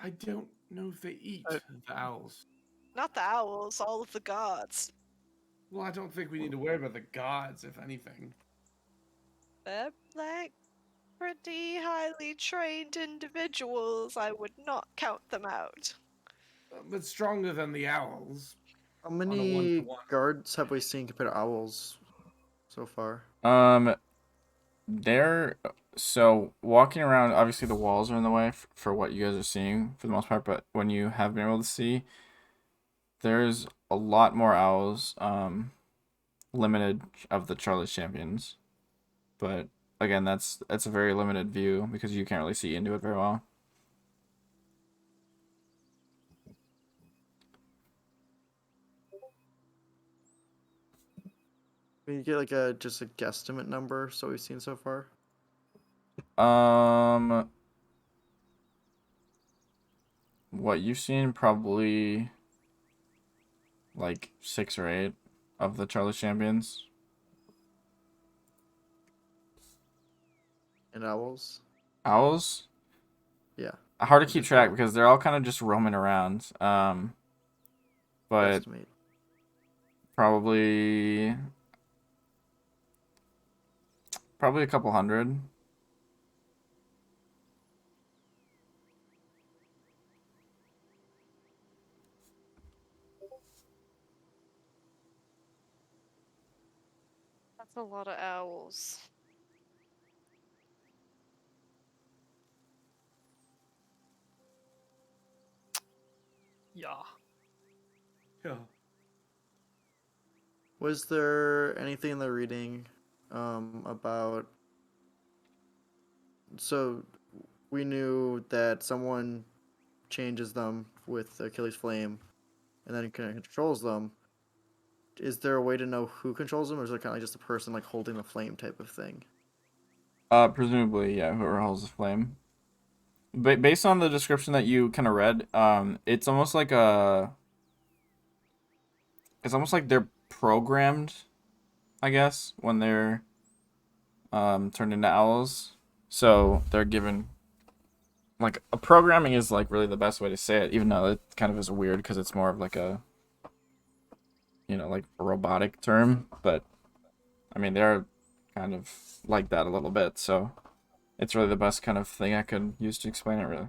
I don't know if they eat Uh, the owls. Not the owls, all of the guards. Well, I don't think we need to worry about the guards, if anything. They're like pretty highly trained individuals. I would not count them out. But stronger than the owls. How a many one-to-one. guards have we seen compared to owls so far? They're so walking around. Obviously, the walls are in the way for what you guys are seeing for the most part. But when you have been able to see, there's a lot more owls. Limited of the Charlie's champions, but again, that's a very limited view because you can't really see into it very well. Can you get like a just a guesstimate number so we've seen so far? What you've seen probably like 6 or 8 of the Charlie's champions. And owls? Owls, Yeah. hard to Like keep just track because they're all kind of just roaming around. But guesstimate. probably a couple hundred. That's a lot of owls. Yeah. Yeah. Was there anything in the reading about so we knew that someone changes them with Achilles Flame and then controls them. Is there a way to know who controls them, or is it kind of like just a person like holding the flame type of thing? Presumably, yeah, whoever holds the flame. But based on the description that you kind of read, it's almost like they're programmed, I guess, when they're turned into owls. So they're given like a programming is like really the best way to say it, even though it kind of is weird because it's more of like a like a robotic term. But I mean they're kind of like that a little bit, so it's really the best kind of thing I could use to explain it really.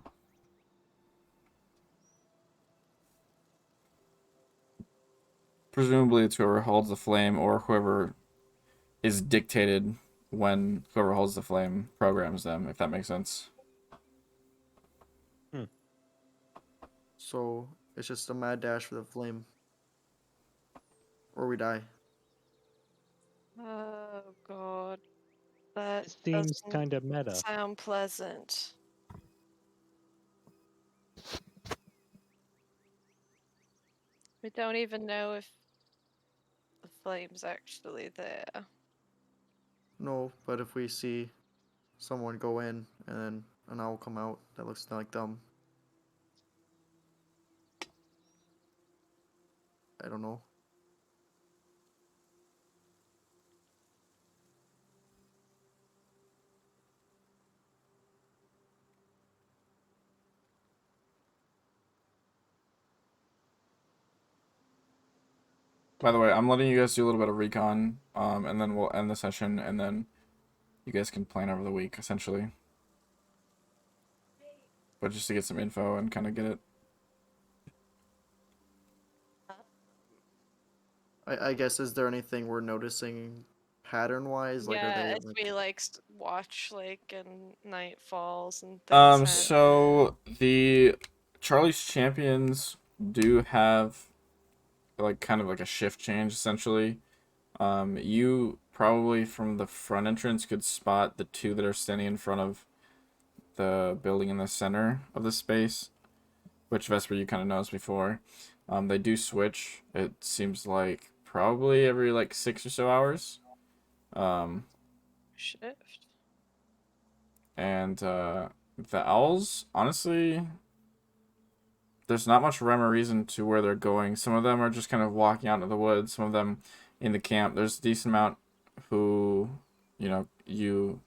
Presumably it's whoever holds the flame or whoever is dictated when whoever holds the flame programs them, if that makes sense. So it's just a mad dash for the flame, or we die. Oh god. That This seems doesn't kind of meta. sound pleasant. We don't even know if the flame's actually there. No, but if we see someone go in and then an owl come out that looks like them, I don't know. By the way, I'm letting you guys do a little bit of recon, and then we'll end the session, and then you guys can plan over the week, essentially. But just to get some info and kind of get it. I guess, is there anything we're noticing pattern-wise? Like, are Yeah, they as like... we like watch like and night falls and things. happen. So the Charlie's Champions do have like kind of like a shift change essentially. You probably from the front entrance could spot the two that are standing in front of the building in the center of the space, which Vesper you kind of noticed before. They do switch. It seems like probably every like 6 or so hours. Shift. And the owls, honestly, there's not much rhyme or reason to where they're going. Some of them are just kind of walking out into the woods. Some of them in the camp. There's a decent amount who, you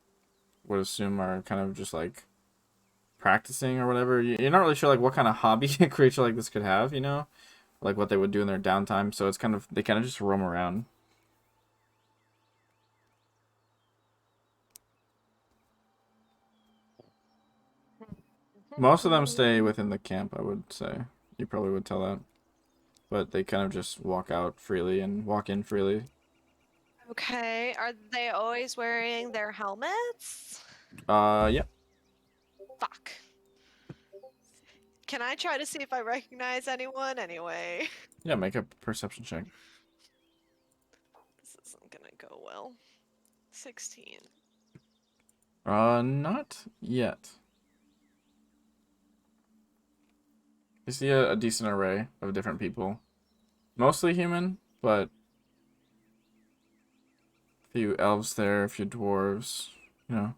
would assume are kind of just like practicing or whatever. You're not really sure like what kind of hobby a creature like this could have, like what they would do in their downtime. So it's they kind of just roam around. Most of them stay within the camp, I would say. You probably would tell that. But they kind of just walk out freely and walk in freely. Okay, are they always wearing their helmets? Yeah. Fuck. Can I try to see if I recognize anyone anyway? Yeah, make a perception check. This isn't gonna go well. 16. Not yet. You see a decent array of different people. Mostly human, but a few elves there, a few dwarves, and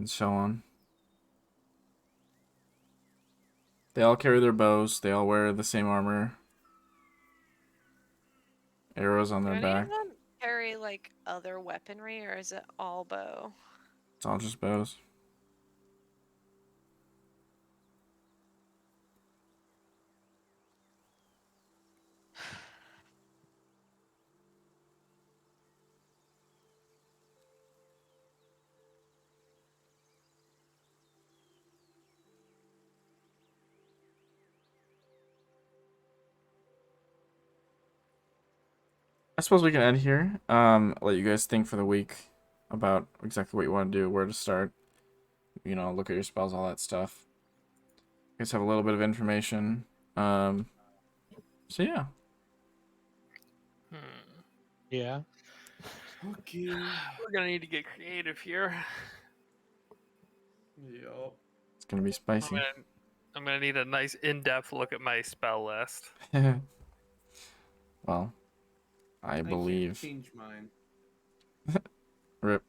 so on. They all carry their bows. They all wear the same armor. Arrows on Do their any back. of them carry like other weaponry, or is it all bow? It's all just bows. I suppose we can end here. Let you guys think for the week about exactly what you want to do, where to start. Look at your spells, all that stuff. You guys have a little bit of information. So yeah. Yeah. Okay. We're gonna need to get creative here. Yup. It's gonna be spicy. I'm gonna need a nice in-depth look at my spell list. Well, I I can't believe. change mine. Rip.